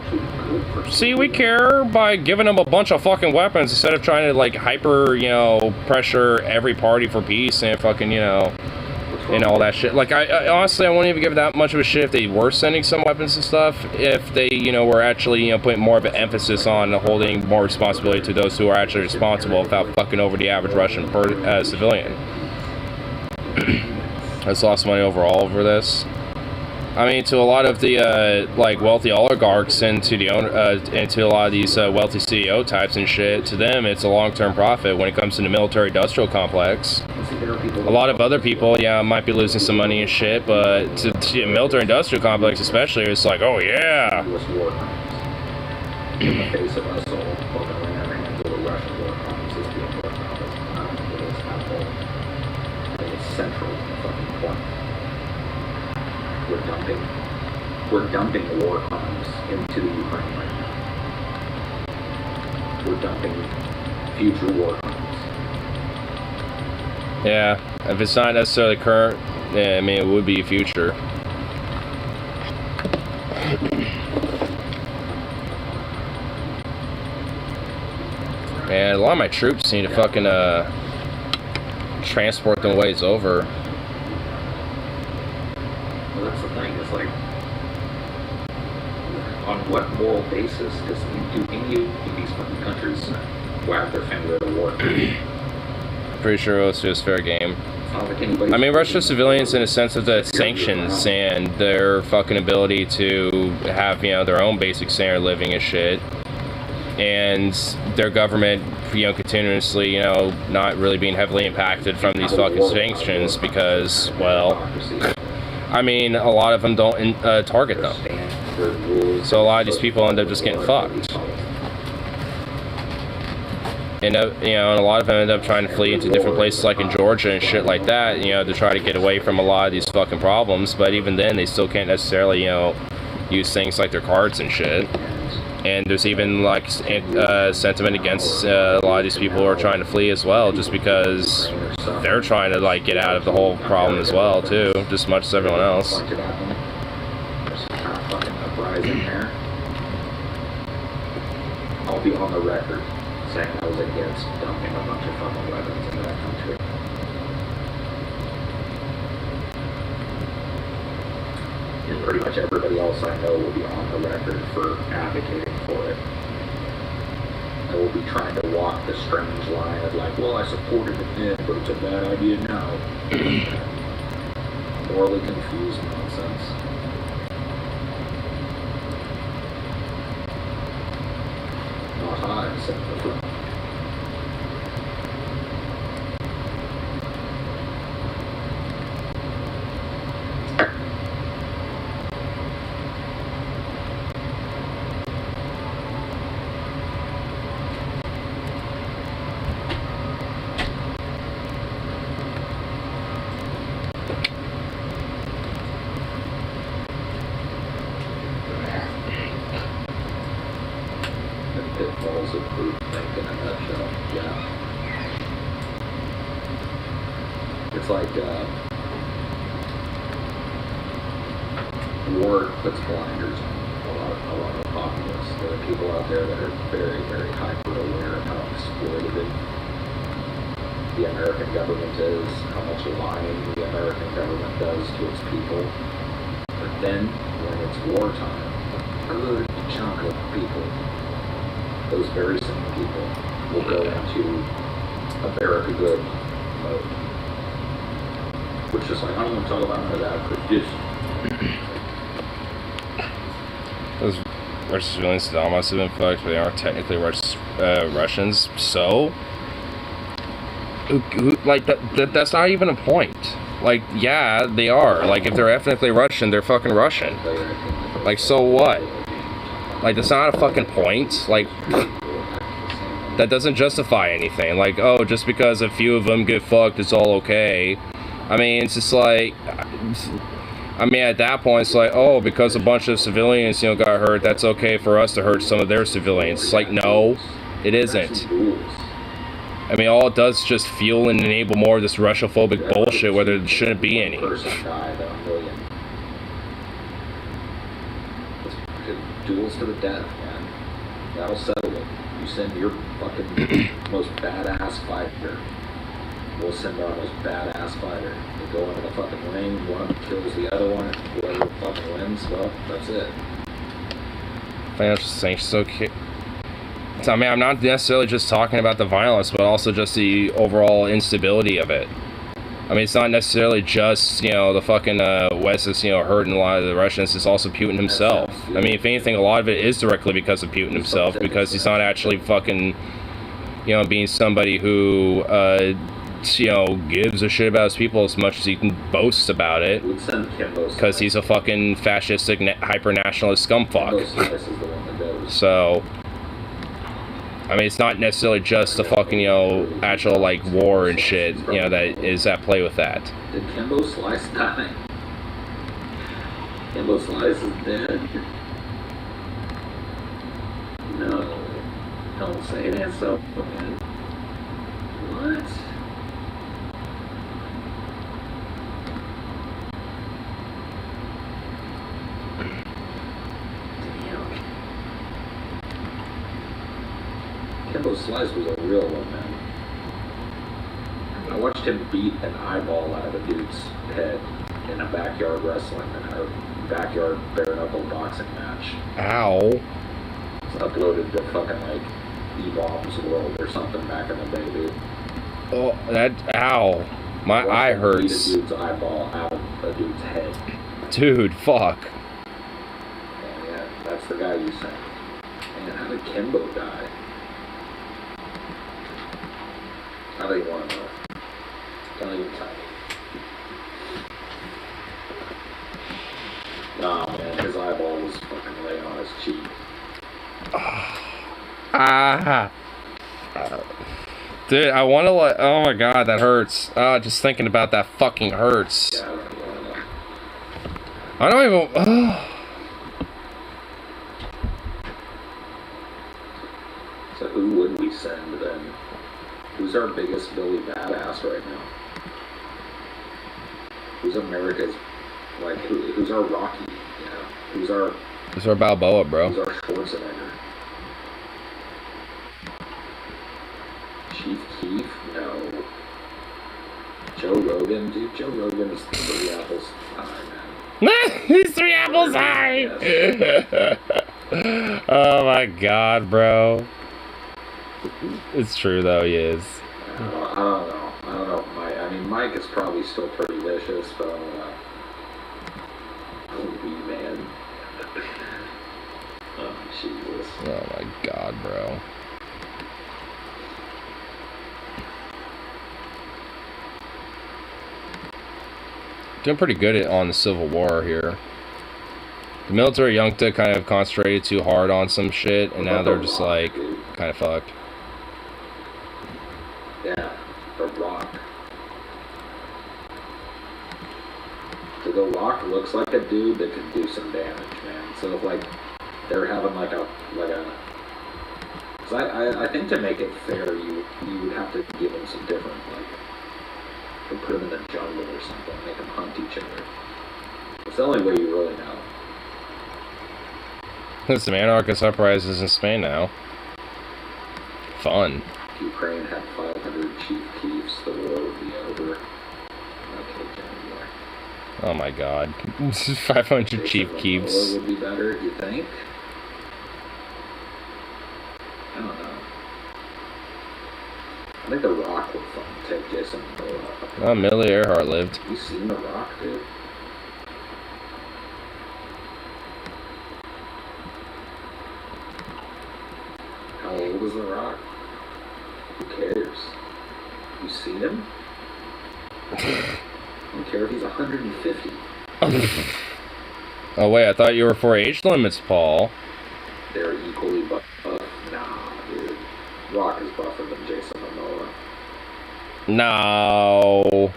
[SPEAKER 1] we care by giving them a bunch of fucking weapons instead of trying to hyper, pressure every party for peace and fucking, and all that shit. I honestly, I wouldn't even give that much of a shit if they were sending some weapons and stuff. If they, were actually, putting more of an emphasis on holding more responsibility to those who are actually responsible without fucking over the average Russian civilian. I just lost money overall over this. I mean, to a lot of the like wealthy oligarchs and to the owner, and to a lot of these wealthy CEO types and shit, to them it's a long-term profit when it comes to the military-industrial complex. A lot of other people, yeah, might be losing some money and shit, but to the military-industrial complex especially, it's like, oh yeah.
[SPEAKER 4] In the face of us all fucking laying our hands over Russian war crimes is being worked out as not it is at all. I think it's central to the fucking point. We're dumping war crimes into the Ukraine right now. We're dumping future war crimes.
[SPEAKER 1] Yeah, if it's not necessarily current, yeah, I mean, it would be future. Man, a lot of my troops need to fucking transport them ways over.
[SPEAKER 4] Well, that's the thing, is like, on what moral basis does do any of these fucking countries wag their finger at a war?
[SPEAKER 1] Pretty sure it was just fair game.
[SPEAKER 4] It's not like anybody's...
[SPEAKER 1] I mean, Russia's civilians in a sense of the sanctions and their fucking ability to have, you know, their own basic standard of living and shit. And their government, you know, continuously, you know, not really being heavily impacted from these fucking sanctions because, well, I mean, a lot of them don't target them. So a lot of these people end up just getting fucked. And, you know, and a lot of them end up trying to flee into different places like in Georgia and shit like that, you know, to try to get away from a lot of these fucking problems. But even then, they still can't necessarily, you know, use things like their cards and shit. And there's even like sentiment against a lot of these people who are trying to flee as well, just because they're trying to like get out of the whole problem as well too, just as much as everyone else.
[SPEAKER 4] There's some kind of fucking uprising there. I'll be on the record saying I was against dumping a bunch of fucking weapons into that country. And pretty much everybody else I know will be on the record for advocating for it. I will be trying to walk the strange line of like, well, I supported it then, but it's a bad idea now. Morally confused nonsense. Not high, except for the pitfalls of groupthink in a nutshell. Yeah. It's like war puts blinders on a lot of the populace. There are people out there that are very, very hyper aware of how exploitative the American government is, how much lying the American government does to its people. But then, when it's wartime, a good chunk of people, those very same people, will go into America good mode. Which is like, I don't want to talk about none of that, but just...
[SPEAKER 1] Those Russian civilians still must have been fucked, but they aren't technically Russians, so? Like, that's not even a point. Like, yeah, they are. Like, if they're ethnically Russian, they're fucking Russian. Like, so what? Like, that's not a fucking point. Like, that doesn't justify anything. Like, oh, just because a few of them get fucked, it's all okay. I mean, it's just like... I mean, at that point, it's like, oh, because a bunch of civilians, you know, got hurt, that's okay for us to hurt some of their civilians. It's like, no, it isn't. I mean, all it does is just fuel and enable more of this Russophobic bullshit where there shouldn't be any.
[SPEAKER 4] Duels to the death, man. That'll settle it. You send your fucking most badass fighter. We'll send our most badass fighter. They go into the fucking ring, one of them kills the other one, whoever fucking wins, well, that's it.
[SPEAKER 1] Financial sanctions, okay. I mean, I'm not necessarily just talking about the violence, but also just the overall instability of it. I mean, it's not necessarily just, the fucking West is, hurting a lot of the Russians. It's also Putin himself. I mean, if anything, a lot of it is directly because of Putin himself, because he's not actually fucking, being somebody who, gives a shit about his people as much as he can boast about it. Because he's a fucking fascistic, hyper-nationalist scumfuck. So... I mean, it's not necessarily just the fucking, actual, like, war and shit, that is at play with that.
[SPEAKER 4] Did Kimbo Slice die? Kimbo Slice is dead. No. Don't say that so, man. What? Kimbo Slice was a real one, man. I watched him beat an eyeball out of a dude's head in a backyard wrestling and a backyard bare-knuckle boxing match.
[SPEAKER 1] Ow.
[SPEAKER 4] It's uploaded to fucking, like, E-Bombs World or something back in the day, dude.
[SPEAKER 1] Oh, ow. My eye hurts.
[SPEAKER 4] Beat a dude's eyeball out of a dude's head.
[SPEAKER 1] Dude, fuck.
[SPEAKER 4] Yeah, that's the guy you sent. Man, how did Kimbo die? How do you want to know? Don't even tell me. Nah, man, his eyeball was fucking laying on his cheek.
[SPEAKER 1] Dude, I want to oh my god, that hurts. Just thinking about that fucking hurts.
[SPEAKER 4] Yeah, I don't even want to know.
[SPEAKER 1] I don't even...
[SPEAKER 4] So who would we send then? Who's our biggest Billy Badass right now? Who's America's, like, who's our Rocky, Who's our
[SPEAKER 1] Balboa, bro.
[SPEAKER 4] Who's our Schwarzenegger? Chief Keef? No. Joe Rogan? Dude, Joe Rogan is 3 apples high, man.
[SPEAKER 1] He's 3 apples high!
[SPEAKER 4] Yes.
[SPEAKER 1] Oh my god, bro. It's true, though, he is.
[SPEAKER 4] I don't know. I don't know if Mike... I mean, Mike is probably still pretty vicious, but I don't know. Holy man. Oh, Jesus.
[SPEAKER 1] Oh my god, bro. Doing pretty good on the Civil War here. The military junta kind of concentrated too hard on some shit, and now they're just like kind of fucked.
[SPEAKER 4] Yeah, The Rock. So The Rock looks like a dude that could do some damage, man. So if, like, they're having like a cause I think to make it fair, you would have to give them some different, like, put them in the jungle or something, make them hunt each other. It's the only way you really know.
[SPEAKER 1] There's some anarchist uprisings in Spain now. Fun.
[SPEAKER 4] If Ukraine had 500 chief chiefs, the war would be over. Okay, anymore.
[SPEAKER 1] Oh my god. 500 chief chiefs.
[SPEAKER 4] War would be better, you think? I don't know. I think The Rock would fucking take Jason Momoa.
[SPEAKER 1] Oh, Millie Earhart lived.
[SPEAKER 4] You seen The Rock, dude? How old is The Rock? Who cares? You seen him? I don't care if he's 150.
[SPEAKER 1] Oh wait, I thought you were for age limits, Paul.
[SPEAKER 4] They're equally buff. Nah, dude. Rock is buffer than Jason Momoa.
[SPEAKER 1] No.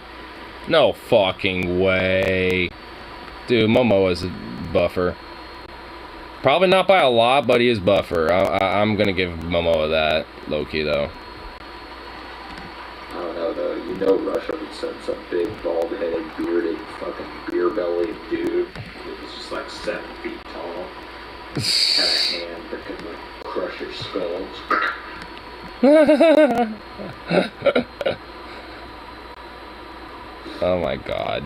[SPEAKER 1] No fucking way. Dude, Momoa's a buffer. Probably not by a lot, but he is buffer. I'm gonna give Momoa that, low-key, though.
[SPEAKER 4] I don't know, though. You know Russia would send some big, bald-headed, bearded, fucking beer-bellied dude who was just like 7 feet tall. Had a hand that could, like, crush your skull.
[SPEAKER 1] Oh my god.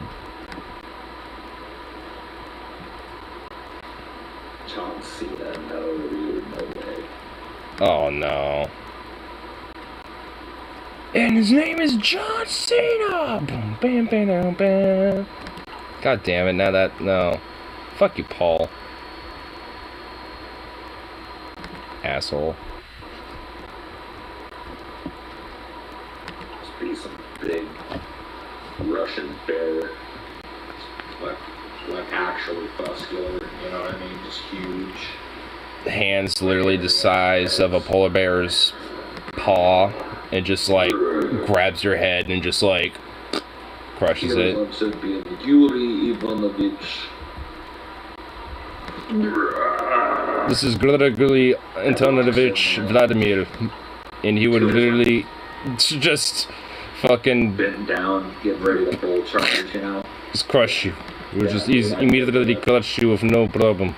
[SPEAKER 4] John Cena, no, dude, no way.
[SPEAKER 1] Oh no. And his name is John Cena! Boom, bam, bam, bam, bam. God damn it, now that... No. Fuck you, Paul. Asshole.
[SPEAKER 4] Must be some big Russian bear. Like actually muscular, you know what I mean? Just huge.
[SPEAKER 1] Hands literally the size of a polar bear's paw. And just like grabs your head and just like crushes it.
[SPEAKER 4] Yuri Ivanovich.
[SPEAKER 1] This is Grigory Antonovich Vladimir. And he would literally just fucking
[SPEAKER 4] bend down, get ready to full charge, you know?
[SPEAKER 1] Just crush you. He would just immediately crush you with no problem.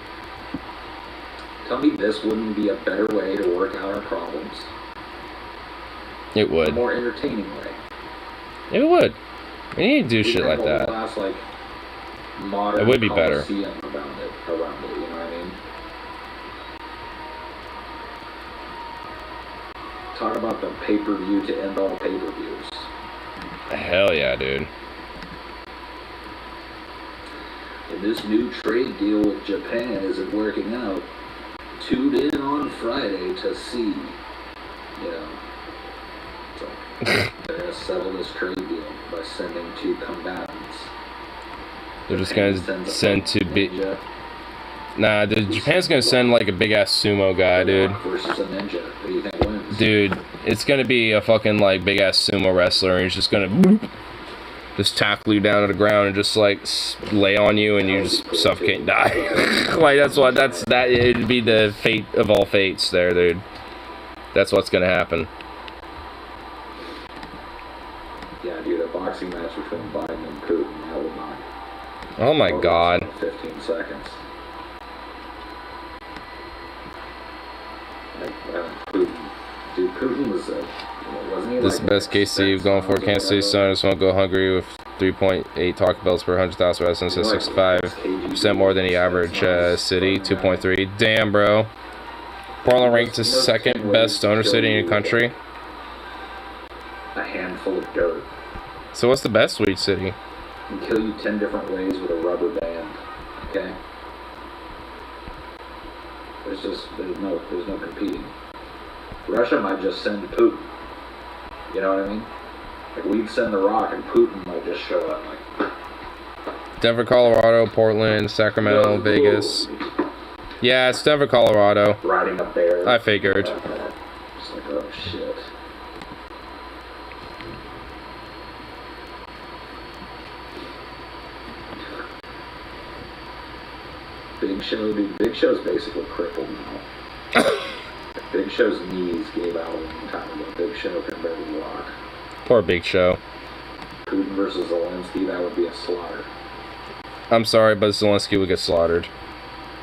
[SPEAKER 4] Tell me this wouldn't be a better way to work out our problems.
[SPEAKER 1] It would.
[SPEAKER 4] A more entertaining way.
[SPEAKER 1] It would. We need to do shit like that.
[SPEAKER 4] Last, like, modern
[SPEAKER 1] it would be better.
[SPEAKER 4] Around it, you know what I mean? Talk about the pay-per-view to end all pay-per-views.
[SPEAKER 1] Hell yeah, dude.
[SPEAKER 4] And this new trade deal with Japan isn't working out. Tune in on Friday to see. You know. So, they're gonna settle this trade deal by sending 2 combatants.
[SPEAKER 1] They're just gonna send 2 big... Nah, dude, Japan's gonna send like a big ass sumo guy, dude.
[SPEAKER 4] Versus a ninja. Who do you think wins?
[SPEAKER 1] Dude, it's gonna be a fucking like big ass sumo wrestler, and he's just gonna boop, just tackle you down to the ground and just like lay on you, and you just suffocate and die. Like that. It'd be the fate of all fates, there, dude. That's what's gonna happen.
[SPEAKER 4] Yeah, dude, a boxing match between Biden and Putin, that would not.
[SPEAKER 1] Oh my god.
[SPEAKER 4] 15 seconds. Putin was, wasn't he?
[SPEAKER 1] This is the best KC going for Kansas City Stars won't go hungry with 3.8 Taco Bells per 100,000 residents at 65% more than the average city, 2.3. Damn, bro. Portland ranked the 2nd best stoner city in the country.
[SPEAKER 4] A handful of dirt.
[SPEAKER 1] So what's the best weed city?
[SPEAKER 4] Can kill you 10 different ways with a rubber band. Okay? There's no competing. Russia might just send Putin. You know what I mean? Like, we'd send The Rock and Putin might just show up. Like,
[SPEAKER 1] Denver, Colorado, Portland, Sacramento, Vegas. Yeah, it's Denver, Colorado.
[SPEAKER 4] Riding a bear.
[SPEAKER 1] I figured.
[SPEAKER 4] Just like, oh shit. Big Show, dude. Big Show's basically crippled now. Big Show's knees gave out a long time ago. Big Show can barely walk.
[SPEAKER 1] Poor Big Show.
[SPEAKER 4] Putin versus Zelensky, that would be a slaughter.
[SPEAKER 1] I'm sorry, but Zelensky would get slaughtered.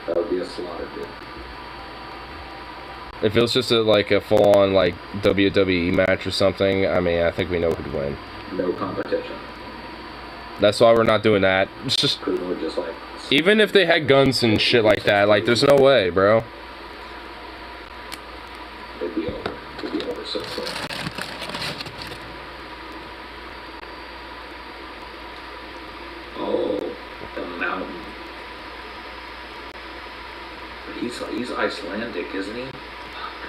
[SPEAKER 4] That would be a slaughter, dude.
[SPEAKER 1] If it was just a full-on like WWE match or something, I mean, I think we know who'd win.
[SPEAKER 4] No competition.
[SPEAKER 1] That's why we're not doing that. It's just
[SPEAKER 4] Putin would just like.
[SPEAKER 1] Even if they had guns and shit like that, like, there's no way, bro.
[SPEAKER 4] It'd be over. It'd be over so quick. Oh, the mountain. He's Icelandic, isn't he?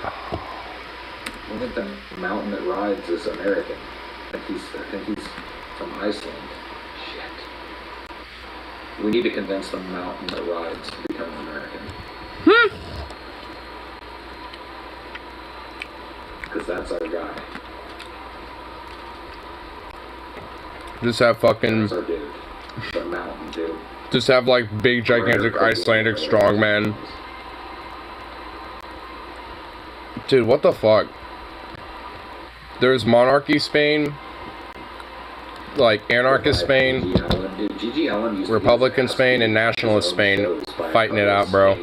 [SPEAKER 4] I don't think the mountain that rides is American. I think he's from Iceland. We need to convince the mountain that rides to become American. Because that's our guy.
[SPEAKER 1] Just have fucking...
[SPEAKER 4] That's our dude. The mountain dude.
[SPEAKER 1] Just have, like, big, gigantic, Icelandic strongman. Dude, what the fuck? There's monarchy Spain, like, anarchist Spain, Republican Spain, and nationalist Spain fighting it out, bro.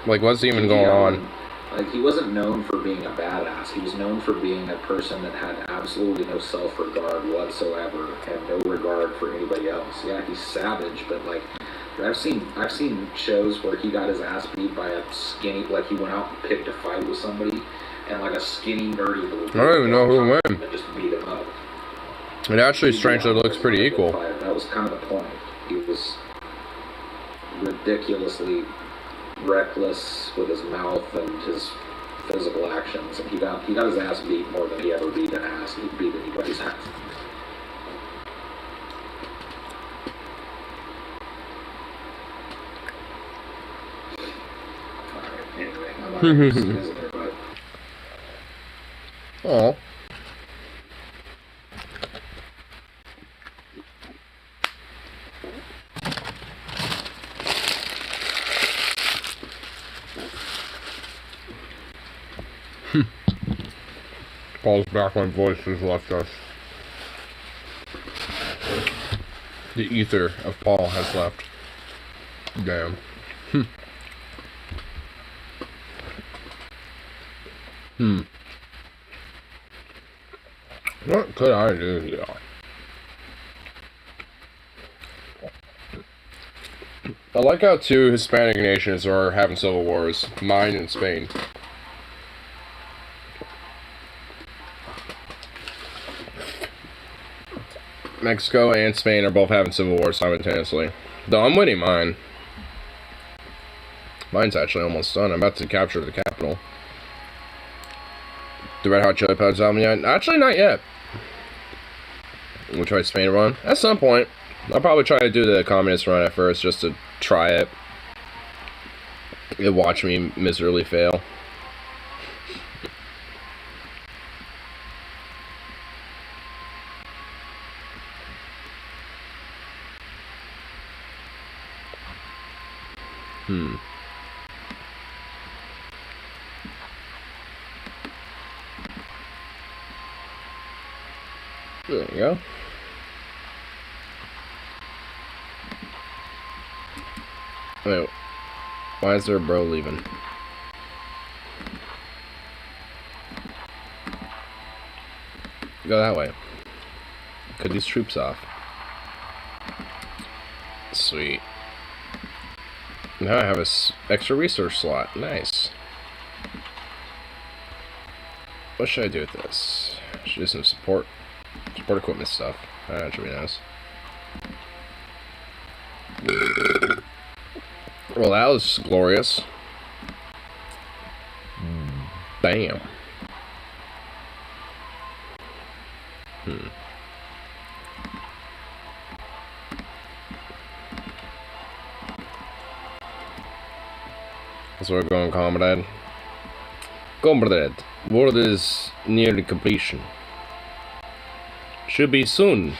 [SPEAKER 1] Like, what's even going on?
[SPEAKER 4] Like, he wasn't known for being a badass. He was known for being a person that had absolutely no self-regard whatsoever and no regard for anybody else. Yeah, he's savage, but like, I've seen shows where he got his ass beat by a skinny, like he went out and picked a fight with somebody, and like a skinny, nerdy little dude.
[SPEAKER 1] I don't even know who won.
[SPEAKER 4] And just beat him up.
[SPEAKER 1] It actually strangely looks pretty equal.
[SPEAKER 4] That was kind of the point. He was ridiculously reckless with his mouth and his physical actions, and he got his ass beat more than he ever beat an ass. He beat anybody's ass. Alright, anyway, I'm not isn't there, but
[SPEAKER 1] Oh. Paul's backline voice has left us. The ether of Paul has left. Damn. What could I do here? I like how two Hispanic nations are having civil wars. Mine and Spain. Mexico and Spain are both having civil wars simultaneously. Though I'm winning mine. Mine's actually almost done. I'm about to capture the capital. The Red Hot Chili Peppers album yet? Actually, not yet. We'll try Spain run. At some point. I'll probably try to do the communist run at first just to try it. And watch me miserably fail. There you go. Wait, why is there a bro leaving? Go that way. Cut these troops off. Sweet. Now I have a extra research slot. Nice. What should I do with this? I should do some support equipment stuff. That should be nice. Well, that was glorious. Bam. So we're going, comrade. Comrade, world is nearly completion. Should be soon.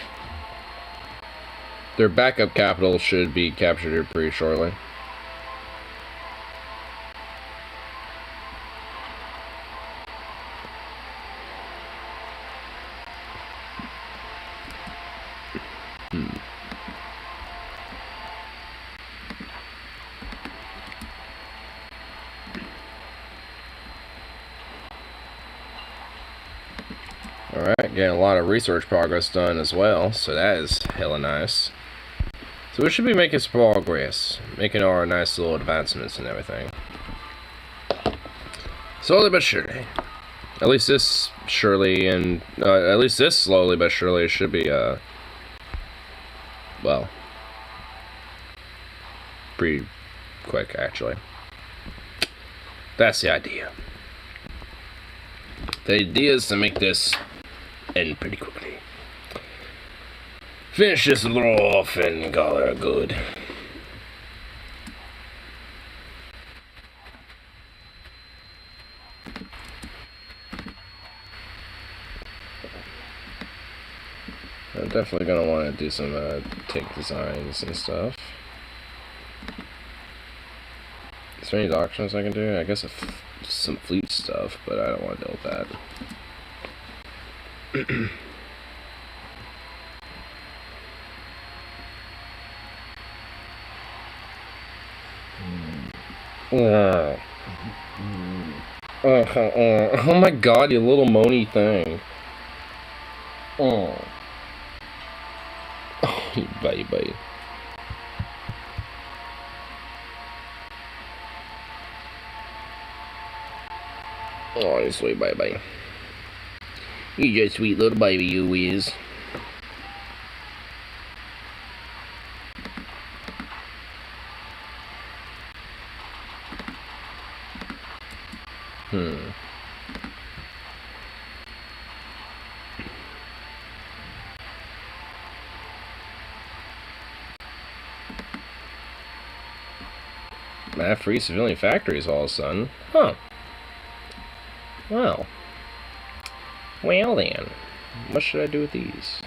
[SPEAKER 1] Their backup capital should be captured here pretty shortly. Alright, getting a lot of research progress done as well, so that is hella nice. So we should be making some progress, making our nice little advancements and everything. Slowly but surely. At least this surely and, at least this slowly but surely should be, well, pretty quick actually. That's the idea. The idea is to make this end pretty quickly. Finish this little off and call it good. I'm definitely gonna want to do some tank designs and stuff. Is there any auctions I can do? I guess some fleet stuff, but I don't want to deal with that. Oh my god, you little moany thing. Oh, you baby. Oh, you sweet baby. You just sweet little baby, you is. Not free civilian factories all of a sudden. Huh. Well. Well then. What should I do with these?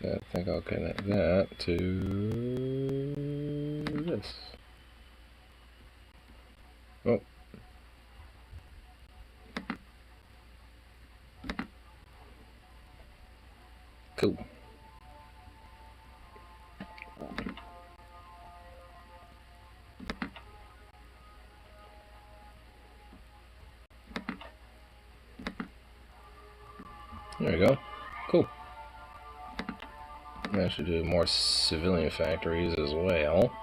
[SPEAKER 1] I think I'll connect that to this. Oh. Cool. There we go. Cool. I should do more civilian factories as well.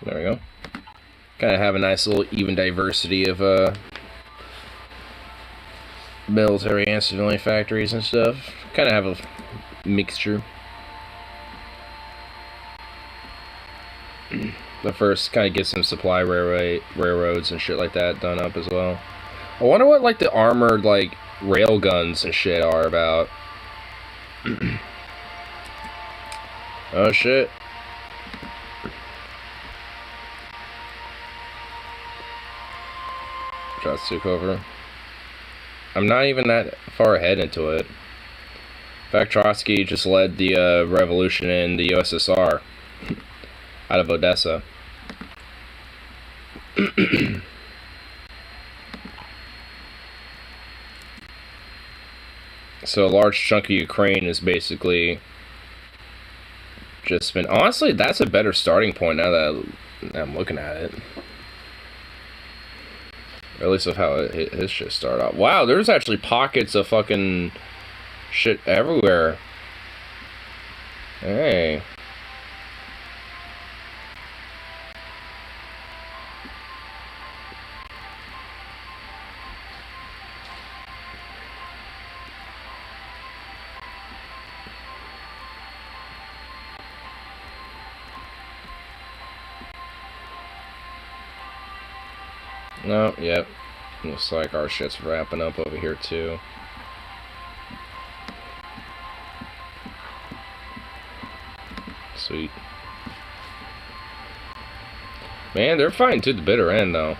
[SPEAKER 1] There we go. Kind of have a nice little even diversity of military and civilian factories and stuff. Kind of have a mixture. But first, kind of get some supply railroads and shit like that done up as well. I wonder what like the armored like rail guns and shit are about. Oh shit. Shots took over. I'm not even that far ahead into it. In fact, Trotsky just led the revolution in the USSR out of Odessa. So a large chunk of Ukraine is basically just been... Honestly, that's a better starting point now that I'm looking at it. Or at least of how his shit started out. Wow, there's actually pockets of fucking shit everywhere. Hey. No, yep. Looks like our shit's wrapping up over here too. Sweet. Man, they're fighting to the bitter end though.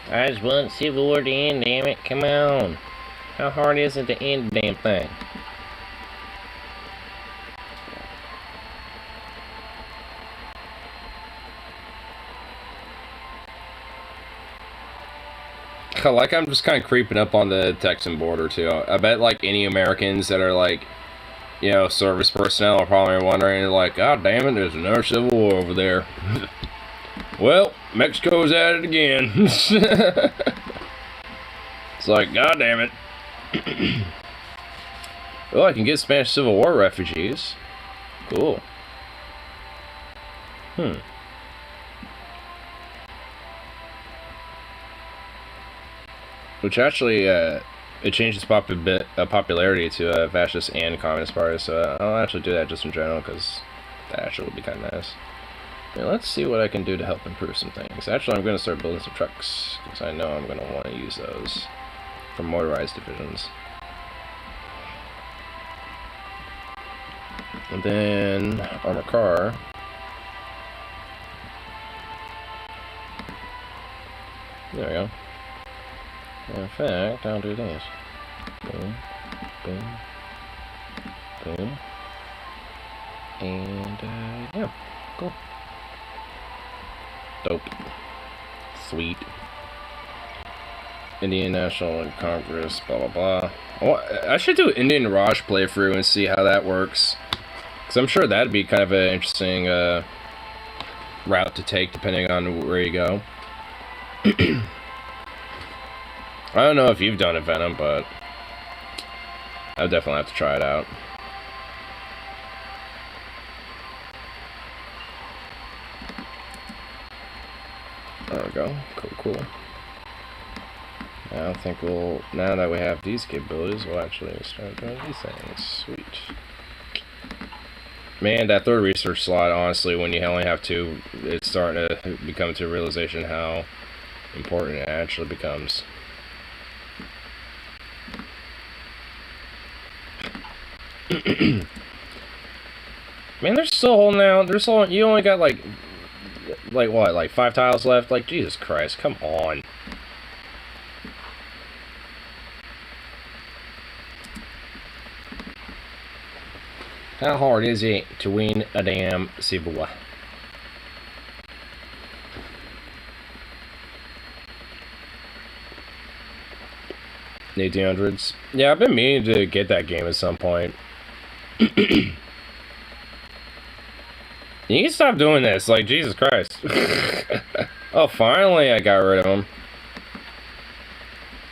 [SPEAKER 1] I just want Civil War to end, damn it. Come on. How hard is it to end the damn thing? Like, I'm just kind of creeping up on the Texan border, too. I bet, like, any Americans that are, like, you know, service personnel are probably wondering, like, God damn it, there's another Civil War over there. Well, Mexico's at it again. It's like, God damn it. Oh, I can get Spanish Civil War refugees. Cool. Which actually, it changes popularity to fascist and communist parties, so I'll actually do that just in general, because that actually would be kind of nice. Now, let's see what I can do to help improve some things. Actually, I'm going to start building some trucks, because I know I'm going to want to use those. for motorized divisions. And then armor car. There we go. In fact, I'll do this. Boom, boom, boom. And, yeah, cool. Dope. Sweet. Indian National Congress, blah, blah, blah. I should do Indian Raj playthrough and see how that works. Because I'm sure that'd be kind of an interesting route to take depending on where you go. I don't know if you've done it, Venom, but I'll definitely have to try it out. There we go. Cool, cool. Now I think now that we have these capabilities, we'll actually start doing these things. Sweet. Man, that third research slot, honestly, when you only have two, it's starting to become to a realization how important it actually becomes. Man, they're still holding out. They're still. You only got like what? Like 5 tiles left? Like, Jesus Christ, come on. How hard is it to win a damn Civil War? The 1800s. Yeah, I've been meaning to get that game at some point. You can stop doing this, like, Jesus Christ. Oh, finally I got rid of him.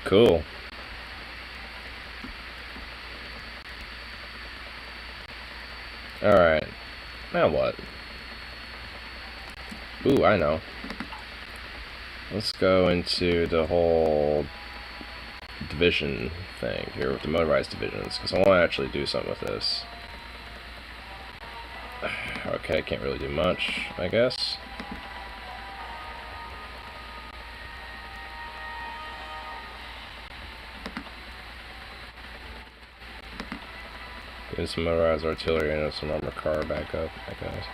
[SPEAKER 1] Cool. Alright. Now what? Ooh, I know. Let's go into the whole division thing here with the motorized divisions, because I want to actually do something with this. Okay, I can't really do much, I guess. Getting some motorized artillery and some armor car backup, I guess.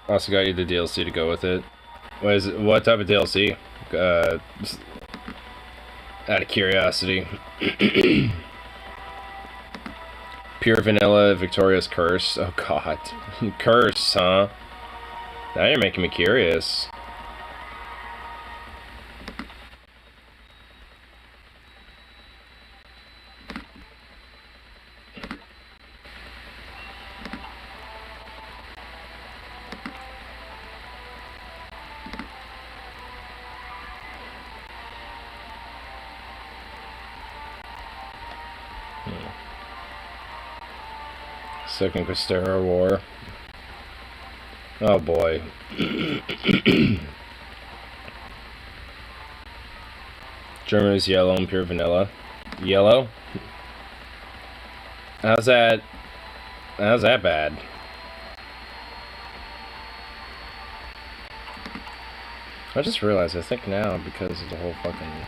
[SPEAKER 1] Also got you the DLC to go with it. What type of DLC? Out of curiosity. Pure vanilla Victoria's Curse. Oh god. Curse, huh? Now you're making me curious. Second Costera War. Oh boy. Germany's yellow and pure vanilla. Yellow? How's that bad? I just realized, I think now, because of the whole fucking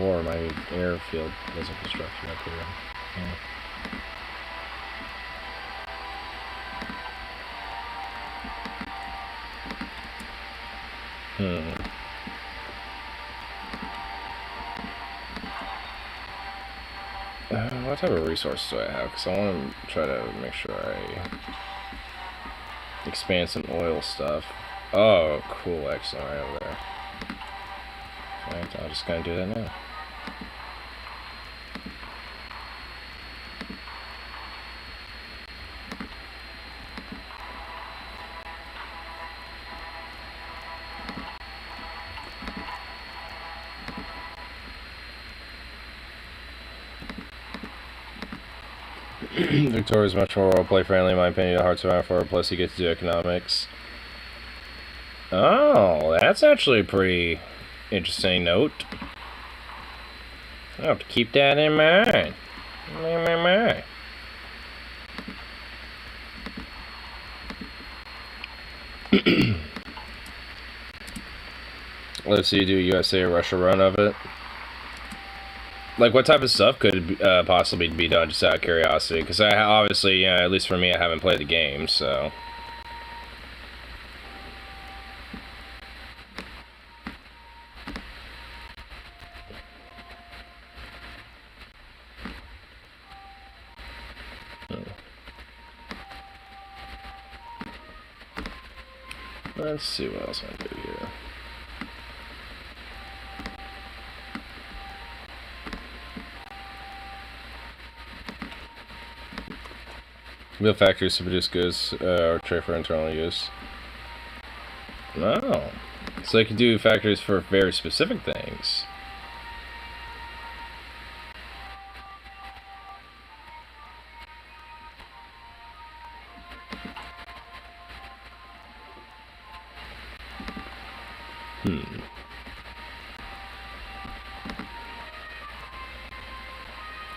[SPEAKER 1] war, my airfield wasn't constructed up here. Yeah. What type of resources do I have? Because I want to try to make sure I expand some oil stuff. Oh, cool, excellent, right over there. Alright, I'm just gonna do that now. Victoria is much more roleplay friendly, in my opinion. Hard to for, plus you get to do economics. Oh, that's actually a pretty interesting note. I'll have to keep that in mind. Let's see, do a USA or Russia run of it. Like, what type of stuff could possibly be done, just out of curiosity? Because I obviously, at least for me, I haven't played the game, so. Let's see what else I can do here. Build factories to produce goods or trade for internal use. Oh. So they can do factories for very specific things.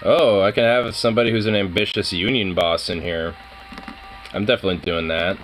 [SPEAKER 1] Oh, I can have somebody who's an ambitious union boss in here. I'm definitely doing that.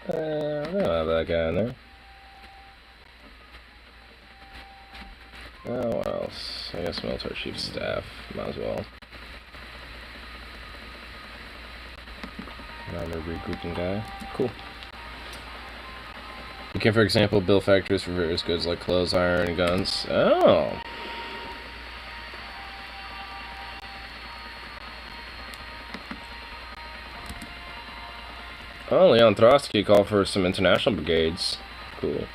[SPEAKER 1] I don't have that guy in there. Oh, what else? I guess military chief staff. Might as well. Not a regrouping guy. Cool. You can, for example, build factories for various goods like clothes, iron, and guns. Oh. Oh, Leon Trotsky called for some international brigades. Cool.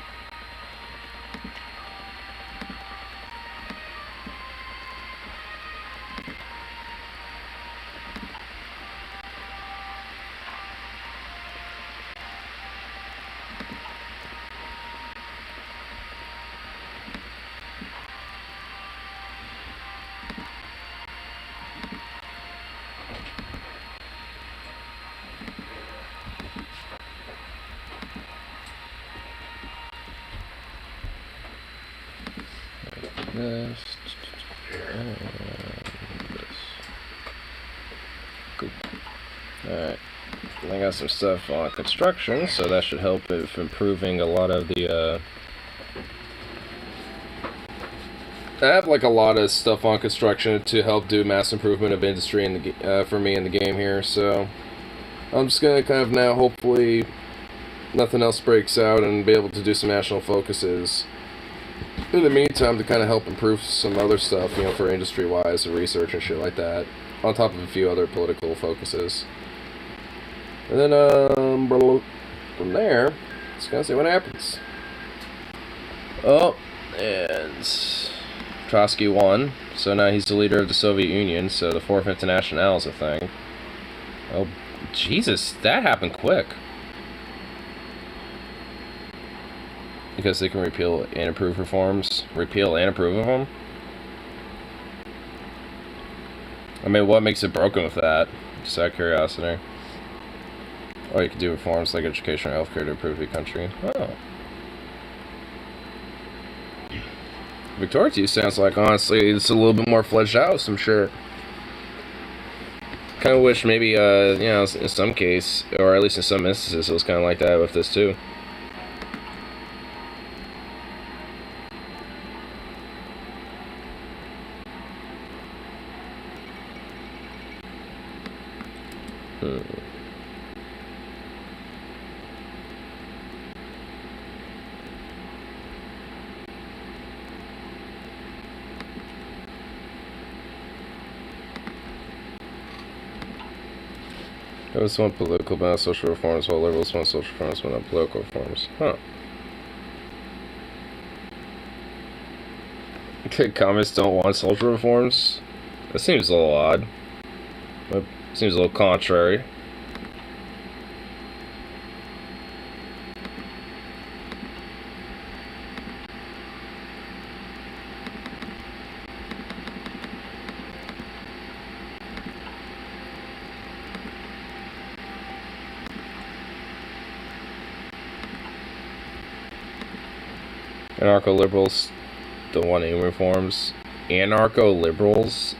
[SPEAKER 1] This. Cool. Alright. I got some stuff on construction, so that should help with improving a lot of the, I have like a lot of stuff on construction to help do mass improvement of industry in the for me in the game here, so I'm just gonna kind of now hopefully nothing else breaks out and be able to do some national focuses in the meantime to kind of help improve some other stuff, you know, for industry-wise and research and shit like that, on top of a few other political focuses. And then, from there, just gotta see what happens. Oh, and Trotsky won, so now he's the leader of the Soviet Union, so the Fourth International is a thing. Oh, Jesus, that happened quick. Because they can repeal and approve reforms. Repeal and approve of them? I mean, what makes it broken with that? Just out of curiosity. Oh, you can do reforms like education or healthcare to improve the country. Oh. Victoria 2 sounds like, honestly, it's a little bit more fleshed out with some shit. Kind of wish maybe, you know, in some case, or at least in some instances, it was kind of like that with this too. Those want political but not social reforms, while liberals want social reforms but not political reforms. Huh. Communists don't want social reforms? That seems a little odd. That seems a little contrary. Anarcho-liberals don't want any reforms. Anarcho-liberals?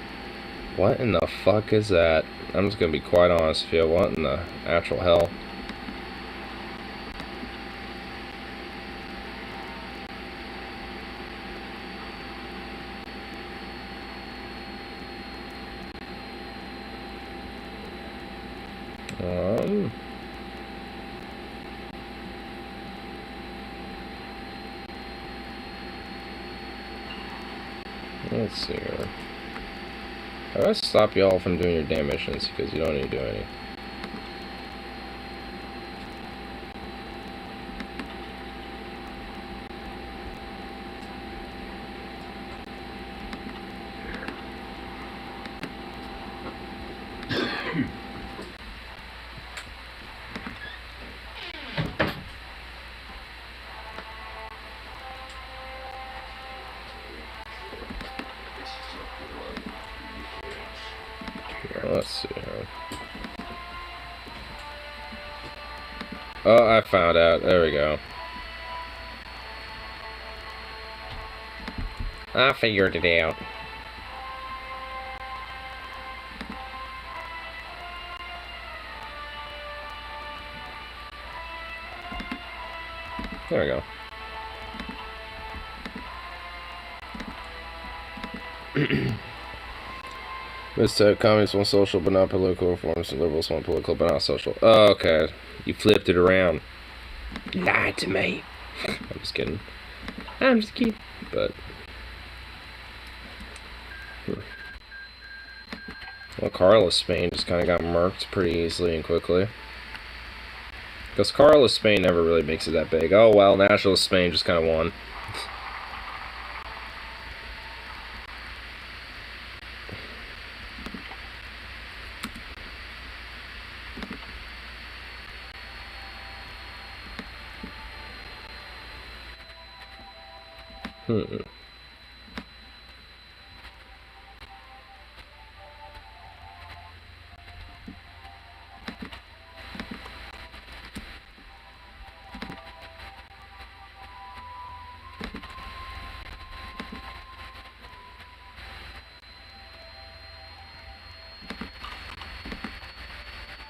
[SPEAKER 1] What in the fuck is that? I'm just gonna be quite honest with you. What in the actual hell? Let's see here. How do I stop y'all from doing your damn missions? Because you don't need to do any. Let's see here. Oh, I found out. There we go. I figured it out. There we go. Communists want social but not political reforms, and liberals want political but not social. Oh, okay. You flipped it around. Lied to me. I'm just kidding. I'm just kidding. But. Well, Carlos Spain just kind of got murked pretty easily and quickly. Because Carlos Spain never really makes it that big. Oh, well, Nationalist Spain just kind of won.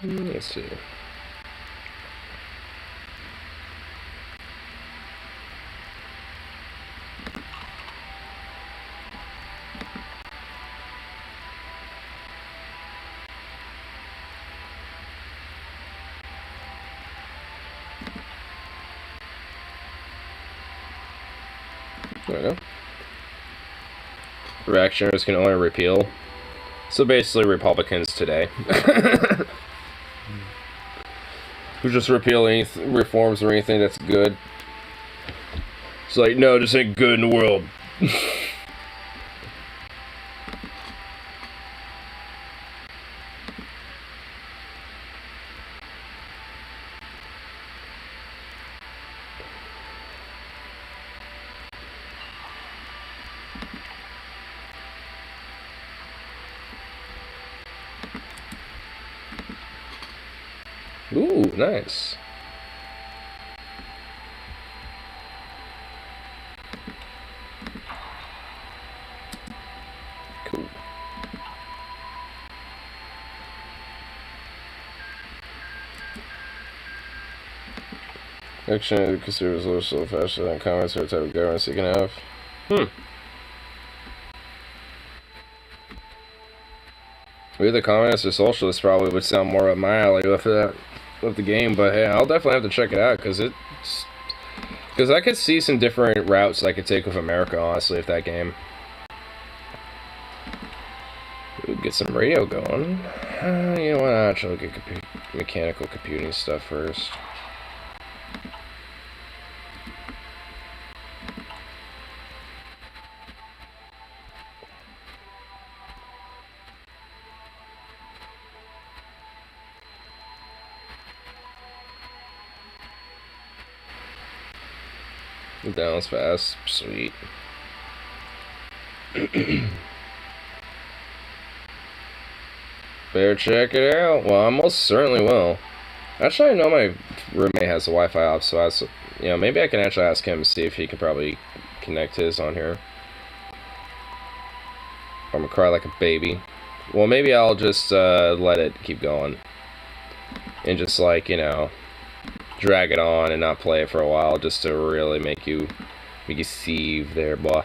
[SPEAKER 1] Let's see. There we go. Reactionaries can only repeal. So basically Republicans today. Who just repeal any reforms or anything that's good. It's like, no, this ain't good in the world. Ooh, nice. Cool. Action of the conservatives are so faster than comments or type of governance you can have. Maybe the communists or socialists probably would sound more up my alley with that, with the game, but hey, I'll definitely have to check it out because I could see some different routes I could take with America, honestly, if that game. Ooh, get some radio going. You know what? Actually, get computer. mechanical computing stuff first. That was fast. Sweet. Better check it out. Well, I most certainly will. Actually, I know my roommate has the Wi-Fi off, so maybe I can actually ask him to see if he can probably connect his on here. I'm gonna cry like a baby. Well, maybe I'll just let it keep going. And just, like, drag it on and not play it for a while, just to really make you seethe there, boy.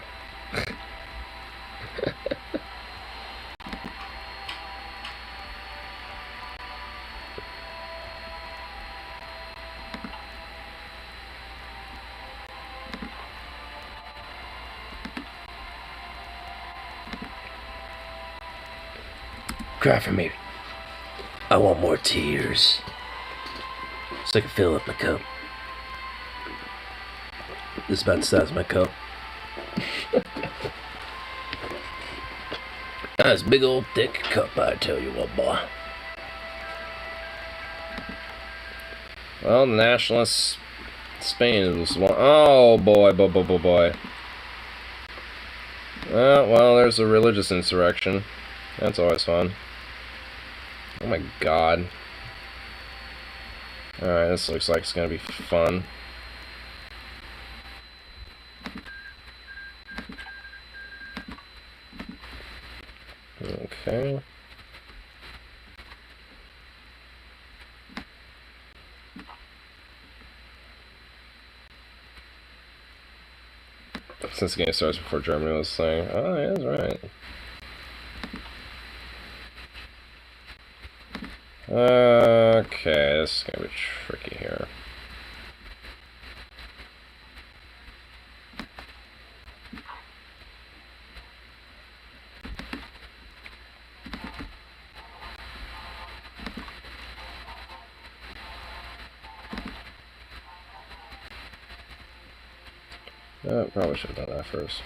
[SPEAKER 5] Cry for me. I want more tears. So I can fill up my cup. This is about the size of my cup. That's a big old thick cup, I tell you what, boy.
[SPEAKER 1] Well, the nationalists, Spain was one. Oh boy, boy. Well, there's a religious insurrection. That's always fun. Oh my god. Alright, this looks like it's gonna be fun. Okay. Since the game starts before Germany was saying, oh, yeah, that's right. Okay, this is gonna be tricky here. Probably should have done that first.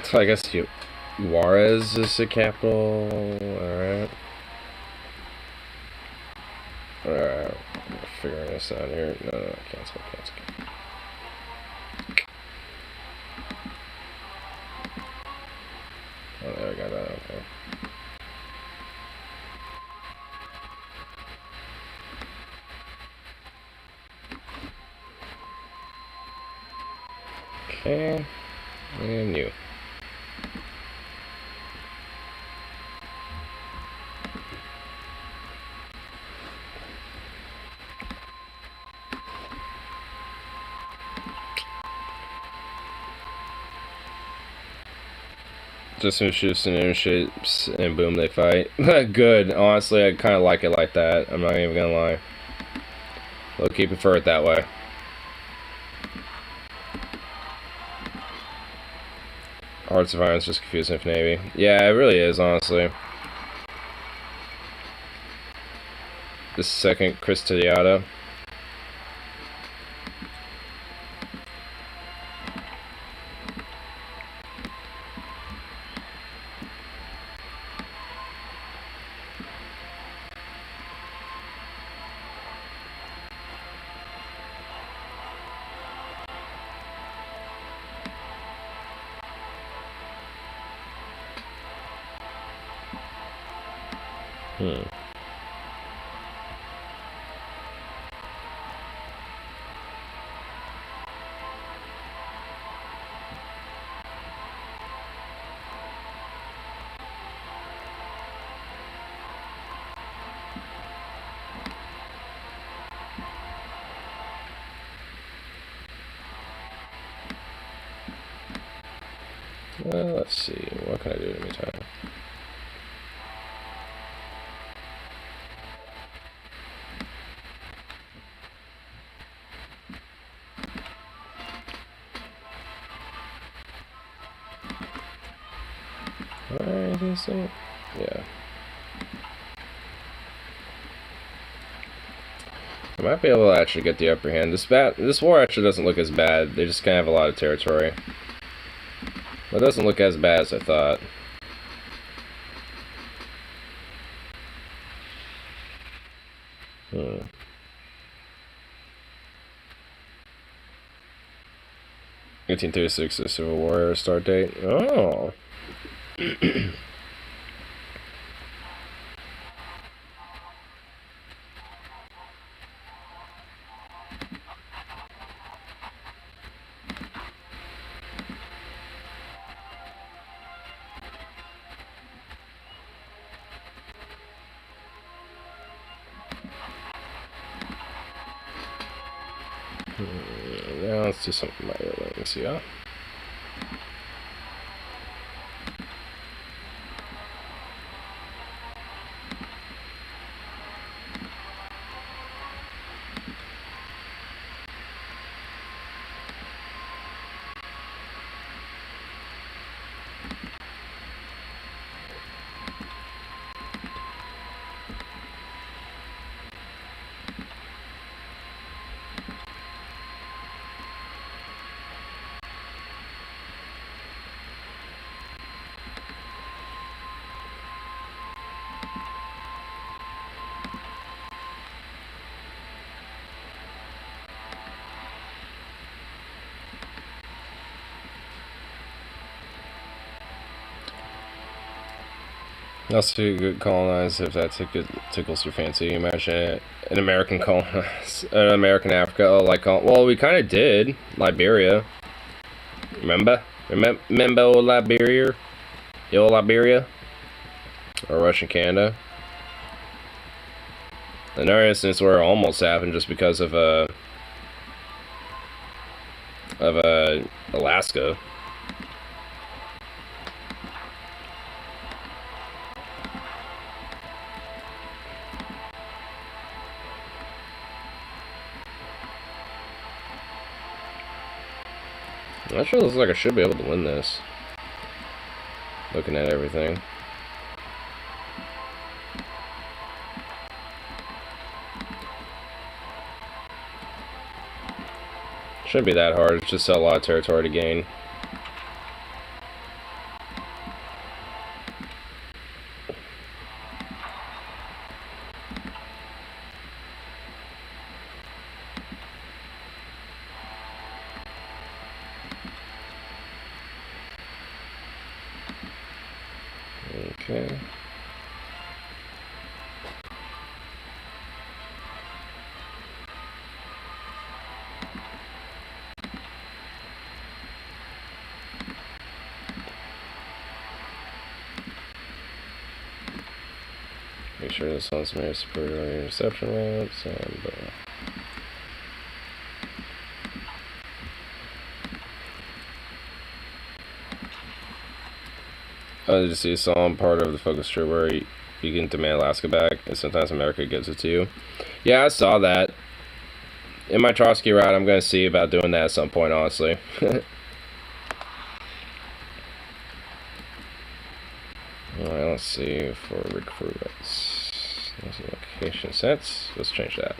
[SPEAKER 1] So I guess Juarez is the capital. Alright. Alright. I'm figuring this out here. No, cancel. Oh, there we go. Okay. Okay, and you. Just shoots and shapes, and boom, they fight. Good. Honestly, I kind of like it like that. I'm not even gonna lie. Low-key prefer it that way. Hearts of Iron is just confusing for Navy. Yeah, it really is, honestly. This second, Chris Tediata. Let's see, what can I do in the meantime? this thing? Yeah. I might be able to actually get the upper hand. This war actually doesn't look as bad. They just kind of have a lot of territory. But it doesn't look as bad as I thought. Hmm. 1836 is Civil War start date. Oh. Now let's do something with my airlines, yeah. Also, you could colonize if that tickles your fancy. Imagine an American colonize an American Africa. Oh, like well, we kind of did Liberia. Remember old Liberia, the old Liberia, or Russian Canada. Another instance where it almost happened just because of Alaska. Actually, looks like I should be able to win this. Looking at everything. Shouldn't be that hard. It's just a lot of territory to gain. Okay. Make sure this one's made superior reception rates and I just see some part of the focus trip where you can demand Alaska back, and sometimes America gives it to you. Yeah, I saw that. In my Trotsky route, I'm going to see about doing that at some point, honestly. Alright, let's see for recruits. Let's see, location sets. Let's change that.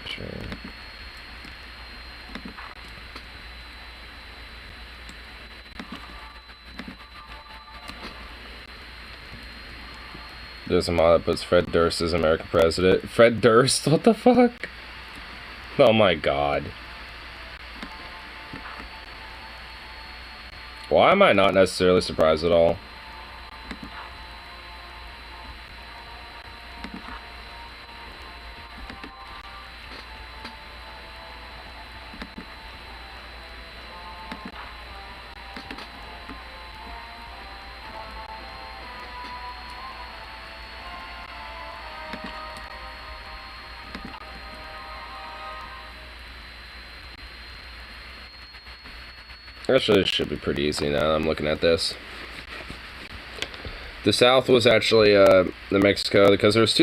[SPEAKER 1] Sure. There's a mod that puts Fred Durst as American president. Fred Durst? What the fuck? Oh my god. Why am I not necessarily surprised at all? Actually, it should be pretty easy now that I'm looking at this. The South was actually the Mexico, because there was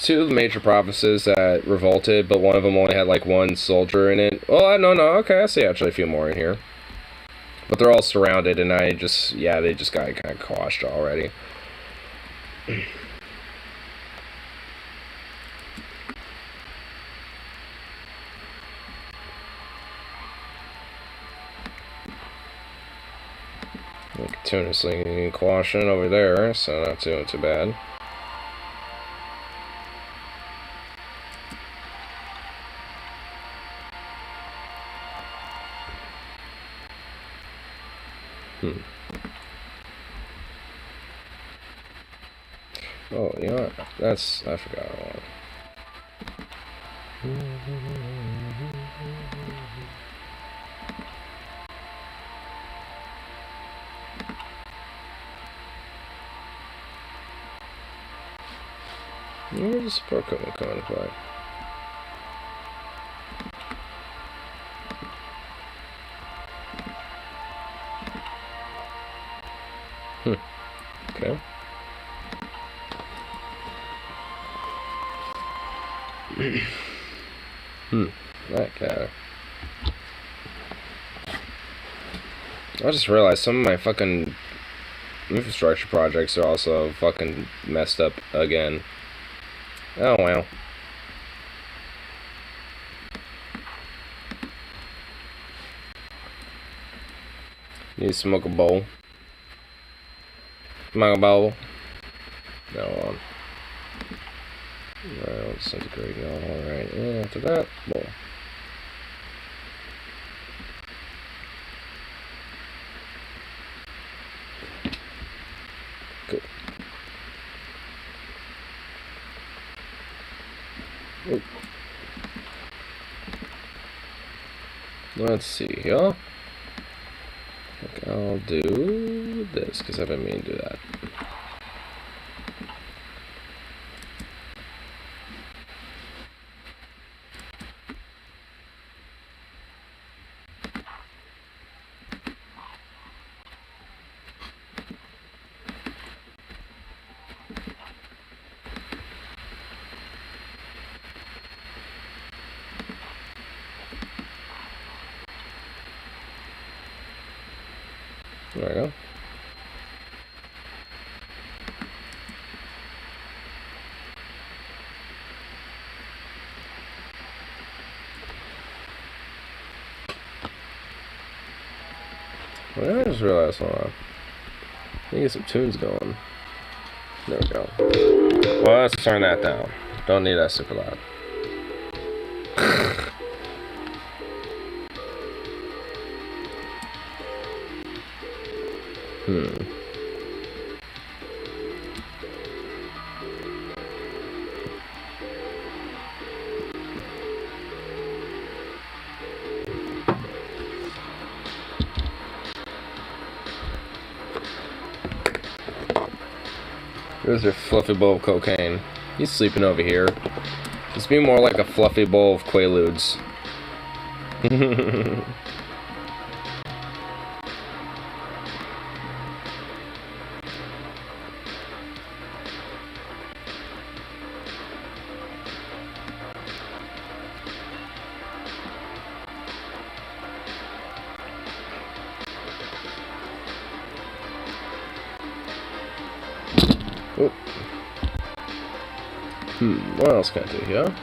[SPEAKER 1] two major provinces that revolted, but one of them only had like one soldier in it. Oh, no, okay, I see actually a few more in here. But they're all surrounded, and they just got kind of quashed already. Continuously quashing over there, so not doing too bad. Oh, you know what? I forgot one. Where's the support coming into play? Okay. That guy. I just realized some of my fucking infrastructure projects are also fucking messed up again. Oh well. Need to smoke a bowl. Smoke a bowl. No on. Alright, centigrade. Alright, and after that, bowl. Cool. Ooh. Let's see here. I think I'll do this because I've been meaning to do that. There we go. Well, I just realized, hold on. I need to get some tunes going. There we go. Well, let's turn that down. Don't need that super loud. There's your fluffy bowl of cocaine. He's sleeping over here. Just be more like a fluffy bowl of Quaaludes. Oh. What else can I do here?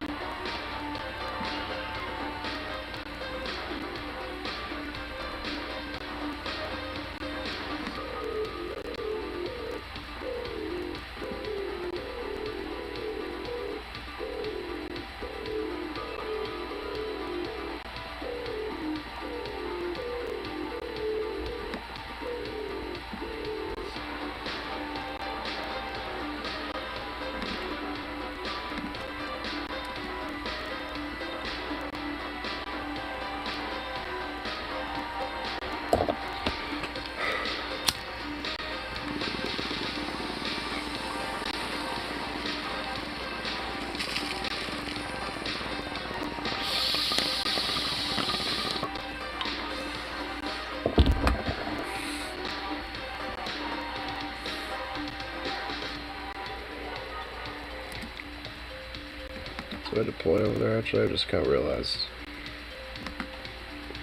[SPEAKER 1] I deploy over there, actually? I just kind of realized.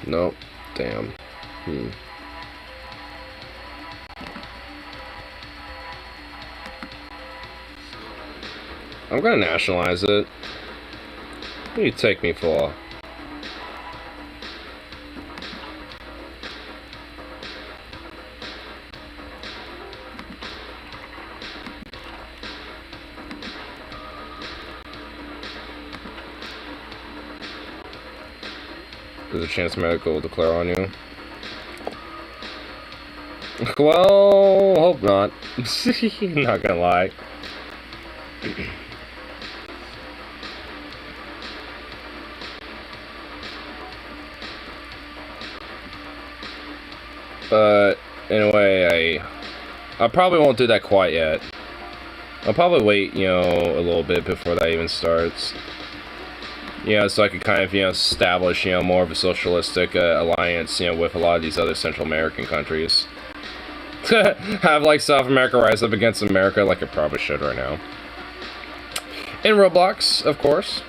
[SPEAKER 1] Nope. Damn. I'm gonna nationalize it. What do you take me for? There's a chance medical will declare on you. Well, hope not. Not gonna lie. But in a way, I probably won't do that quite yet. I'll probably wait, you know, a little bit before that even starts. You know, so I could kind of, you know, establish, you know, more of a socialistic alliance, you know, with a lot of these other Central American countries. Have, like, South America rise up against America like it probably should right now. In Roblox, of course.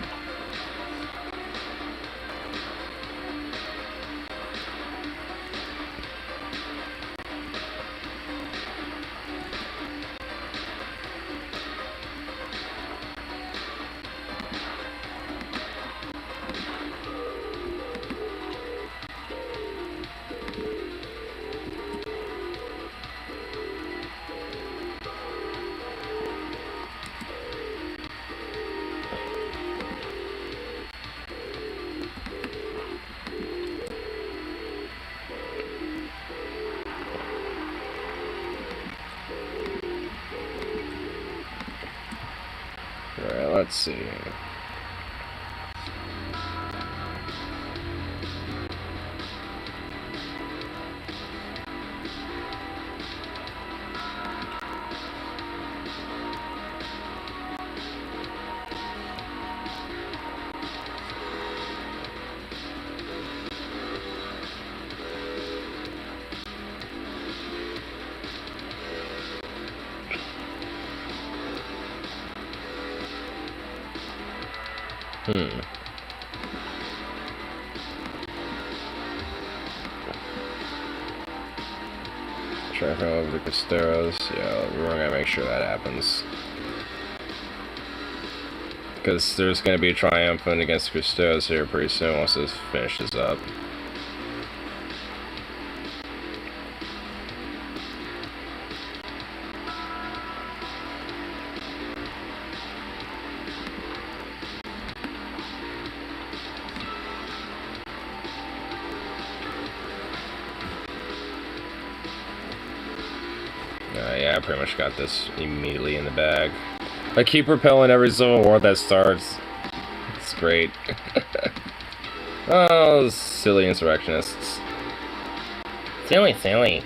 [SPEAKER 1] Alright, let's see. Traffic over the Casteros. Yeah, we're gonna make sure that happens. Because there's gonna be a triumphant against the Casteros here pretty soon once this finishes up. Yeah, I pretty much got this immediately in the bag. I keep repelling every civil war that starts. It's great. Oh, those silly insurrectionists. Silly.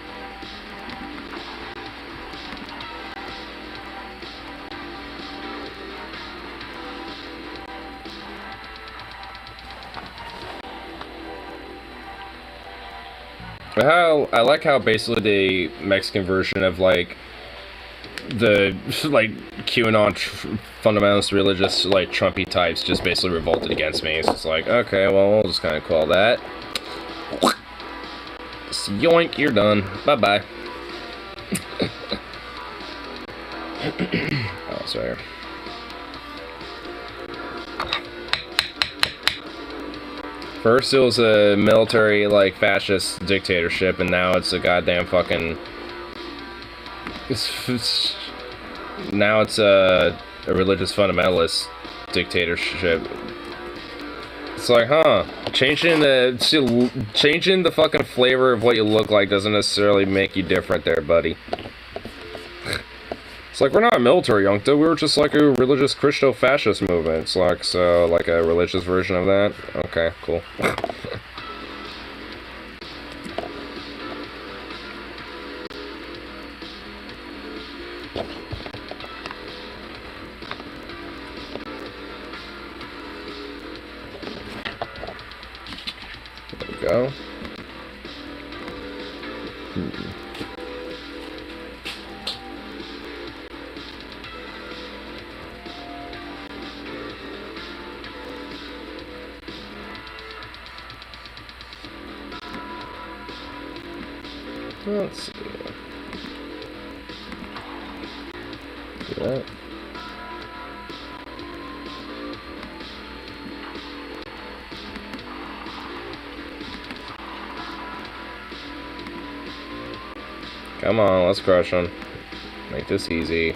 [SPEAKER 1] I like how basically the Mexican version of like the like QAnon fundamentalist religious like Trumpy types just basically revolted against me. So it's like, okay, well, we'll just kind of call that. Yoink, you're done. Bye bye. Oh, sorry. First it was a military, like, fascist dictatorship, and now it's a goddamn fucking... now it's a religious fundamentalist dictatorship. It's like, huh, changing the fucking flavor of what you look like doesn't necessarily make you different there, buddy. It's like, we're not a military junta, we were just like a religious Christo-fascist movement. It's like, so, like a religious version of that? Okay, cool. There we go. Let's see. Do that. Come on, let's crush them. Make this easy.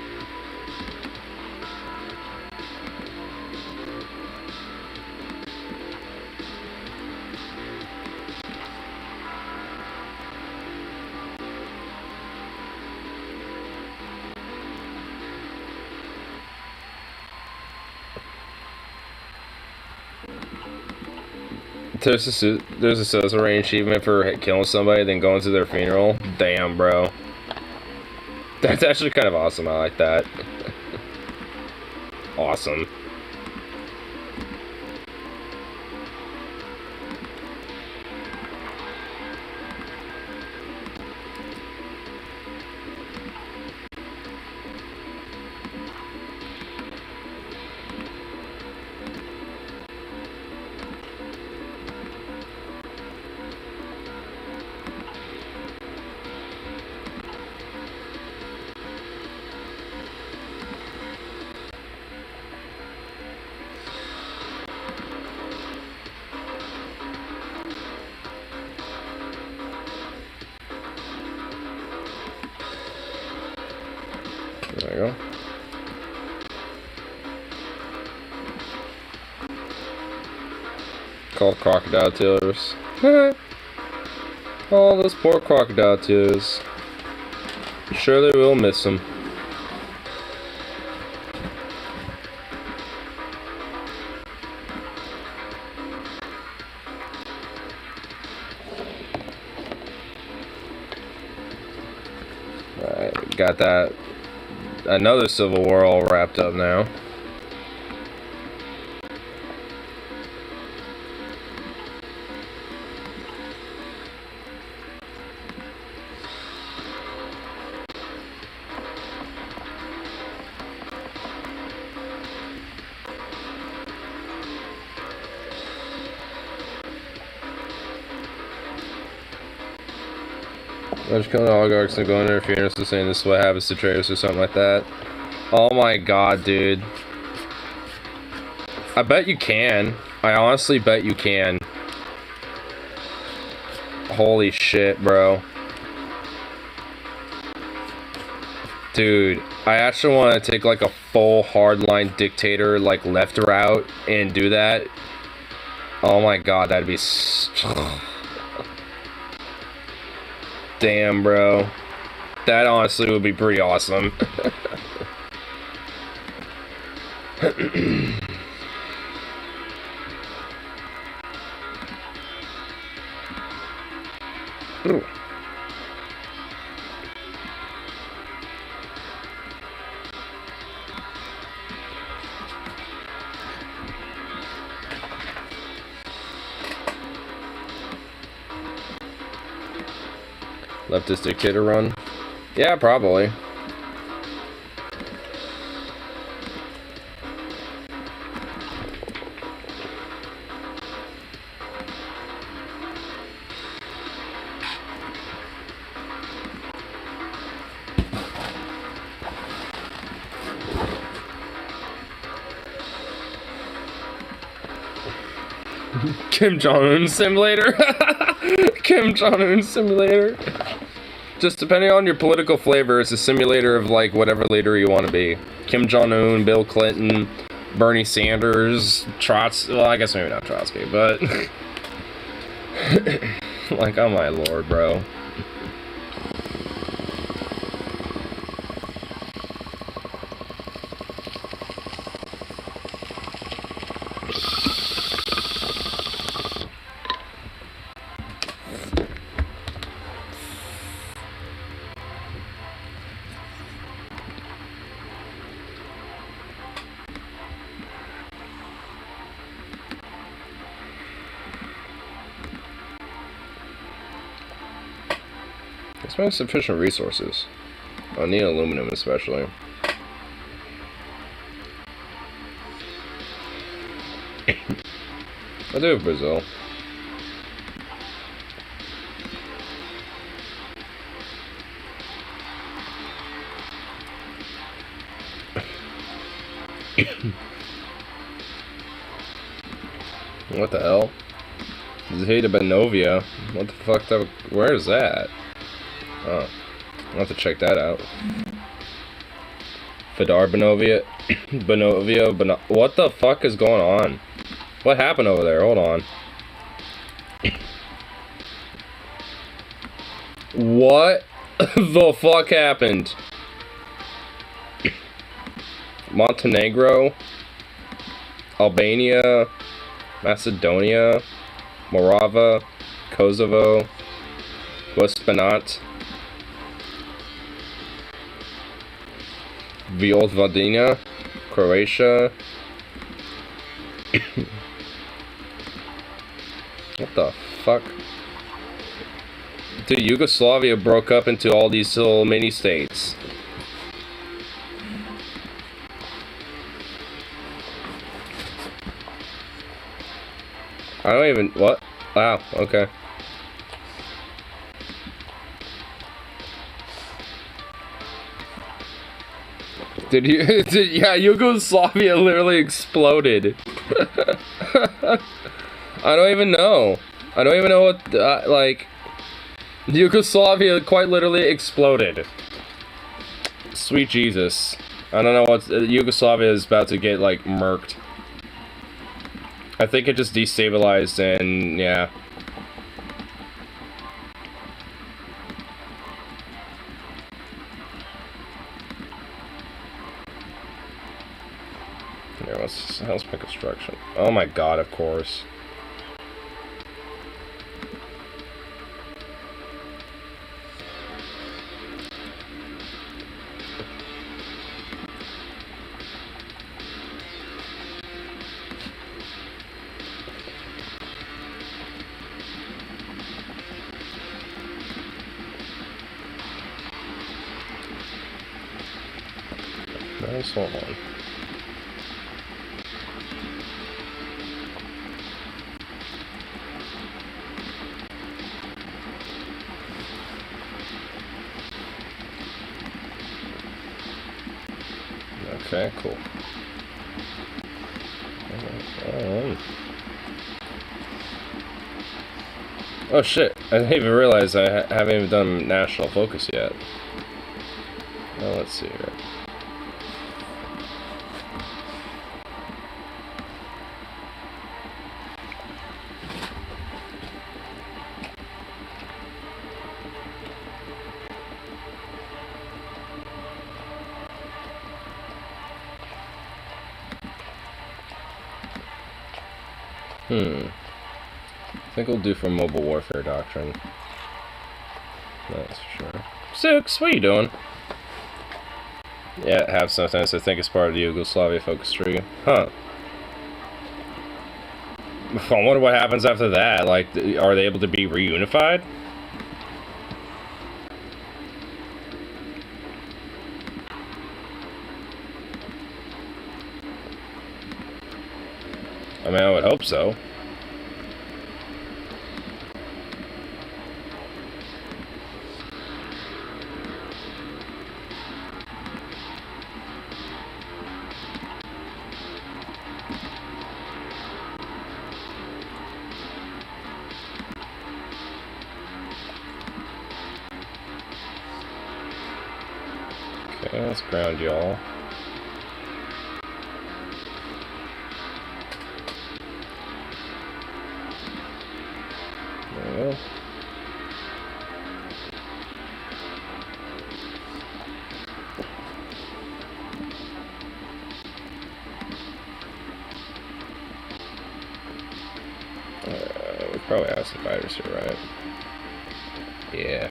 [SPEAKER 1] There's a Cesare achievement for killing somebody, then going to their funeral. Damn, bro. That's actually kind of awesome. I like that. Awesome. There you go. Called crocodile tears. Oh, those poor crocodile tears. Surely we'll miss them. Alright, got that. Another Civil War all wrapped up now. I just killing the oligarchs and going to interference to saying this is what happens to traitors or something like that. Oh my god, dude. I bet you can. I honestly bet you can. Holy shit, bro. Dude, I actually want to take like a full hardline dictator, like left route and do that. Oh my god, that'd be... Damn, bro. That honestly would be pretty awesome. Ooh. Leftist dictator run? Yeah, probably. Kim Jong-un simulator. Kim Jong-un simulator. Just depending on your political flavor, it's a simulator of like whatever leader you want to be. Kim Jong-un, Bill Clinton, Bernie Sanders, Trotsky. Well, I guess maybe not Trotsky, but like, oh my lord, bro. Expect sufficient resources. I need aluminum especially. I do have Brazil. What the hell? Zeta Benovia. What the fuck? Where is that? Oh, I'll have to check that out. Fedar Benovia. What the fuck is going on? What happened over there? Hold on. What the fuck happened? Montenegro, Albania, Macedonia, Morava, Kosovo, Westbanat, Vojvodina, Croatia. What the fuck? Dude, Yugoslavia broke up into all these little mini states. I don't even, what? Wow, okay. Yeah, Yugoslavia literally exploded. I don't even know. I don't even know what, like, Yugoslavia quite literally exploded. Sweet Jesus. I don't know what, Yugoslavia is about to get, like, murked. I think it just destabilized and, yeah. Here, let's pick construction. Oh my god, of course. Nice, hold on. Okay, cool. Oh shit, I didn't even realize I haven't even done national focus yet. Well, let's see here. I think we'll do for mobile warfare doctrine. That's for sure. Six, what are you doing? Yeah, have sometimes I think it's part of the Yugoslavia focus tree. Huh. I wonder what happens after that. Like, are they able to be reunified? I mean, I would hope so. Okay, let's ground y'all. There we go. We probably have some fighters here, right? Yeah.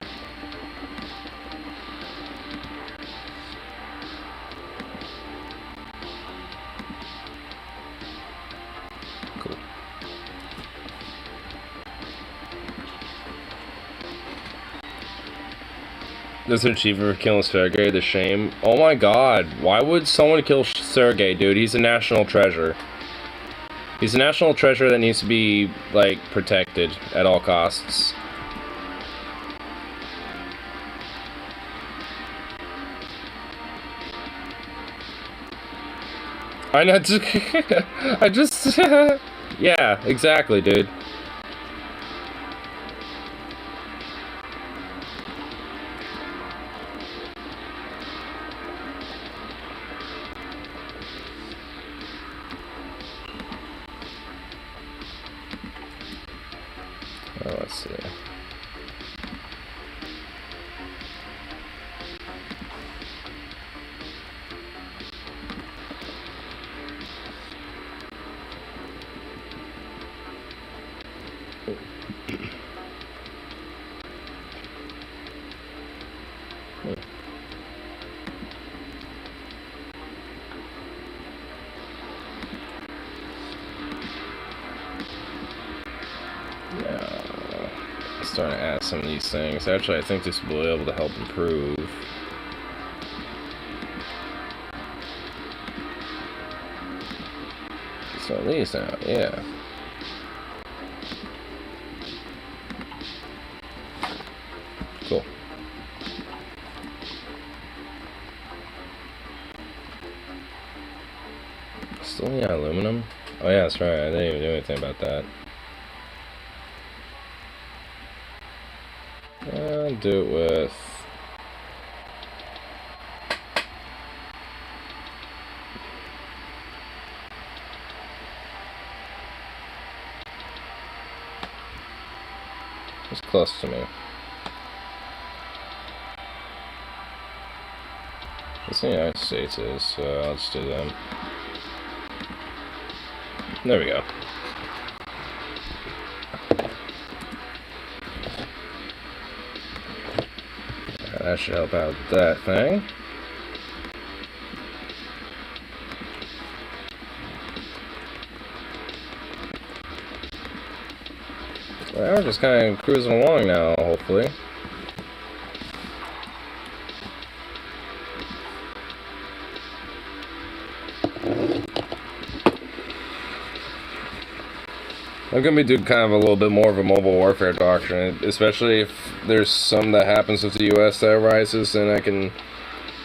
[SPEAKER 1] Cool. There's an achiever for killing Sergey, the shame. Oh my god, why would someone kill Sergey, dude? He's a national treasure. He's a national treasure that needs to be, like, protected at all costs. I know, I just... Yeah, exactly, dude. Oh, let's see. Starting to add some of these things. Actually, I think this will be able to help improve. So at least now, yeah. Cool. Still need aluminum? Oh yeah, that's right. I didn't even do anything about that. I'll do it with... It's close to me. This in the United States is, so I'll just do them. There we go. That should help out that thing. Well, we're just kind of cruising along now, hopefully. I'm going to be doing kind of a little bit more of a mobile warfare doctrine, especially if there's some that happens with the US that arises, then I can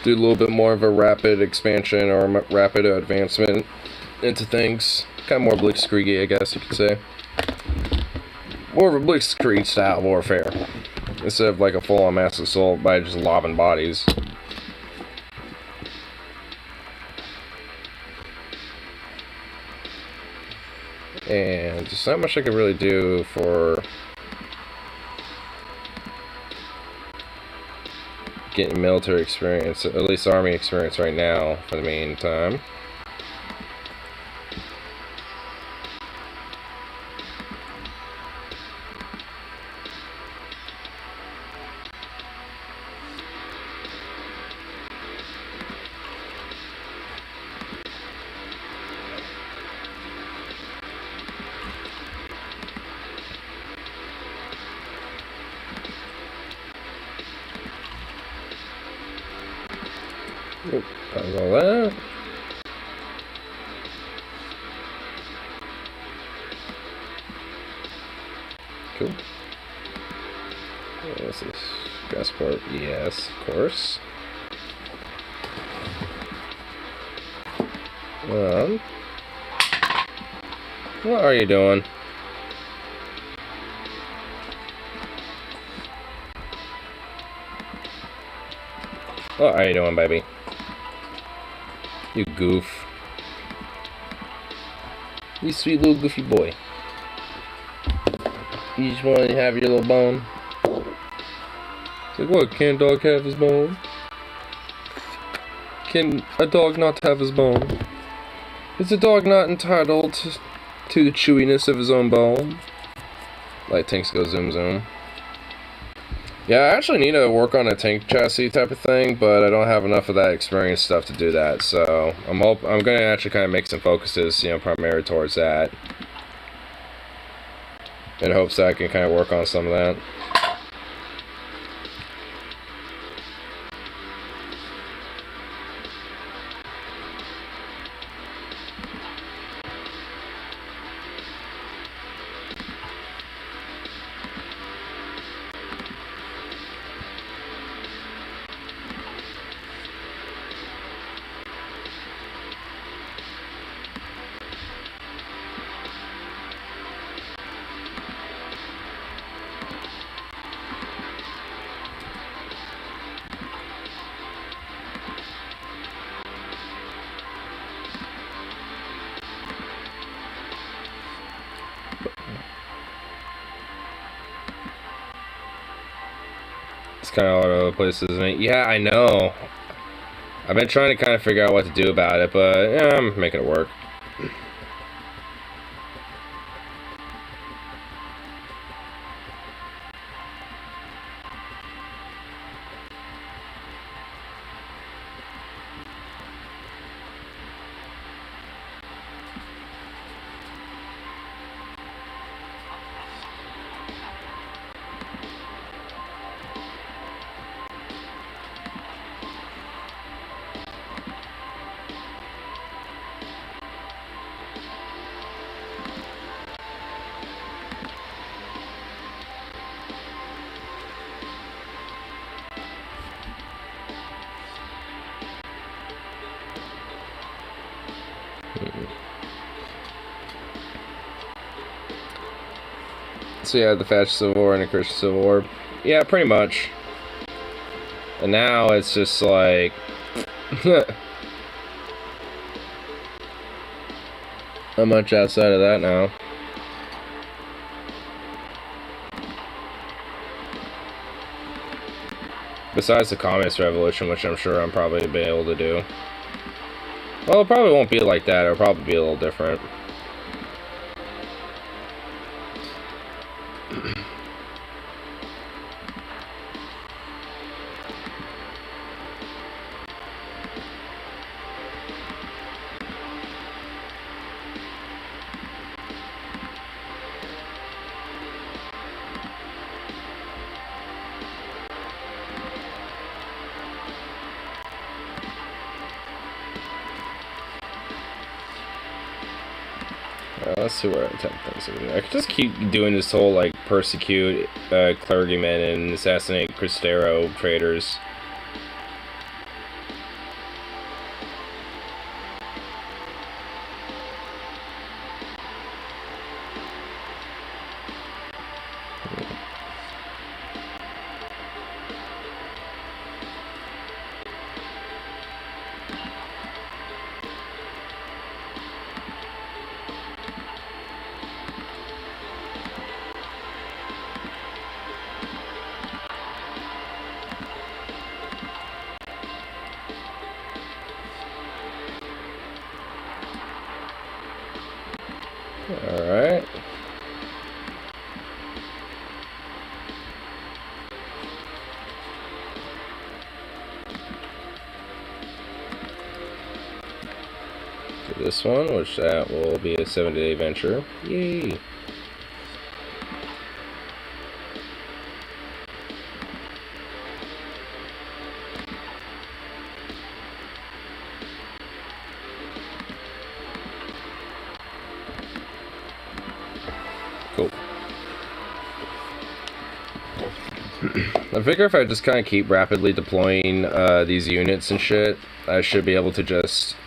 [SPEAKER 1] do a little bit more of a rapid expansion or rapid advancement into things. Kind of more blitzkrieg, I guess you could say. More of a blitzkrieg style warfare, instead of like a full-on mass assault by just lobbing bodies. And there's not much I can really do for getting military experience, at least army experience right now, for the meantime. Oop, done all that. Cool. What's this? Passport? Yes, of course. What are you doing? What are you doing, baby? You goof. You sweet little goofy boy. You just want to have your little bone? It's like, what, can a dog have his bone? Can a dog not have his bone? Is a dog not entitled to the chewiness of his own bone? Like tanks go zoom zoom. Yeah, I actually need to work on a tank chassis type of thing, but I don't have enough of that experience stuff to do that. So I'm going to actually kind of make some focuses, you know, primarily towards that, in hopes that I can kind of work on some of that. It's kind of all over the place, isn't it? Yeah, I know. I've been trying to kind of figure out what to do about it, but yeah, I'm making it work. So yeah, the Fascist Civil War and the Christian Civil War. Yeah, pretty much. And now it's just like... not much outside of that now. Besides the Communist Revolution, which I'm sure I'm probably be able to do. Well, it probably won't be like that. It'll probably be a little different. Let's see where I type things in. I could just keep doing this whole, like, persecute clergymen and assassinate Cristero traders. Alright. Do this one, which that will be a 7-day venture. Yay! Cool. I figure if I just kind of keep rapidly deploying these units and shit, I should be able to just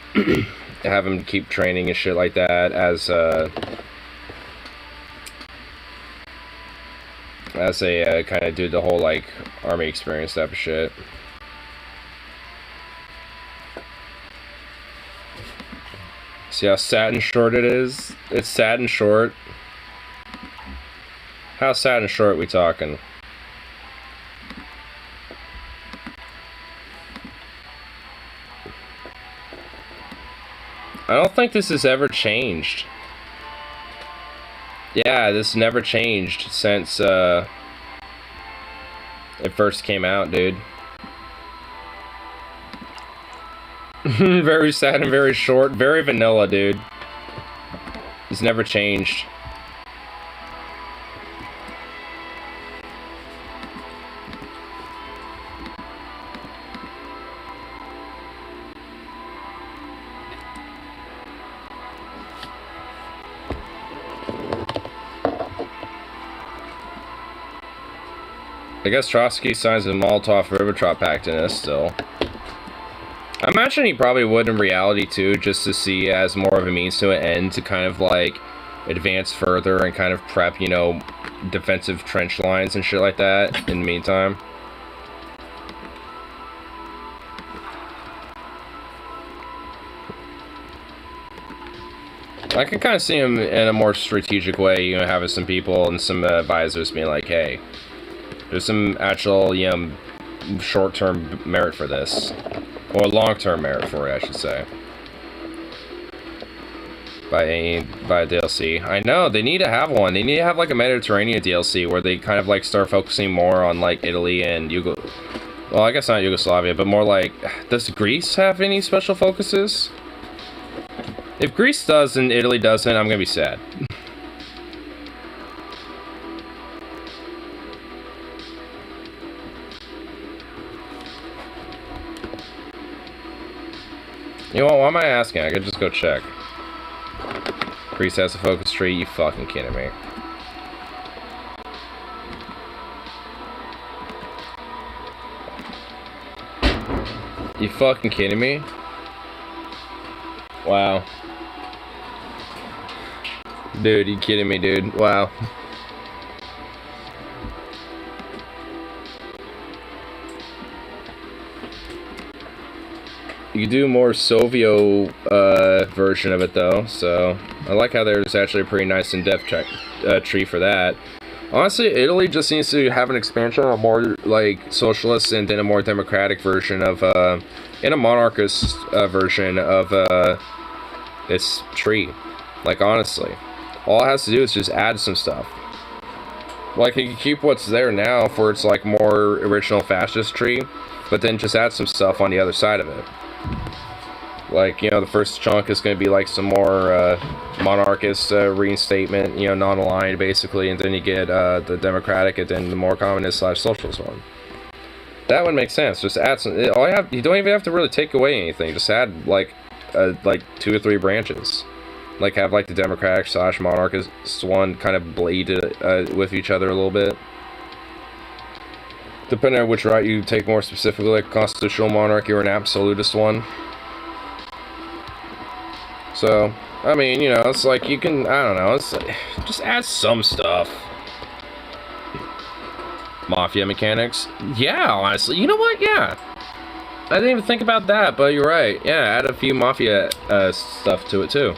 [SPEAKER 1] have them keep training and shit like that as they kind of do the whole, like, army experience type of shit. See how sad and short it is? It's sad and short. How sad and short we talking? I don't think this has ever changed. Yeah, this never changed since it first came out, dude. Very sad and very short. Very vanilla, dude. It's never changed. I guess Trotsky signs the Molotov-Ribbentrop Pact in this still. I imagine he probably would in reality too, just to see as more of a means to an end to kind of like advance further and kind of prep, you know, defensive trench lines and shit like that in the meantime. I can kind of see him in a more strategic way, you know, having some people and some advisors being like, hey, There's some actual, short-term merit for this. Or long-term merit for it, I should say. By DLC. I know, they need to have one. They need to have like a Mediterranean DLC where they kind of like start focusing more on like Italy and well, I guess not Yugoslavia, but more like, does Greece have any special focuses? If Greece does and Italy doesn't, I'm gonna be sad. You know what, why am I asking? I could just go check. Greece has a focus tree, you fucking kidding me. You fucking kidding me? Wow. Dude, you kidding me, dude? Wow. You could do more Sovio version of it though, so I like how there's actually a pretty nice in-depth tree for that. Honestly, Italy just needs to have an expansion, a more like socialist and then a more democratic version of, and a monarchist version of its tree. Like honestly, all it has to do is just add some stuff. Like you can keep what's there now for its like more original fascist tree, but then just add some stuff on the other side of it. Like, the first chunk is going to be like some more monarchist reinstatement, non-aligned basically, and then you get the democratic and then the more communist/socialist one. That would make sense. Just add some. You don't even have to really take away anything. Just add like 2 or 3 branches. Like have like the democratic/monarchist one kind of bleed with each other a little bit. Depending on which route you take more specifically, like constitutional monarchy or an absolutist one. So, I mean, it's like you can, I don't know, it's like, just add some stuff. Mafia mechanics? Yeah, honestly, you know what? Yeah. I didn't even think about that, but you're right. Yeah, add a few Mafia stuff to it too.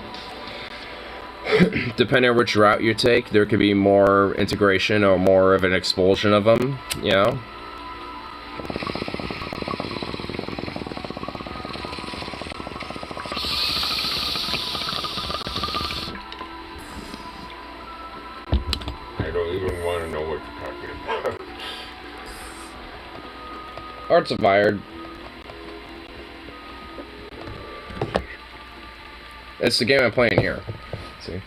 [SPEAKER 1] Depending on which route you take, there could be more integration or more of an expulsion of them,
[SPEAKER 2] I don't even want to know what you're talking about.
[SPEAKER 1] Hearts of Iron. It's the game I'm playing here. See?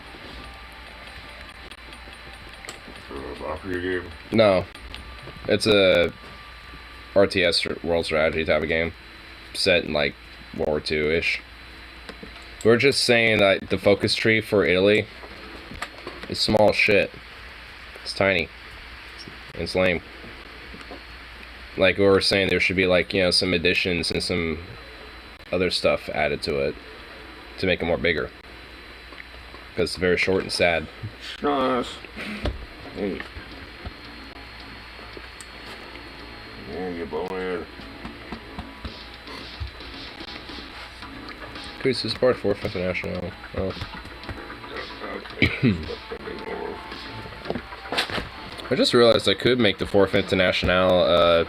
[SPEAKER 2] Mafia game?
[SPEAKER 1] No. It's a RTS world strategy type of game. Set in like World War II-ish. We're just saying that the focus tree for Italy is small as shit. It's tiny. It's lame. Like we were saying, there should be like, some additions and some other stuff added to it to make it more bigger. Because it's very short and sad.
[SPEAKER 2] Nice. Hey. Yeah, you blow in.
[SPEAKER 1] This is part 4th International. Oh. I just realized I could make the 4th International,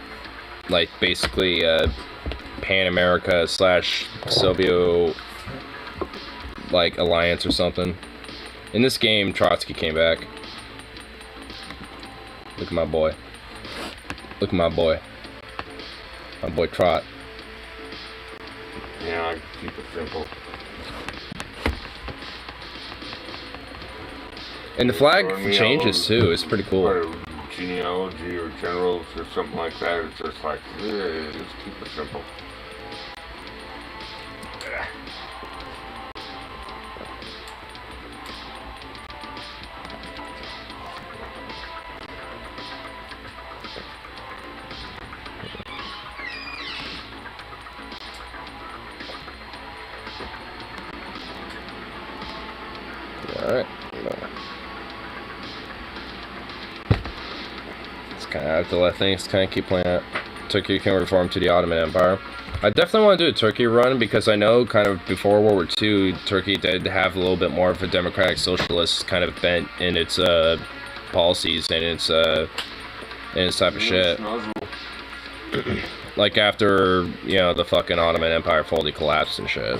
[SPEAKER 1] like, basically, Pan-America / Soviet, like, alliance or something. In this game, Trotsky came back. Look at my boy. Look at my boy. My boy Trot.
[SPEAKER 2] Yeah, I keep it simple.
[SPEAKER 1] And the flag changes too, it's pretty cool.
[SPEAKER 2] Or genealogy or generals or something like that, it's just like, just keep it simple.
[SPEAKER 1] Alright. It's kind of have to let things kind of keep playing out. Turkey can reform to the Ottoman Empire. I definitely want to do a Turkey run because I know kind of before World War II, Turkey did have a little bit more of a democratic socialist kind of bent in its policies and its and this type of shit. Like after, you know, the fucking Ottoman Empire fully collapsed and shit.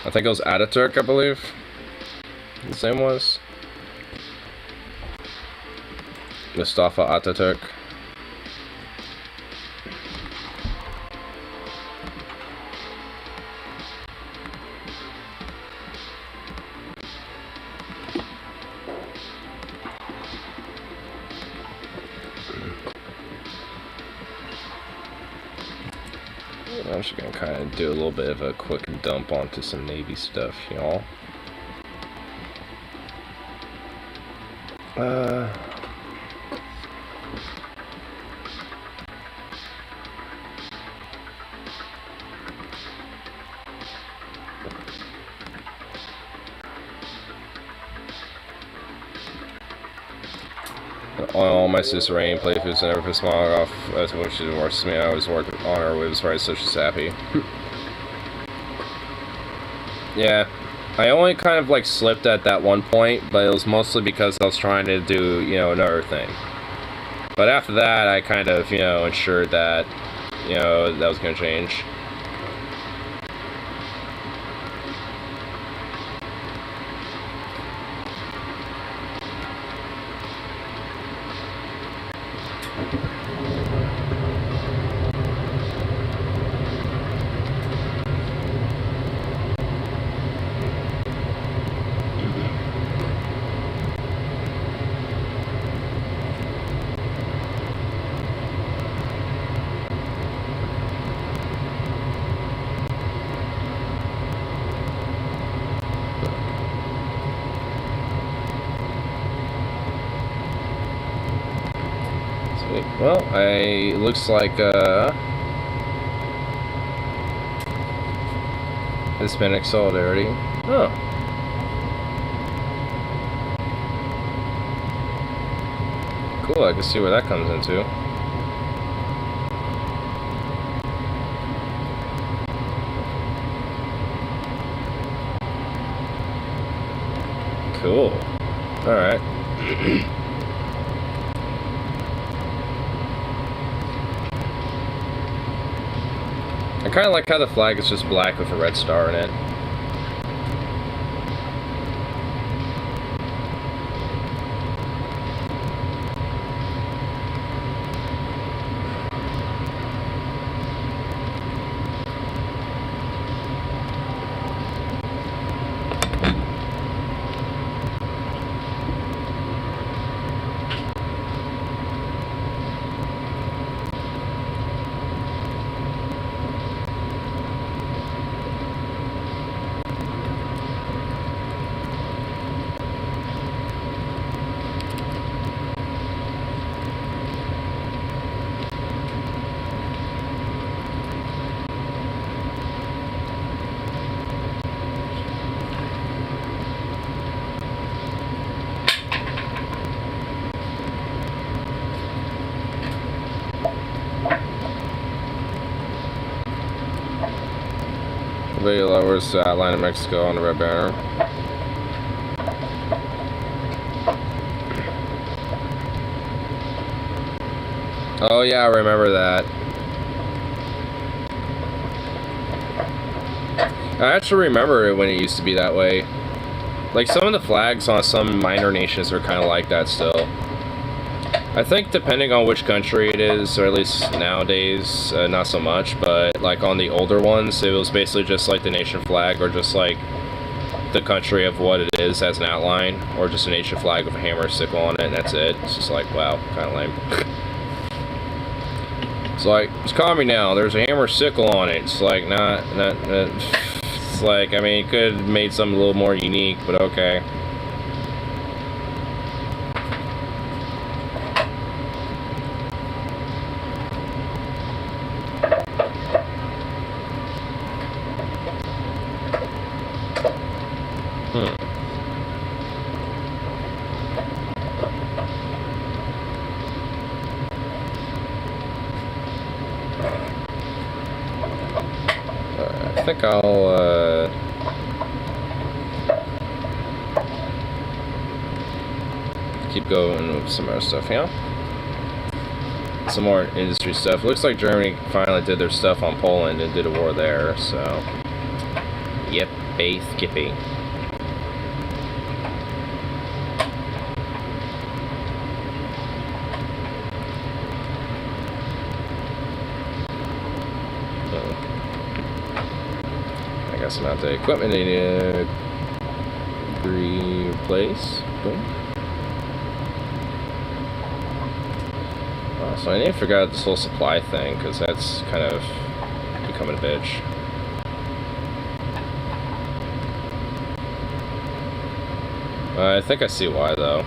[SPEAKER 1] I think it was Ataturk, I believe. His name was Mustafa Ataturk. I'm just gonna kind of do a little bit of a quick dump onto some Navy stuff, y'all. All my sister Rain playthroughs and never pissed my off as when she divorced me. I always worked on her whims right, so she's happy. Yeah, I only kind of like slipped at that one point, but it was mostly because I was trying to do, you know, another thing. But after that, I kind of, you know, ensured that, you know, that was gonna change. Well, looks like, Hispanic Solidarity. Oh. Cool, I can see where that comes into. Cool. Alright. I kind of like how the flag is just black with a red star in it. Very lowers the outline of Mexico on the red banner. Oh yeah, I remember that. I actually remember it when it used to be that way. Like some of the flags on some minor nations are kind of like that still. I think depending on which country it is, or at least nowadays, not so much, but like on the older ones, it was basically just like the nation flag, or just like the country of what it is as an outline, or just a nation flag with a hammer and sickle on it, and that's it. It's just like, wow, kind of lame. It's like, it's calm me now, there's a hammer sickle on it. It's like, it's like, I mean, it could have made something a little more unique, but okay. I think I'll, keep going with some other stuff, yeah? some more industry stuff. Looks like Germany finally did their stuff on Poland and did a war there, so. Yep, Skippy. I got some outdated equipment needed to replace. Boom. So I need to figure out this whole supply thing, because that's kind of becoming a bitch. I think I see why, though.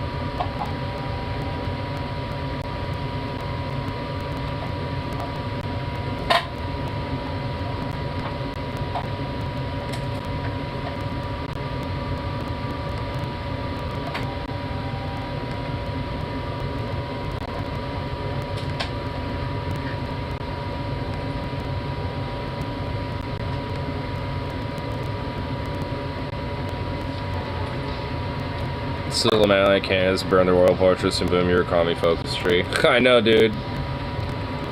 [SPEAKER 1] Still amount I can is burn the royal portraits and boom, your economy focus tree. I know, dude.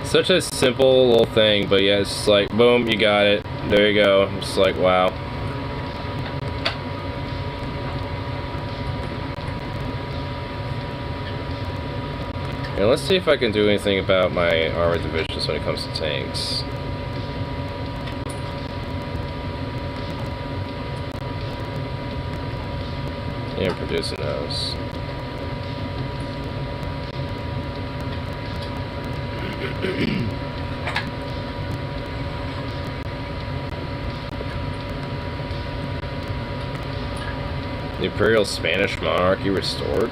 [SPEAKER 1] Such a simple little thing, but yeah, it's like, boom, you got it. There you go. I'm just like, wow. And let's see if I can do anything about my armored divisions when it comes to tanks. And producing those. The Imperial Spanish monarchy restored.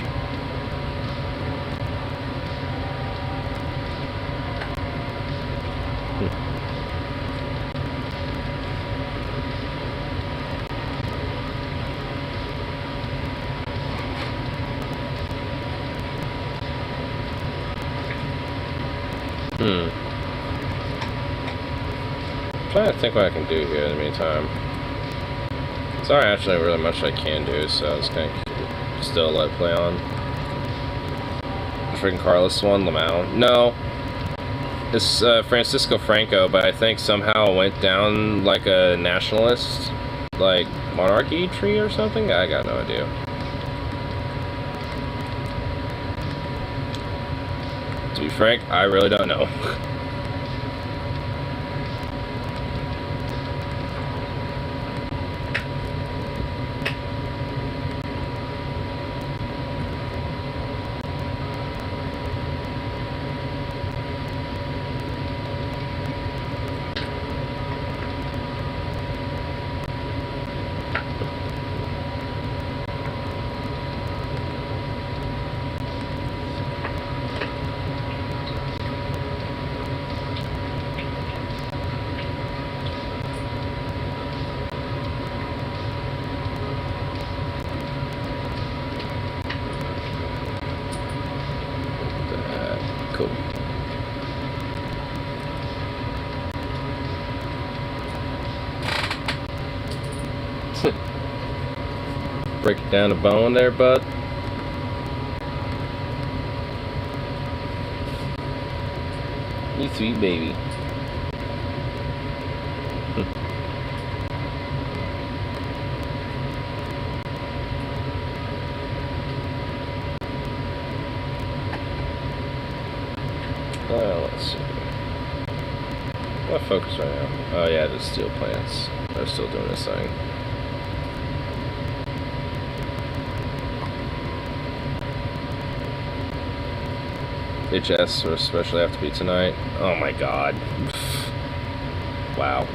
[SPEAKER 1] I'm trying to think what I can do here in the meantime. There's not actually really much I can do, so I'm just gonna still let it play on. The freaking Carlos one, Lamau. No, it's Francisco Franco, but I think somehow it went down like a nationalist, like monarchy tree or something. I got no idea. To be frank, I really don't know. Cool. Break it down a bone there, bud. You sweet baby. Let's see. What focus right now? Oh yeah, the steel plants. They're still doing this thing. HS will especially have to be tonight. Oh my god. Wow.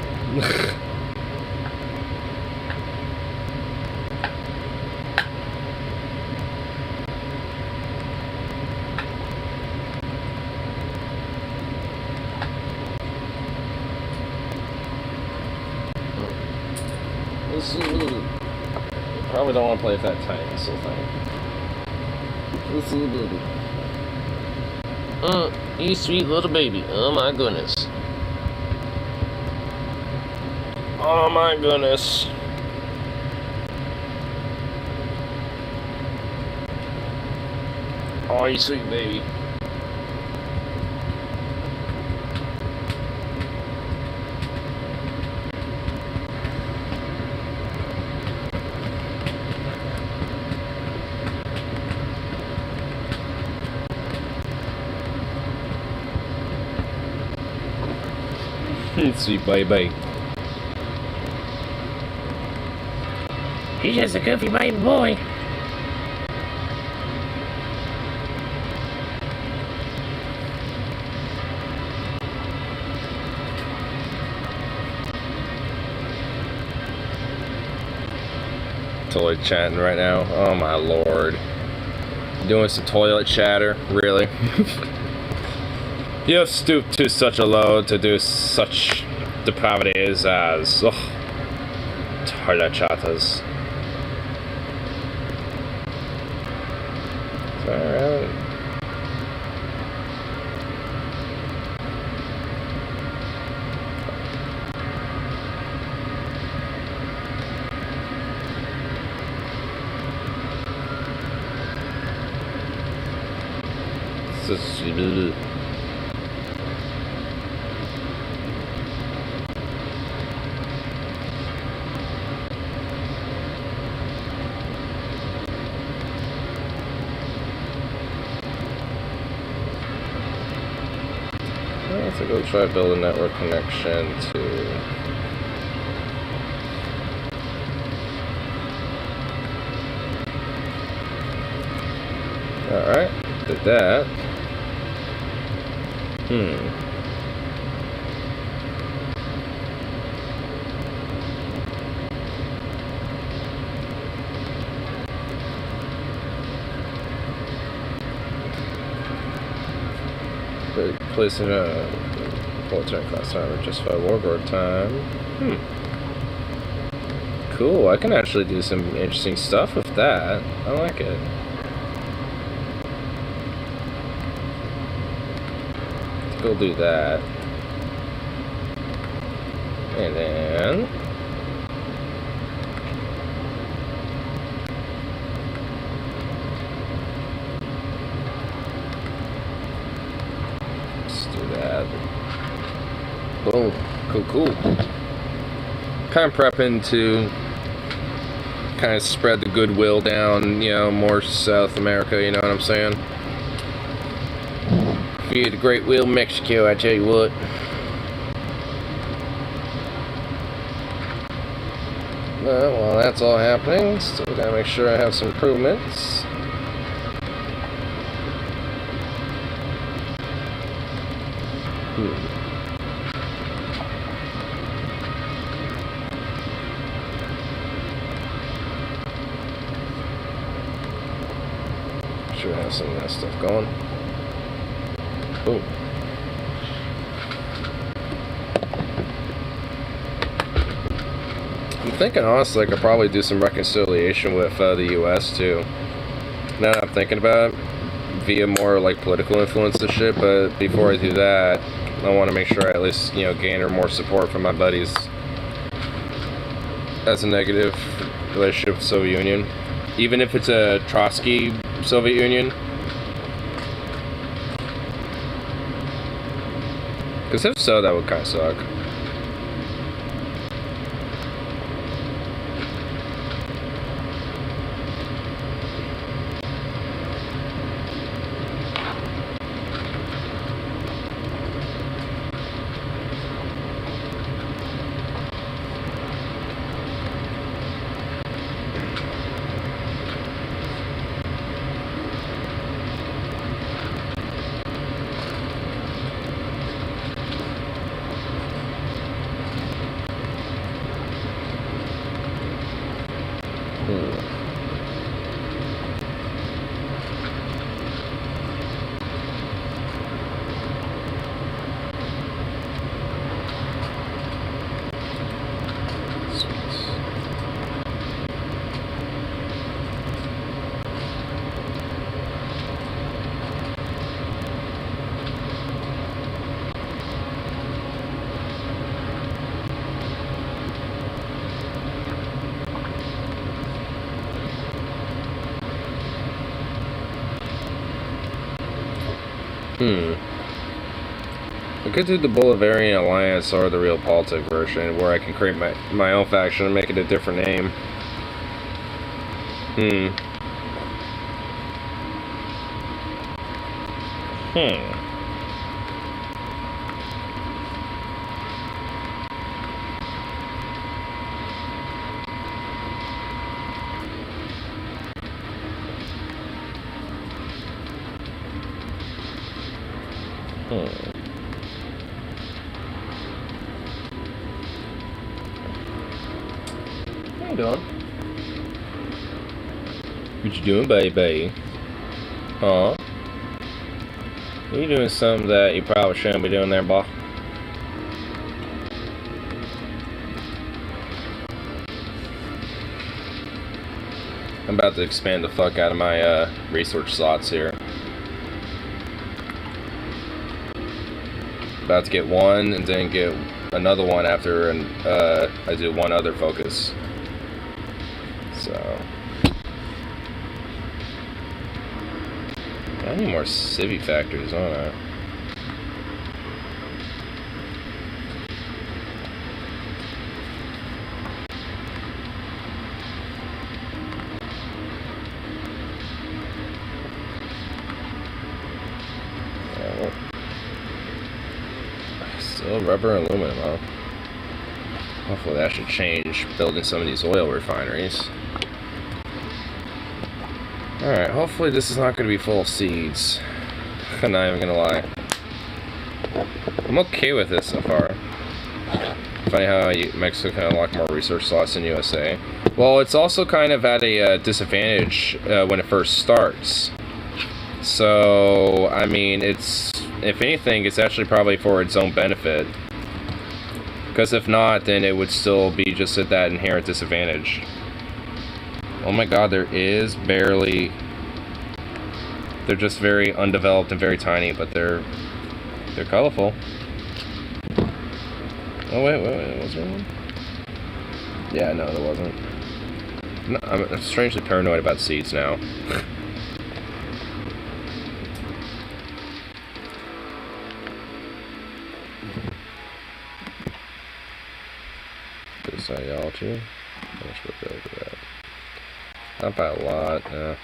[SPEAKER 1] Probably don't want to play with that tiny missile thing. You sweet little baby. Oh my goodness. Oh my goodness. Oh, you sweet baby. Sweet baby.
[SPEAKER 5] He's just a goofy baby boy.
[SPEAKER 1] Totally chatting right now. Oh my lord. Doing some toilet chatter, really? You have stooped to such a low to do such depravities as toilet chatters. Alright. Let's go try to build a network connection to. Alright, did that. Placing a full-turn class timer just by warbird time. Cool, I can actually do some interesting stuff with that. I like it. Let's go do that. And then boom. Cool. Kind of prepping to kind of spread the goodwill down, more South America, you know what I'm saying? Via the Great Wheel, Mexico, I tell you what. While that's all happening, still gotta make sure I have some improvements. Sure have some of that stuff going. Boom. I'm thinking honestly I could probably do some reconciliation with the US too. Now that I'm thinking about it, via more like political influence and shit, but before I do that, I want to make sure I at least, gain more support from my buddies. That's a negative relationship with the Soviet Union. Even if it's a Trotsky Soviet Union. Because if so, that would kind of suck. I could do the Bolivarian Alliance or the Realpolitik version, where I can create my own faction and make it a different name.
[SPEAKER 3] How you doing?
[SPEAKER 1] What you doing, baby? Huh? You doing something that you probably shouldn't be doing there, boy? I'm about to expand the fuck out of my research slots here. About to get one and then get another one after I do one other focus. So I need more civvy factors, don't I? Still rubber and aluminum, huh? Hopefully that should change building some of these oil refineries. Alright, hopefully this is not going to be full of seeds. I'm not even going to lie. I'm okay with this so far. Funny how Mexico can unlock more research slots than USA. Well, it's also kind of at a disadvantage when it first starts. So, I mean, it's, if anything, it's actually probably for its own benefit. Because if not, then it would still be just at that inherent disadvantage. Oh my god, there is barely... They're just very undeveloped and very tiny, but they're colorful. Oh wait, was there one? Yeah, no, there wasn't. No, I'm strangely paranoid about seeds now. This ideology. How much would go to that? Not by a lot, yeah.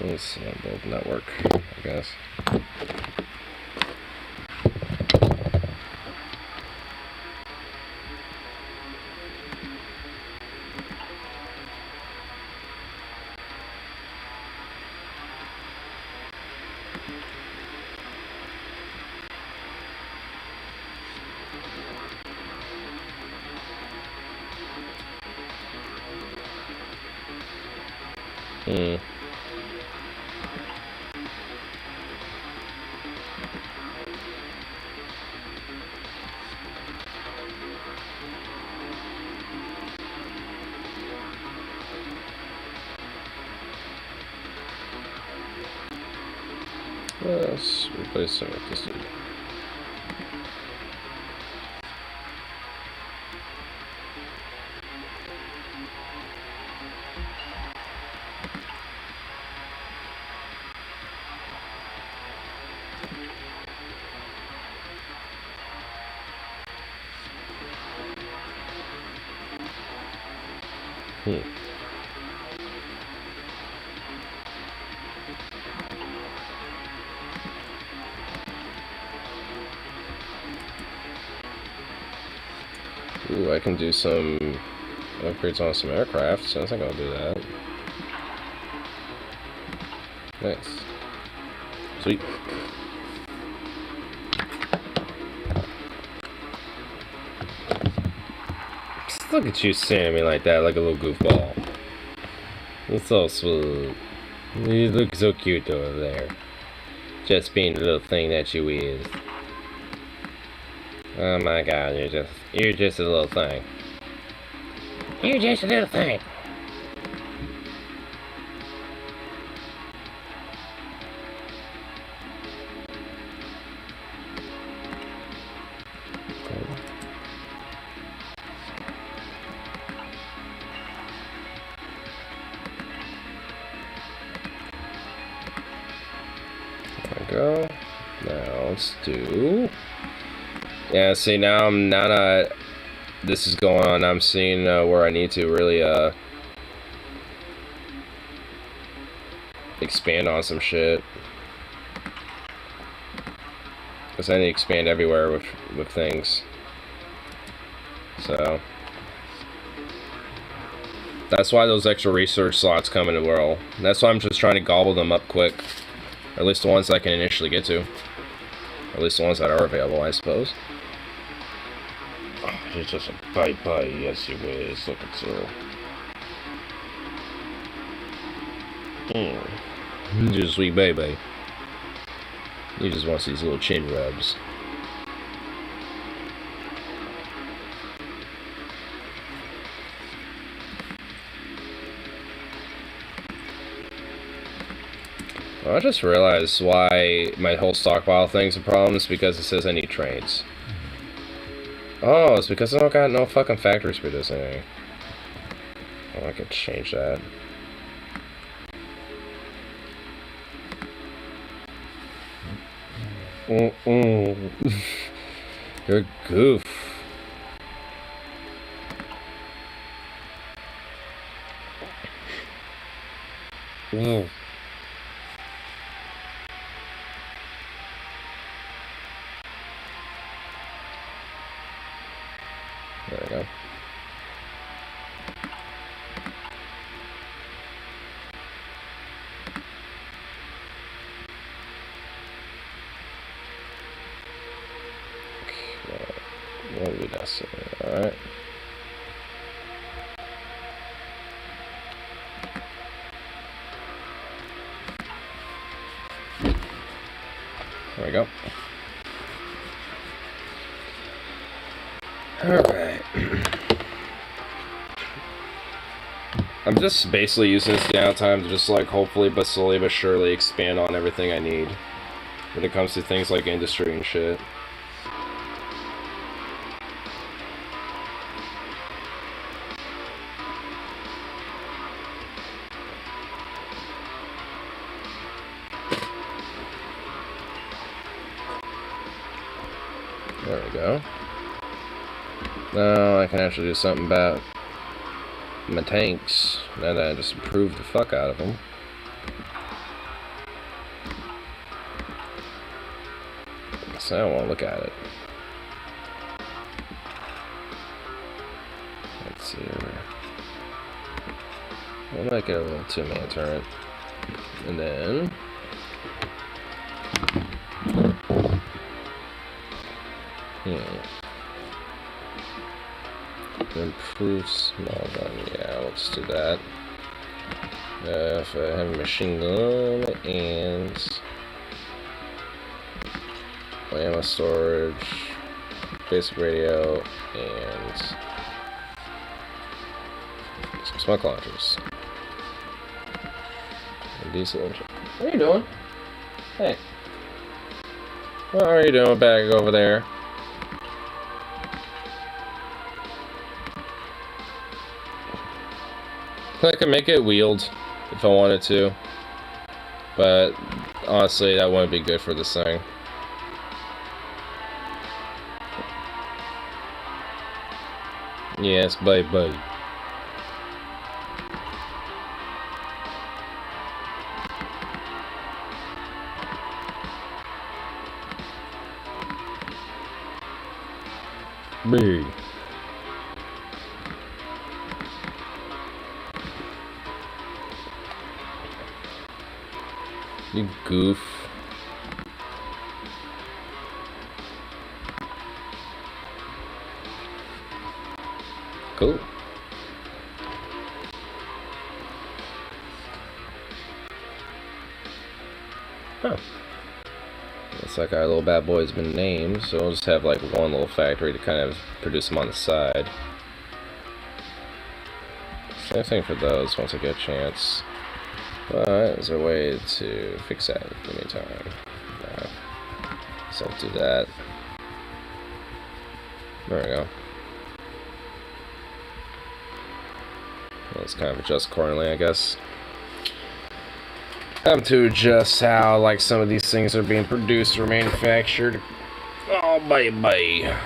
[SPEAKER 1] Let's build a network, I guess. Let's replace some with this dude. Ooh, I can do some upgrades on some aircraft, so I think I'll do that. Nice. Sweet. Just look at you staring at me like that, like a little goofball. It's so sweet. You look so cute over there. Just being the little thing that you is. Oh my god, you're just a little thing. You're just a little thing. There we go. Now let's do... Yeah, see, now that this is going on, I'm seeing where I need to really expand on some shit. Because I need to expand everywhere with things. So that's why those extra research slots come into the world. That's why I'm just trying to gobble them up quick. Or at least the ones that I can initially get to. Or at least the ones that are available, I suppose.
[SPEAKER 5] Oh, it's just a bye-bye, yes you is. Look at so.
[SPEAKER 1] Just sweet baby. You just want these little chin rubs. I just realized why my whole stockpile thing's a problem is because it says I need trains. Oh, it's because I don't got no fucking factories producing anything. Oh, I could change that. You're a goof. Whoa. There we go. Okay. What we got? Alright. There we go. Alright. I'm just basically using this downtime to just like hopefully but slowly but surely expand on everything I need when it comes to things like industry and shit. There we go. Now I can actually do something about my tanks, now that I just improved the fuck out of them. So I don't want to look at it. Let's see here. We'll make it a little 2-man turret. And then improve small gun, yeah, let's do that. If I have a machine gun and ammo storage, basic radio, and some smoke launchers. And diesel engine. What are you doing? Hey. What are you doing back over there? I could make it wheeled if I wanted to, but honestly that wouldn't be good for this thing. Yes, bye bye. Bye. You goof. Cool. Huh. Looks like our little bad boy's been named, so we'll just have like one little factory to kind of produce them on the side. Same thing for those once I get a chance. But is there a way to fix that in the meantime? No. So I'll do that. There we go. Let's kind of adjust accordingly, I guess. Have to adjust how like some of these things are being produced or manufactured. Oh bye.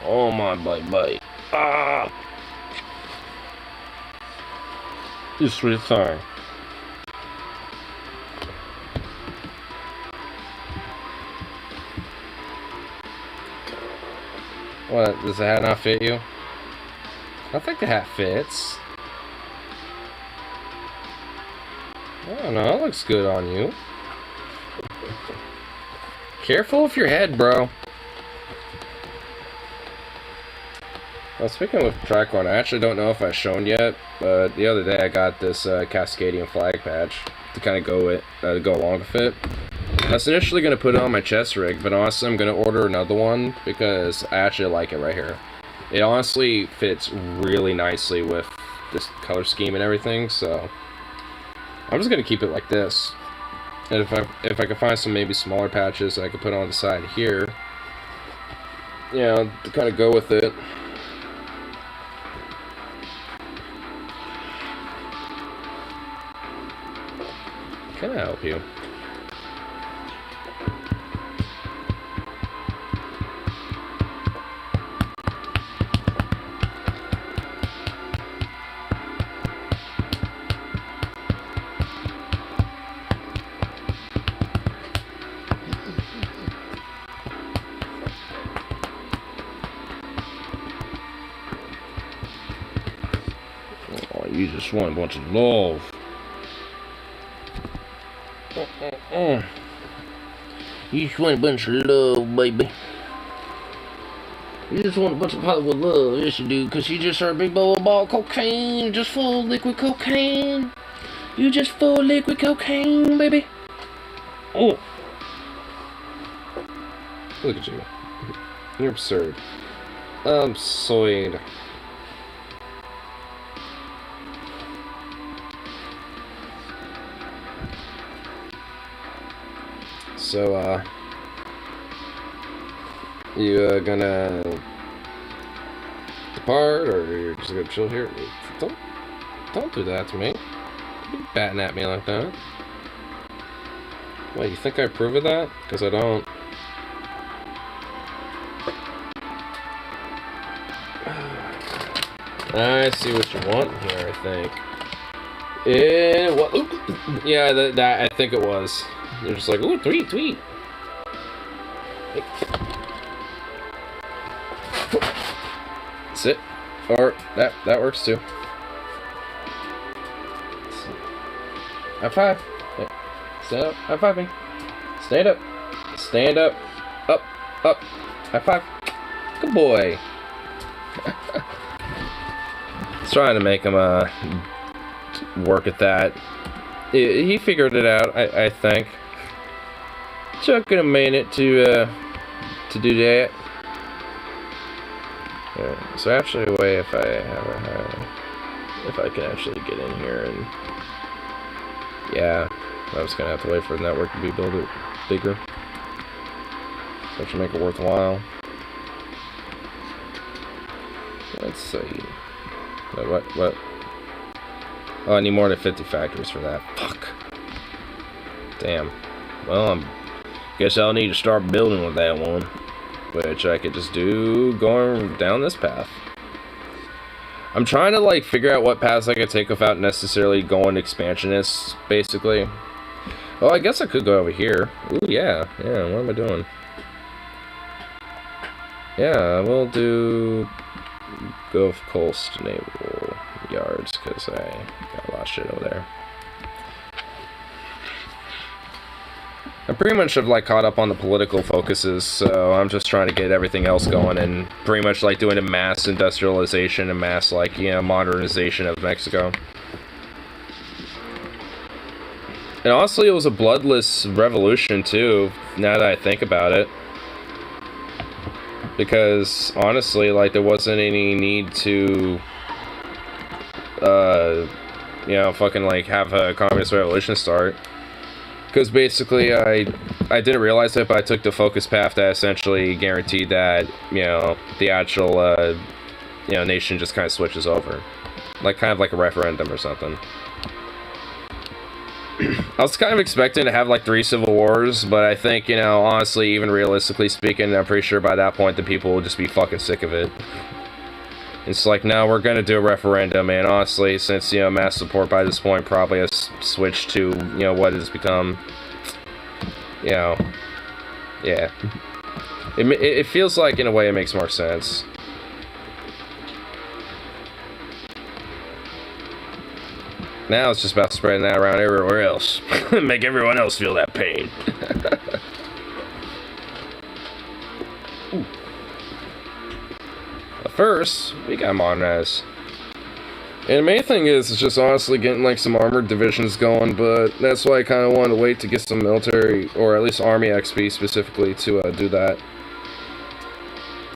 [SPEAKER 1] Oh my bye. Ah. You sweet thing. What, does the hat not fit you? I think the hat fits. I don't know, it looks good on you. Careful with your head, bro. Well, speaking of Tricorn, I actually don't know if I've shown yet, but the other day I got this Cascadian flag patch to kind of go along with it. I was initially going to put it on my chest rig, but honestly I'm going to order another one because I actually like it right here. It honestly fits really nicely with this color scheme and everything, so I'm just going to keep it like this. And if I could find some maybe smaller patches that I could put on the side here, you know, to kind of go with it. Can I help you? Oh, you just want a bunch of love. You just want a bunch of love, baby. You just want a bunch of Hollywood love. Yes, you do, because you just are a big bowl of ball cocaine. Just full of liquid cocaine. You just full of liquid cocaine, baby. Oh. Look at you. You're absurd. Absurd. So, you gonna depart, or you're just gonna chill here? Don't do that to me. Don't be batting at me like that. What, you think I approve of that? Because I don't. I see what you want here, I think. Yeah, that I think it was. They're just like, ooh, tweet. Sit. Or that works too. High five. Stand up. High five me. Stand up. Stand up. Up. High five. Good boy. It's trying to make him work at that. He figured it out, I think. Took him a minute to do that. So actually, wait, if I can actually get in here and yeah, I was gonna have to wait for the network to be built bigger. So to make it worthwhile. Let's see. What? Oh, I need more than 50 factories for that. Fuck. Damn. Well, guess I'll need to start building with that one. Which I could just do going down this path. I'm trying to, like, figure out what paths I could take without necessarily going expansionist, basically. Oh, I guess I could go over here. Ooh, yeah. Yeah, what am I doing? Yeah, we'll do Gulf Coast Naval Yards, because I got a lot of shit over there. I pretty much have like caught up on the political focuses, so I'm just trying to get everything else going and pretty much like doing a mass industrialization and mass like, you know, modernization of Mexico. And honestly, it was a bloodless revolution too, now that I think about it. Because honestly, like, there wasn't any need to you know, fucking like have a communist revolution start. Because basically, I didn't realize it, but I took the focus path that essentially guaranteed that, you know, the actual, you know, nation just kind of switches over. Like, kind of like a referendum or something. I was kind of expecting to have, like, 3 civil wars, but I think, you know, honestly, even realistically speaking, I'm pretty sure by that point the people will just be fucking sick of it. It's like, no, we're gonna do a referendum, and honestly, since, you know, mass support by this point probably has switched to, you know, what has become, you know, yeah. It feels like, in a way, it makes more sense. Now it's just about spreading that around everywhere else. Make everyone else feel that pain. first, we got modernize. And the main thing is just honestly getting like some armored divisions going, but that's why I kind of wanted to wait to get some military, or at least army XP specifically to do that.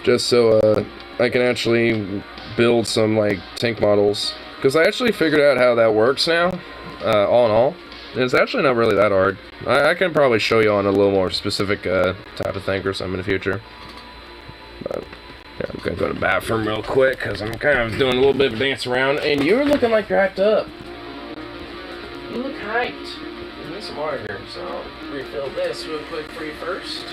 [SPEAKER 1] Just so I can actually build some like tank models. Because I actually figured out how that works now, all in all. It's actually not really that hard. I can probably show you on a little more specific type of thing or something in the future. But yeah, I'm gonna go to the bathroom real quick because I'm kind of doing a little bit of a dance around. And you're looking like you're hyped up. You look hyped. You need some water here, so I'll refill this real quick for you first.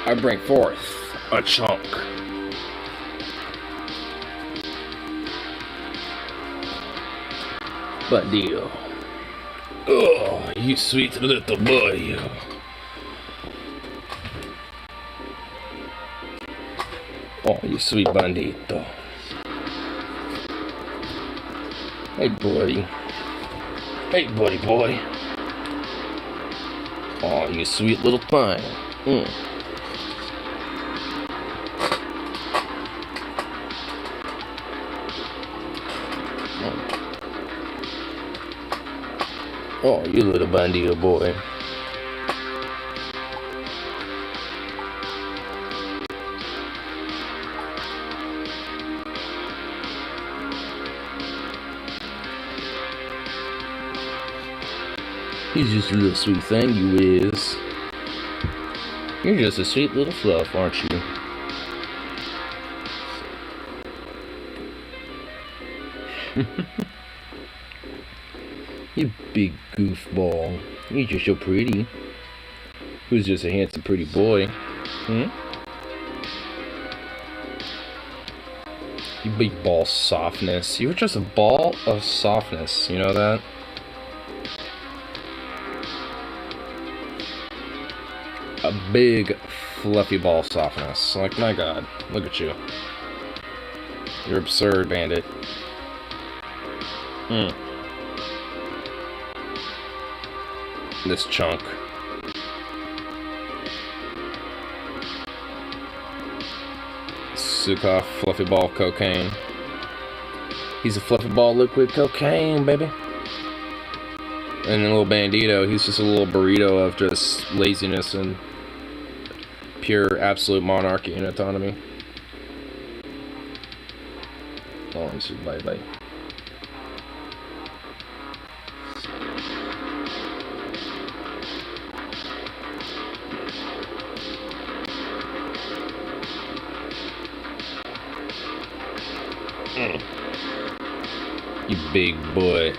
[SPEAKER 1] I bring forth a chunk. Bandido. Oh, you sweet little boy, you. Oh, you sweet bandito. Hey, buddy. Hey, buddy boy. Oh, you sweet little thing. Oh, you little bandito boy. He's just a little sweet thing, you is. You're just a sweet little fluff, aren't you? You big goofball. You're just so pretty. Who's just a handsome, pretty boy? You big ball softness. You're just a ball of softness. You know that? A big, fluffy ball of softness. Like, my God. Look at you. You're absurd, bandit. This chunk. Zukov, fluffy ball cocaine. He's a fluffy ball liquid cocaine, baby. And then little Bandito, he's just a little burrito of just laziness and pure absolute monarchy and autonomy. Oh, I'm super bye. You big boy.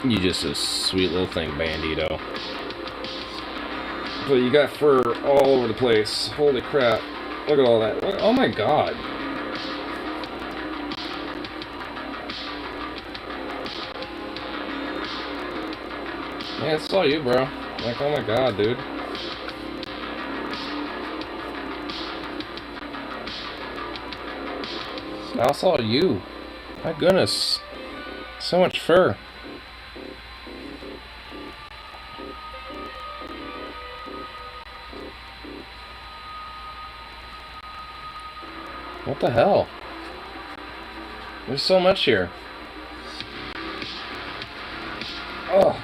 [SPEAKER 1] You just a sweet little thing, Bandito. But you got fur all over the place. Holy crap. Look at all that. Oh my god. Yeah, it's all you, bro. Like, oh my god, dude. That's all you. My goodness. So much fur. What the hell? There's so much here. Oh.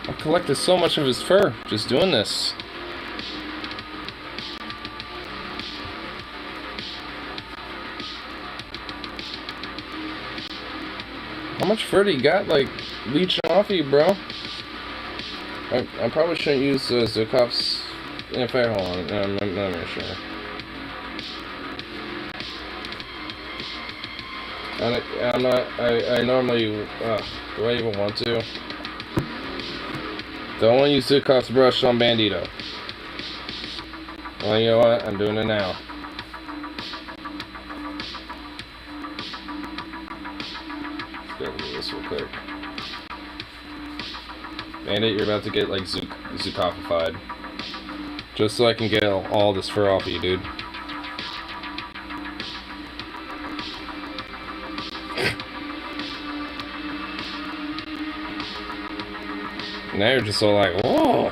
[SPEAKER 1] I've collected so much of his fur just doing this. How much fur do you got, like, leeching off of you, bro? I probably shouldn't use Zukov's... In fact, hold on. I'm not really sure. I'm not... I normally... do I even want to? Don't want to use Zukov's brush on Bandito. Well, you know what? I'm doing it now. Let's do this real quick. Bandit, you're about to get, like, Zukovified. Just so I can get all this fur off of you, dude. Now you're just all like, whoa!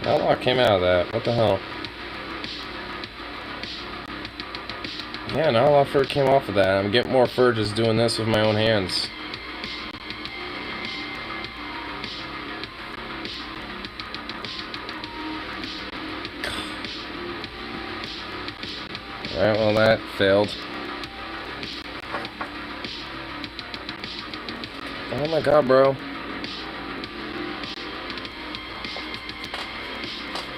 [SPEAKER 1] How long came out of that? What the hell? Yeah, not a lot of fur came off of that. I'm getting more fur just doing this with my own hands. Alright, well that failed. Oh my god, bro.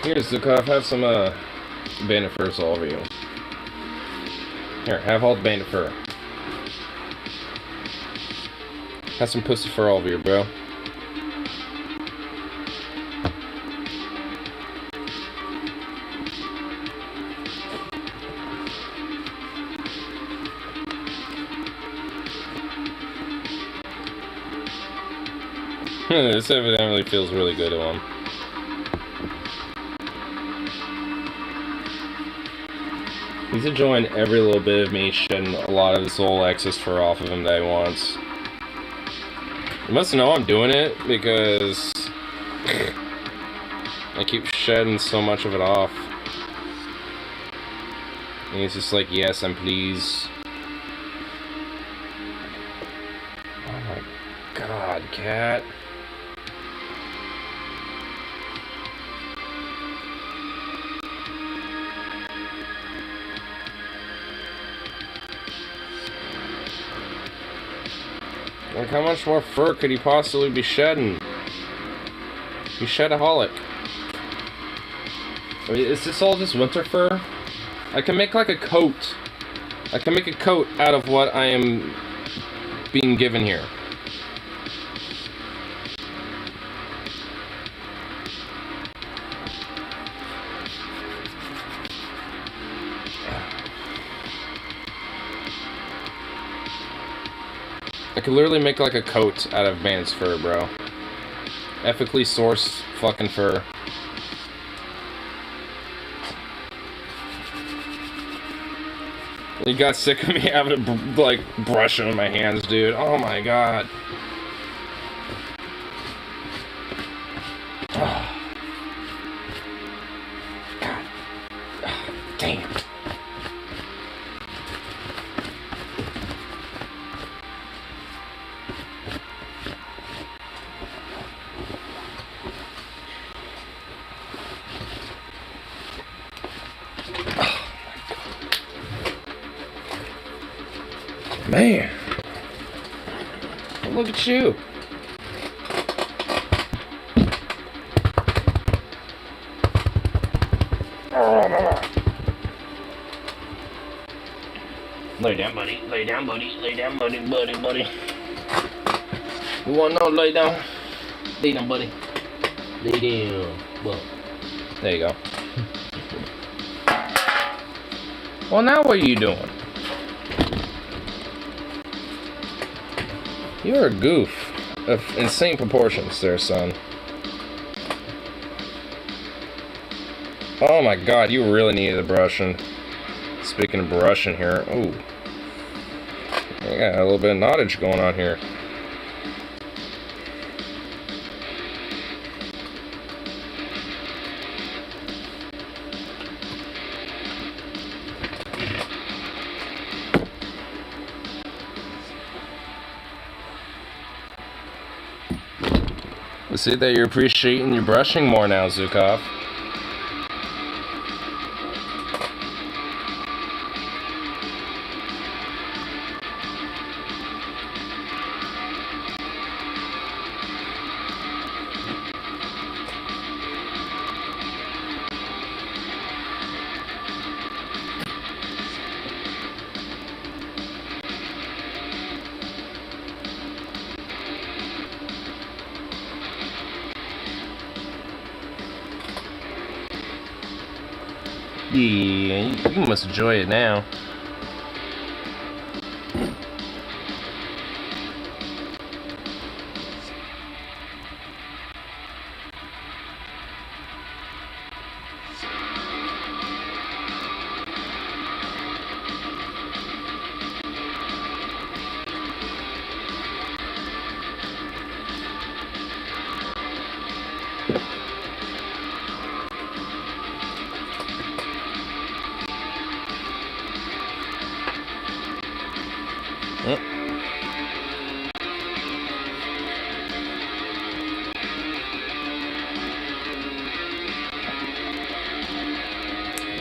[SPEAKER 1] Here, Zukov, have some bandit furs all over you. Here, have all the bandit fur. Have some pussy fur all over you, bro. This evidently feels really good to him. He's enjoying every little bit of me shedding a lot of this old excess fur off of him that he wants. He must know I'm doing it because I keep shedding so much of it off. And he's just like, yes, I'm pleased. Oh my god, cat. Like, how much more fur could he possibly be shedding? He's shedaholic. I mean, is this all just winter fur? I can make like a coat. I can make a coat out of what I am being given here. I could literally make like a coat out of bandit's fur, bro. Ethically sourced fucking fur. He got sick of me having to, like, brush him with my hands, dude. Oh my god. Oh. God. Oh, damn. Man, look at you. Lay down, buddy. Lay down, buddy. Lay down, buddy. Buddy. You want no lay down? Lay down, buddy. Lay down. Well, there you go. Well, now what are you doing? You're a goof of insane proportions there, son. Oh my god, you really needed a brushing. Speaking of brushing here, ooh. I got a little bit of knottage going on here. I see that you're appreciating your brushing more now, Zukov. Yeah, you must enjoy it now.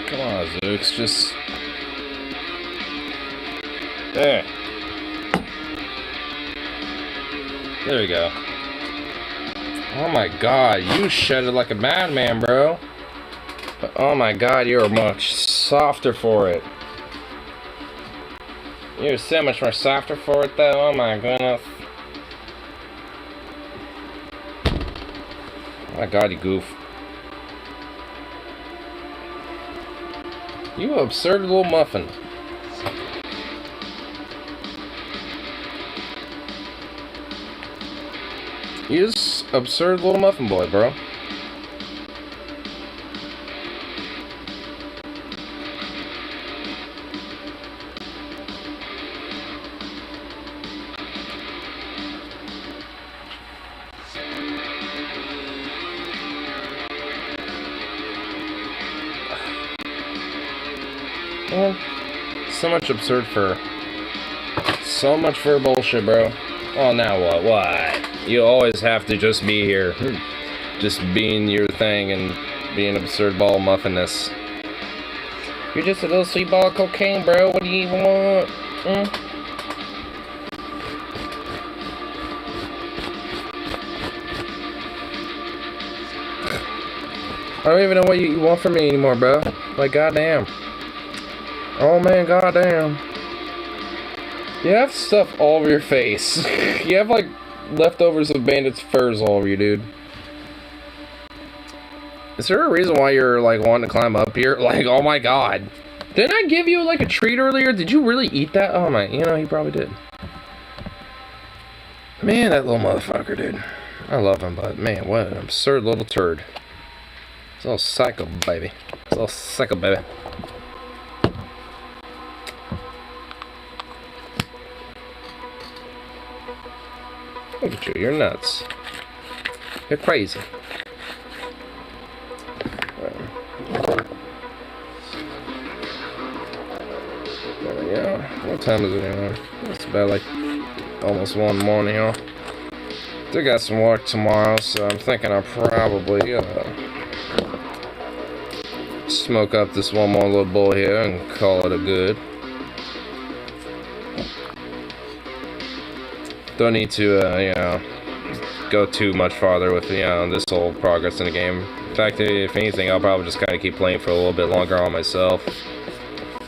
[SPEAKER 1] Come on, Zooks, just... There. There we go. Oh my god, you shedded like a madman, bro. But oh my god, you're much softer for it. You're so much more softer for it, though. Oh my goodness. Oh my god, you goof. You absurd little muffin. You just absurd little muffin boy, bro. Man, so much absurd fur. So much fur bullshit, bro. Oh, now what? What? You always have to just be here. Just being your thing and being absurd ball muffinness. You're just a little sweet ball of cocaine, bro. What do you even want? I don't even know what you want from me anymore, bro. Like, goddamn. Oh man, goddamn. You have stuff all over your face. You have like leftovers of bandits' furs all over you, dude. Is there a reason why you're like wanting to climb up here? Like, oh my god. Didn't I give you like a treat earlier? Did you really eat that? Oh my, you know, you probably did. Man, that little motherfucker, dude. I love him, but man, what an absurd little turd. It's all psycho, baby. It's all psycho, baby. Look at you, you're nuts. You're crazy. Yeah, what time is it anyway? It's about like almost 1 in the morning, you know. Still got some work tomorrow, so I'm thinking I'll probably smoke up this one more little boy here and call it a good. Don't need to, you know, go too much farther with, you know, this whole progress in the game. In fact, if anything, I'll probably just kind of keep playing for a little bit longer on myself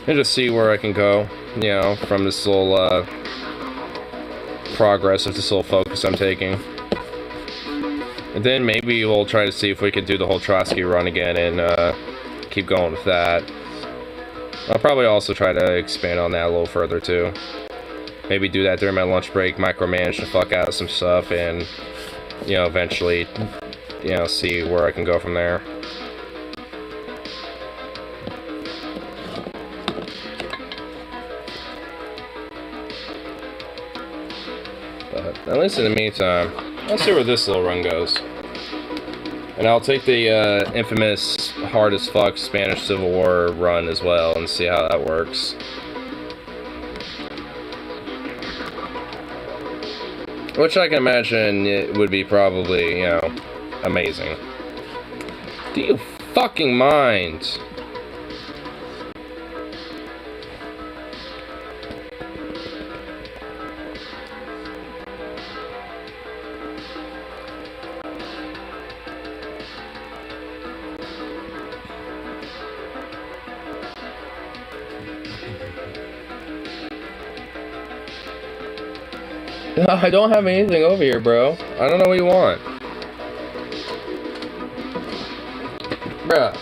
[SPEAKER 1] and just see where I can go, you know, from this little progress of this little focus I'm taking. And then maybe we'll try to see if we can do the whole Trotsky run again and keep going with that. I'll probably also try to expand on that a little further too. Maybe do that during my lunch break, micromanage the fuck out of some stuff, and, you know, eventually, you know, see where I can go from there. But at least in the meantime, let's see where this little run goes. And I'll take the infamous hard as fuck Spanish Civil War run as well and see how that works. Which I can imagine it would be probably, you know, amazing. Do you fucking mind? I don't have anything over here, bro. I don't know what you want. Bruh.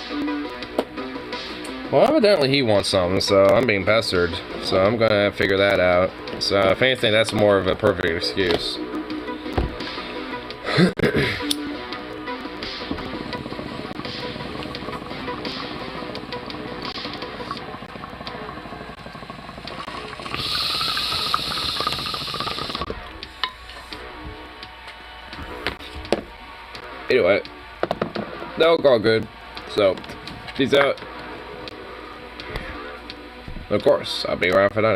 [SPEAKER 1] Well, evidently he wants something, so I'm being pestered. So I'm gonna figure that out. So if anything, that's more of a perfect excuse. Anyway, that was all good. So, peace out. Of course, I'll be around for that.